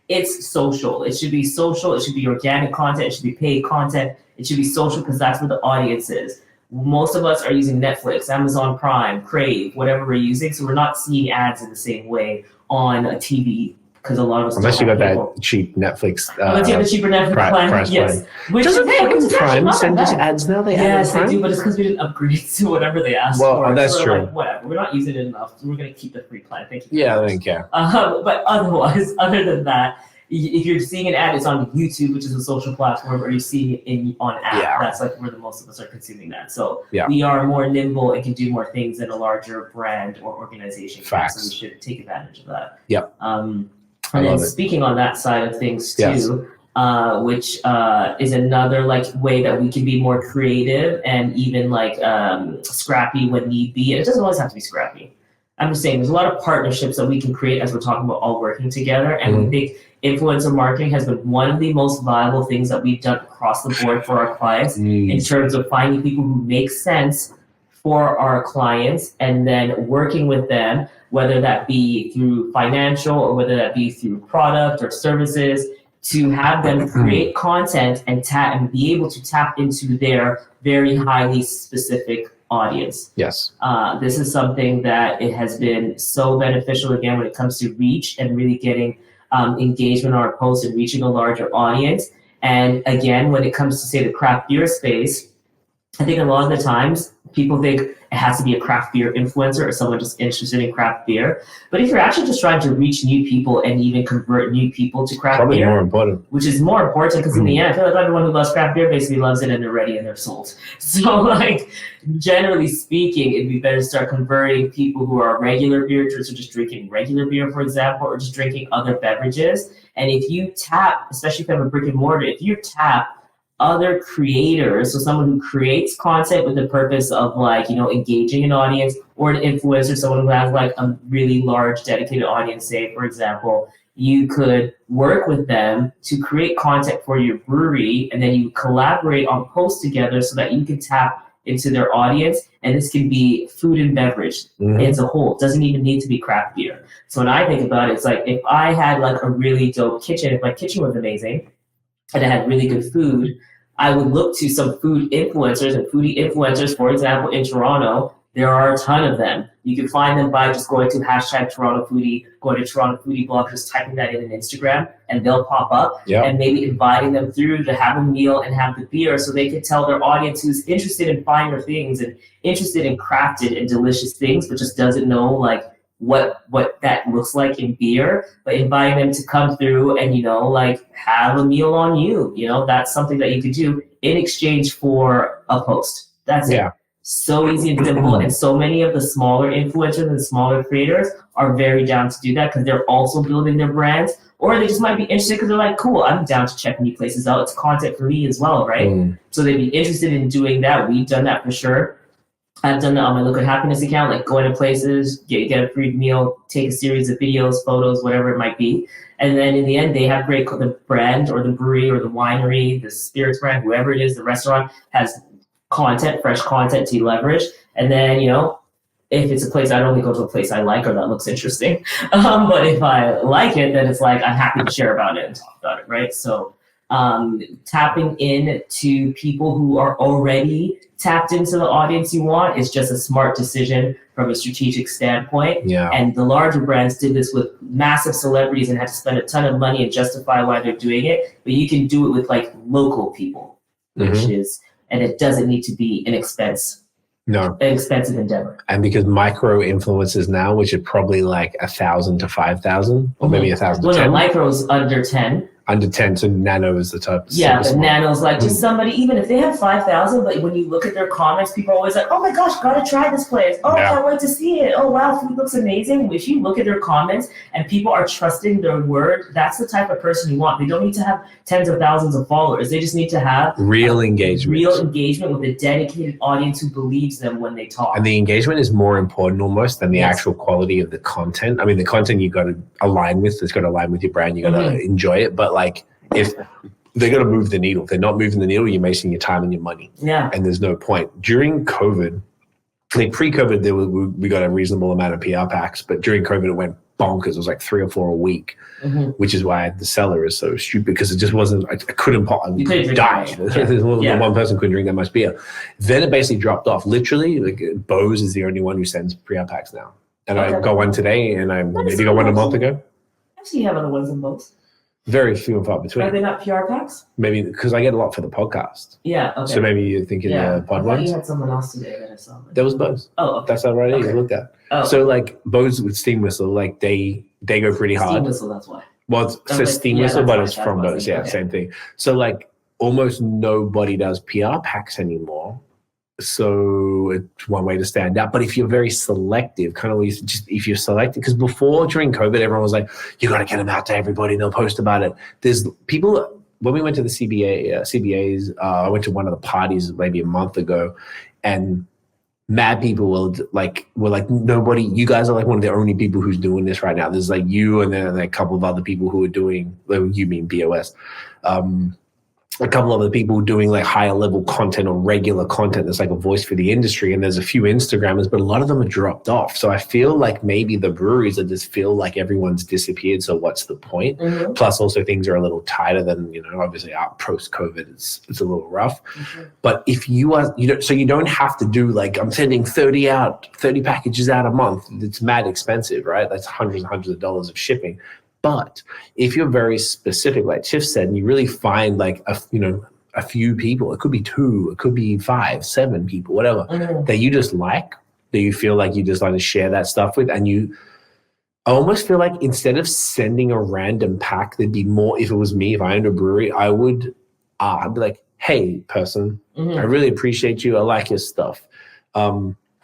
Speaker 3: it's social. It should be social. It should be organic content. It should be paid content. It should be social, because that's where the audience is. Most of us are using Netflix, Amazon Prime, Crave, whatever we're using. So we're not seeing ads in the same way on a TV, because a lot of us
Speaker 2: unless you got that cheap Netflix.
Speaker 3: Unless you have the cheaper Netflix plan. Yes.
Speaker 2: Doesn't Prime send us ads now?
Speaker 3: Yes, they do, but it's because we didn't upgrade to whatever they asked for.
Speaker 2: Well, that's true.
Speaker 3: Like, whatever. We're not using it enough, so we're going to keep the free plan. Thank you.
Speaker 2: Yeah, I don't care.
Speaker 3: But otherwise, other than that, if you're seeing an ad, it's on YouTube, which is a social platform, or you see it on app.
Speaker 2: Yeah.
Speaker 3: That's like where the most of us are consuming that. So we are more nimble and can do more things than a larger brand or organization.
Speaker 2: Facts.
Speaker 3: So we should take advantage of that.
Speaker 2: Yep.
Speaker 3: And then speaking on that side of things too, which is another like way that we can be more creative and even like scrappy when need be. And it doesn't always have to be scrappy. I'm just saying there's a lot of partnerships that we can create as we're talking about all working together. And we think influencer marketing has been one of the most viable things that we've done across the board for our clients in terms of finding people who make sense for our clients and then working with them, whether that be through financial or whether that be through product or services, to have them create content and be able to tap into their very highly specific audience.
Speaker 2: Yes.
Speaker 3: This is something that it has been so beneficial, again, when it comes to reach and really getting engagement on our posts and reaching a larger audience. And again, when it comes to, say, the craft beer space, I think a lot of the times people think it has to be a craft beer influencer or someone just interested in craft beer. But if you're actually just trying to reach new people and even convert new people to craft
Speaker 2: Probably
Speaker 3: beer,
Speaker 2: more important.
Speaker 3: which is more important because in the end, I feel like everyone who loves craft beer basically loves it and they're ready and they're sold. So like, generally speaking, it'd be better to start converting people who are regular beer drinkers, or just drinking regular beer, for example, or just drinking other beverages. And if you tap, especially if you have a brick and mortar, if you tap other creators, so someone who creates content with the purpose of like, engaging an audience, or an influencer, someone who has like a really large dedicated audience, say, for example, you could work with them to create content for your brewery, and then you collaborate on posts together so that you can tap into their audience. And this can be food and beverage as a whole. It doesn't even need to be craft beer. So when I think about it, it's like, if I had like a really dope kitchen, if my kitchen was amazing and I had really good food, I would look to some food influencers and foodie influencers, for example, in Toronto. There are a ton of them. You can find them by just going to hashtag Toronto Foodie, going to Toronto Foodie blog, just typing that in Instagram, and they'll pop up.
Speaker 2: Yep.
Speaker 3: And maybe inviting them through to have a meal and have the beer, so they can tell their audience who's interested in finer things and interested in crafted and delicious things, but just doesn't know like what that looks like in beer, but inviting them to come through and like have a meal on you. That's something that you could do in exchange for a post. That's it. So easy and simple. And so many of the smaller influencers and smaller creators are very down to do that because they're also building their brands, or they just might be interested because they're like, cool, I'm down to check new places out. It's content for me as well, right? So they'd be interested in doing that. We've done that for sure. I've done that on my Liquid Happiness account, like going to places, get a free meal, take a series of videos, photos, whatever it might be. And then in the end, they have the brand or the brewery or the winery, the spirits brand, whoever it is, the restaurant has content, fresh content to leverage. And then, if it's a place, I'd only go to a place I like or that looks interesting. But if I like it, then it's like, I'm happy to share about it and talk about it, right? So tapping in to people who are already tapped into the audience you want is just a smart decision from a strategic standpoint.
Speaker 2: Yeah.
Speaker 3: And the larger brands did this with massive celebrities and had to spend a ton of money and justify why they're doing it. But you can do it with like local people, which is, and it doesn't need to be an expensive endeavor.
Speaker 2: And because micro influencers now, which are probably like 1,000 to 5,000, or maybe 1,000 to 10.
Speaker 3: No, micro's under 10.
Speaker 2: Under 10, so nano is the type.
Speaker 3: Yeah, but nano's like just somebody, even if they have 5,000, but when you look at their comments, people are always like, oh my gosh, gotta try this place. Oh, I can't wait to see it. Oh, wow, food looks amazing. If you look at their comments and people are trusting their word, that's the type of person you want. They don't need to have tens of thousands of followers. They just need to have
Speaker 2: real engagement
Speaker 3: with a dedicated audience who believes them when they talk.
Speaker 2: And the engagement is more important almost than the actual quality of the content. I mean, the content you got to align with, it's got to align with your brand. You got to enjoy it. But like, if they're going to move the needle, if they're not moving the needle, you're wasting your time and your money. Yeah. And there's no point. During COVID, like pre-COVID, we got a reasonable amount of PR packs, but during COVID, it went bonkers. It was like 3 or 4 a week, which is why the seller is so stupid, because it just wasn't, I couldn't die. One person couldn't drink that much beer. Then it basically dropped off. Literally, like BAOS is the only one who sends PR packs now. And I got one today, and I maybe got one a month ago.
Speaker 3: Actually, you have other ones in BAOS.
Speaker 2: Very few and far between.
Speaker 3: Are they not PR packs?
Speaker 2: Maybe because I get a lot for the podcast.
Speaker 3: Yeah. Okay.
Speaker 2: So maybe you're thinking pod ones.
Speaker 3: You had someone else today that I saw.
Speaker 2: There was BAOS.
Speaker 3: Oh, okay.
Speaker 2: That's already you looked at. Oh. So like BAOS with Steam Whistle, like they go pretty hard.
Speaker 3: Steam Whistle, that's why.
Speaker 2: Well, it says Steam Whistle, but it's from BAOS. Yeah, same thing. So like almost nobody does PR packs anymore. So it's one way to stand out. But if you're very selective, kind of just if you're selective, because before during COVID, everyone was like, you got to get them out to everybody and they'll post about it. There's people, when we went to the CBAs, I went to one of the parties maybe a month ago, and mad people were like, nobody, you guys are like one of the only people who's doing this right now. There's like you and then a couple of other people who are doing, you mean BOS. a couple of other people doing like higher level content or regular content that's like a voice for the industry, and there's a few Instagrammers, but a lot of them are dropped off. So I feel like maybe the breweries are just feel like everyone's disappeared, so what's the point? Plus also things are a little tighter than, obviously post COVID it's a little rough. But if you are, so you don't have to do like, I'm sending 30 packages out a month. It's mad expensive, right? That's hundreds and hundreds of dollars of shipping. But if you're very specific, like Tiff said, and you really find like a few people, it could be 2, it could be 5, 7 people, whatever, that you just like, that you feel like you just like to share that stuff with, and I almost feel like instead of sending a random pack, there'd be more. If it was me, if I owned a brewery, I'd be like, hey, person, I really appreciate you. I like your stuff.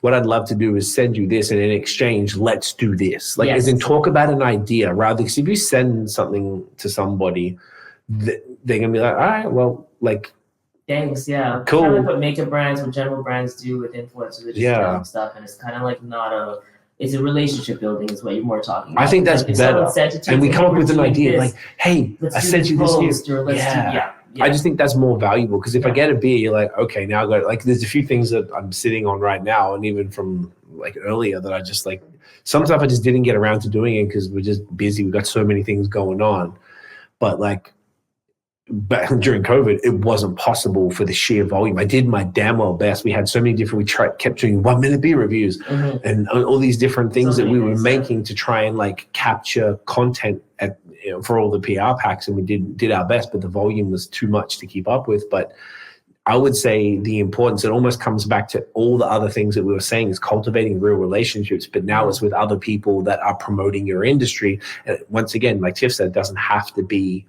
Speaker 2: What I'd love to do is send you this, and in exchange, let's do this. Like, as in talk about an idea rather, because if you send something to somebody, they're going to be like, all right, well, like,
Speaker 3: thanks, yeah.
Speaker 2: Cool.
Speaker 3: Kind of what makeup brands, what general brands do with influencers, they just tell them stuff, and it's kind of like it's a relationship building is what you're more talking about.
Speaker 2: I think that's
Speaker 3: like
Speaker 2: better. And we come up with an idea like, hey, I sent you this here. I just think that's more valuable, because if I get a beer, you're like, okay, now I got it. Like, there's a few things that I'm sitting on right now, and even from like earlier, that I just like, some stuff I just didn't get around to doing it because we're just busy. We got so many things going on. But like, during COVID, it wasn't possible for the sheer volume. I did my damn well best. We had so many different, kept doing 1-minute beer reviews and all these different things that we were making to try and like capture content for all the PR packs, and we did our best, but the volume was too much to keep up with. But I would say the importance, it almost comes back to all the other things that we were saying, is cultivating real relationships, but now it's with other people that are promoting your industry. And once again, like Tiff said, it doesn't have to be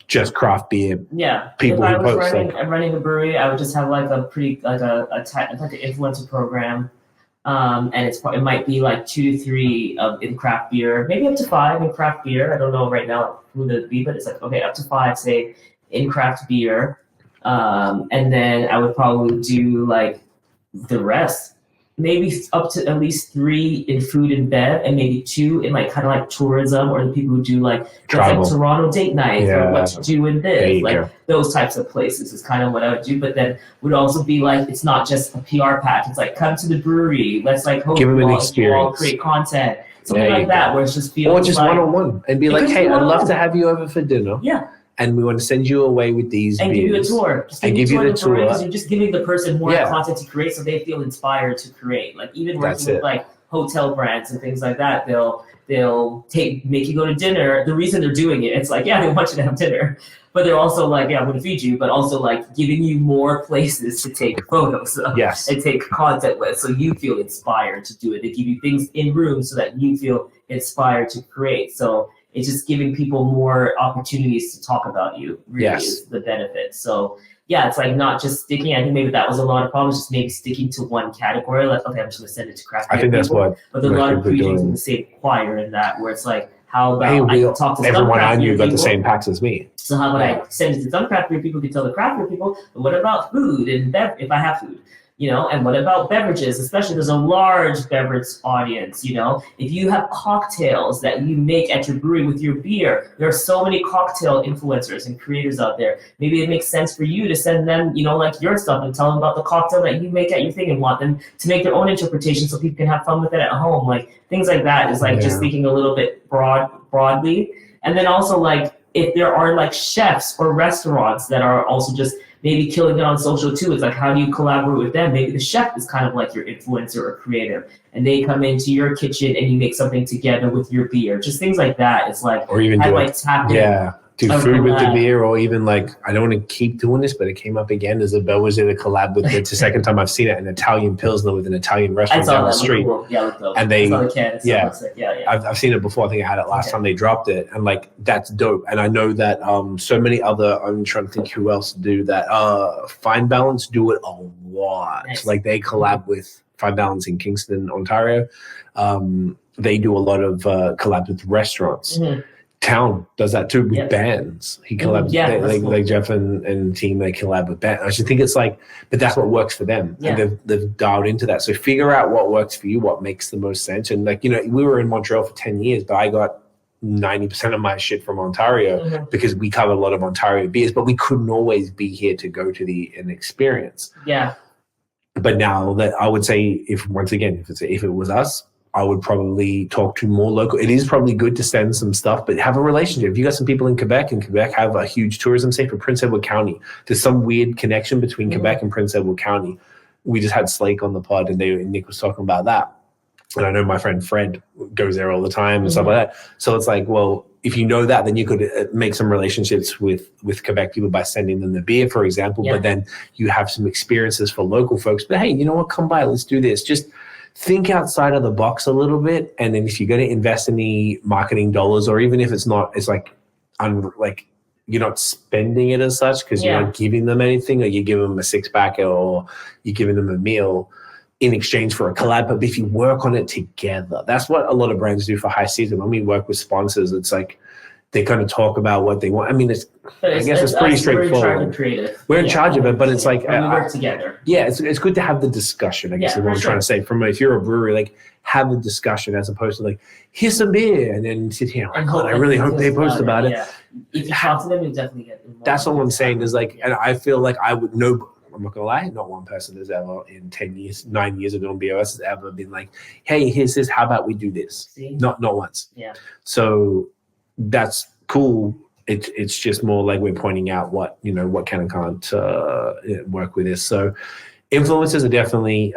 Speaker 2: just craft beer.
Speaker 3: Yeah.
Speaker 2: People
Speaker 3: if
Speaker 2: who
Speaker 3: I was
Speaker 2: post
Speaker 3: running a brewery, I would just have like an influencer program. And it might be like 2 to 3 in craft beer, maybe up to 5 in craft beer. I don't know right now who that'd be, but it's like, okay, up to 5, say, in craft beer. And then I would probably do like the rest, maybe up to at least 3 in food and bev, and maybe 2 in like kind of like tourism, or the people who do like Toronto date night, or what to do in this, like those types of places is kind of what I would do. But then would also be like, it's not just a PR pack. It's like, come to the brewery. Let's like host,
Speaker 2: give them an experience,
Speaker 3: all create content, something like that, where it's just feels,
Speaker 2: or just like, one-on-one, and be like, hey, I'd love to have you over for dinner.
Speaker 3: Yeah.
Speaker 2: And we want to send you away with these
Speaker 3: and
Speaker 2: beers.
Speaker 3: Give you a tour.
Speaker 2: And give you the tour.
Speaker 3: Because you're just giving the person more content to create, so they feel inspired to create. Like, even working with like hotel brands and things like that, they'll make you go to dinner. The reason they're doing it, it's like, yeah, they want you to have dinner, but they're also like, yeah, I'm going to feed you, but also like giving you more places to take photos of and take content with, so you feel inspired to do it. They give you things in rooms so that you feel inspired to create. So it's just giving people more opportunities to talk about you, really is the benefit. So yeah, it's like not just sticking. I think maybe that was a lot of problems, just maybe sticking to one category. Like, okay, I'm just going to send it to craft beer.
Speaker 2: I think that's what.
Speaker 3: But there's a lot of preaching in the same choir in that, where it's like, how about I talk to
Speaker 2: everyone I knew got
Speaker 3: people,
Speaker 2: the same packs as me.
Speaker 3: So how about I send it to some craft beer people, can tell the craft beer people, but what about food and if I have food? And what about beverages? Especially, there's a large beverage audience. If you have cocktails that you make at your brewery with your beer, there are so many cocktail influencers and creators out there. Maybe it makes sense for you to send them, like your stuff, and tell them about the cocktail that you make at your thing, and want them to make their own interpretation so people can have fun with it at home. Like, things like that is like just thinking a little bit broadly. And then also, like, if there are like chefs or restaurants that are also just maybe killing it on social too, it's like, how do you collaborate with them? Maybe the chef is kind of like your influencer or creator, and they come into your kitchen and you make something together with your beer. Just things like that. It's like,
Speaker 2: or even do food with the beer, or even like, I don't want to keep doing this, but it came up again as a BAOS did a collab with. It's the second time I've seen it, an Italian Pilsner with an Italian restaurant down the street.
Speaker 3: Cool. Yeah,
Speaker 2: and they,
Speaker 3: I've
Speaker 2: seen it before. I think I had it last time they dropped it, and like, that's dope. And I know that so many other, I'm trying to think who else do that. Fine Balance do it a lot. Nice. Like, they collab with Fine Balance in Kingston, Ontario. They do a lot of collabs with restaurants. Mm-hmm. Town does that too with bands. He collabs like Jeff and team, they collab with bands. I just think it's like, but that's what works for them. Yeah. And they've dialed into that. So figure out what works for you, what makes the most sense. And like, we were in Montreal for 10 years, but I got 90% of my shit from Ontario because we cover a lot of Ontario beers, but we couldn't always be here to go to an experience.
Speaker 3: Yeah.
Speaker 2: But now that I would say, if it was us, I would probably talk to more local. It is probably good to send some stuff, but have a relationship. If you got some people in Quebec, and Quebec have a huge tourism, say for Prince Edward County, there's some weird connection between Quebec and Prince Edward County. We just had Slake on the pod, and Nick was talking about that. And I know my friend Fred goes there all the time and stuff like that. So it's like, well, if you know that, then you could make some relationships with Quebec people by sending them the beer, for example. But then you have some experiences for local folks. But hey, you know what? Come by, let's do this. Just think outside of the box a little bit. And then if you're going to invest any marketing dollars, or even if it's not, it's like you're not spending it as such because you're not giving them anything, or you give them a 6-pack or you're giving them a meal in exchange for a collab. But if you work on it together, that's what a lot of brands do for high season. When we work with sponsors, it's like they kind of talk about what they want. I mean, I guess it's pretty straightforward. We're in charge of it, but it's like
Speaker 3: we work together.
Speaker 2: Yeah, it's good to have the discussion, I guess is what I'm trying to say. If you're a brewery, like have the discussion as opposed to like, here's some beer, and then sit here and I really hope they post about it.
Speaker 3: Yeah. If you talk to them, you definitely get involved.
Speaker 2: That's all I'm saying is like, and I feel like I would know. I'm not gonna lie, not one person has ever in 9 years of doing BOS has ever been like, hey, here's this, how about we do this?
Speaker 3: See?
Speaker 2: Not once.
Speaker 3: Yeah.
Speaker 2: So that's cool. It's just more like we're pointing out what can and can't work with this. So influencers are definitely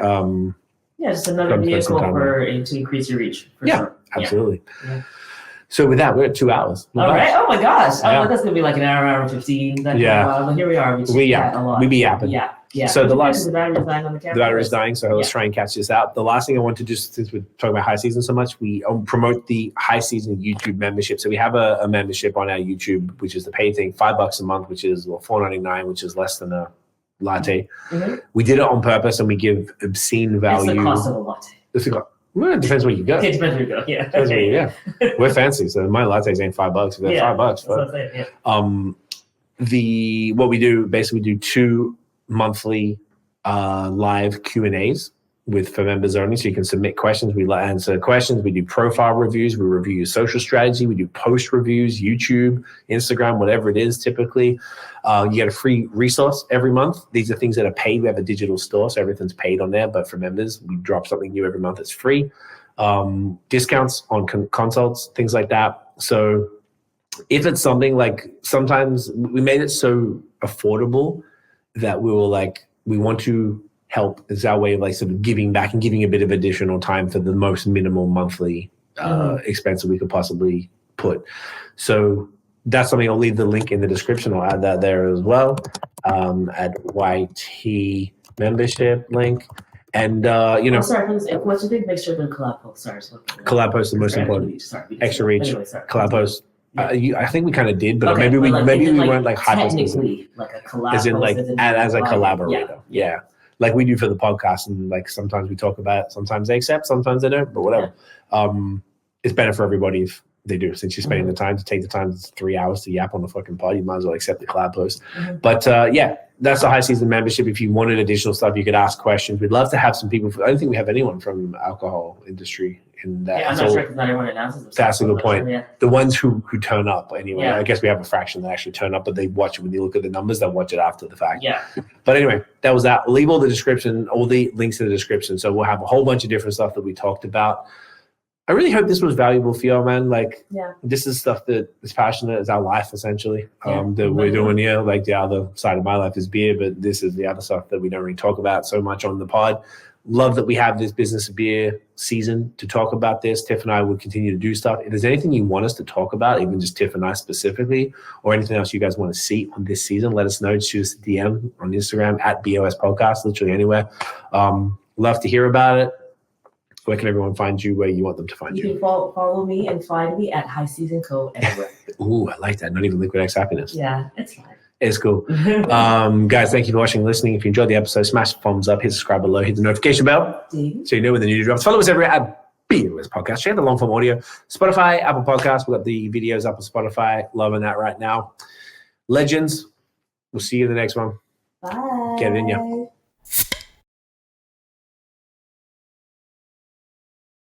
Speaker 3: just another vehicle to increase your reach. For sure.
Speaker 2: Absolutely. Yeah. So with that, we're at 2 hours.
Speaker 3: All right. Oh my gosh. I thought that's gonna be like an hour and 15. But here we are.
Speaker 2: We be yapping.
Speaker 3: Yeah.
Speaker 2: So
Speaker 3: the battery's dying on the camera.
Speaker 2: The battery's dying. So let's try and catch this out. The last thing I want to do, since we're talking about high season so much, we promote the high season YouTube membership. So we have a membership on our YouTube, which is the paid thing, $5 a month, which is $4.99, which is less than a latte. We did it on purpose, and we give obscene value.
Speaker 3: It's the cost of a latte.
Speaker 2: Well, it depends where you go.
Speaker 3: It depends where you go. Yeah.
Speaker 2: Depends where you go. We're fancy, so my lattes ain't $5. They're $5. What we do basically, we do 2 monthly live Q&As for members only, so you can submit questions. We answer questions. We do profile reviews. We review your social strategy. We do post reviews, YouTube, Instagram, whatever it is. Typically, you get a free resource every month. These are things that are paid. We have a digital store, so everything's paid on there. But for members, we drop something new every month. It's free. Discounts on consults, things like that. So if it's something like, sometimes we made it so affordable that we were like, we want to help. It's our way of like sort of giving back and giving a bit of additional time for the most minimal monthly expense that we could possibly put. So that's something. I'll leave the link in the description. I'll add that there as well. At YT membership link. And
Speaker 3: what's your big? Make sure the collab post.
Speaker 2: Collab post is the most important. Extra reach. Collab post. I think we kind of did, but maybe we weren't like hyper specific.
Speaker 3: Like a collab,
Speaker 2: as in like as a collaborator. Yeah, like we do for the podcast, and like sometimes we talk about it, sometimes they accept, sometimes they don't, but whatever. It's better for everybody if they do. Since you're spending the time to take the time, it's 3 hours to yap on the fucking pod, you might as well accept the collab post. But that's the high season membership. If you wanted additional stuff, you could ask questions. We'd love to have some people. I don't think we have anyone from alcohol industry in that.
Speaker 3: Yeah, I'm not sure because not everyone announces themselves.
Speaker 2: That's a good point. The ones who turn up anyway. I guess we have a fraction that actually turn up, but they watch it. When you look at the numbers, they'll watch it after the fact. Yeah. But anyway, that was that. We'll leave all the links in the description. So we'll have a whole bunch of different stuff that we talked about. I really hope this was valuable for you, man. Like, this is stuff that is passionate. It's our life, essentially, that we're doing here. Like, the other side of my life is beer, but this is the other stuff that we don't really talk about so much on the pod. Love that we have this business of beer season to talk about this. Tiff and I would continue to do stuff. If there's anything you want us to talk about, even just Tiff and I specifically, or anything else you guys want to see on this season, let us know. Shoot us a DM on Instagram at BOS Podcast, literally anywhere. Love to hear about it. Where can everyone find you where you want them to find you?
Speaker 3: You can follow me and find me at High Season Co. everywhere.
Speaker 2: Ooh, I like that. Not even Liquid X Happiness.
Speaker 3: Yeah, it's fine.
Speaker 2: It's cool. Guys, thank you for watching and listening. If you enjoyed the episode, smash the thumbs up, hit subscribe below, hit the notification bell so you know when the new drops. Follow us everywhere at BOS Podcast. Share the long form audio. Spotify, Apple Podcasts. We've got the videos up on Spotify. Loving that right now. Legends. We'll see you in the next one.
Speaker 3: Bye.
Speaker 2: Get it in ya.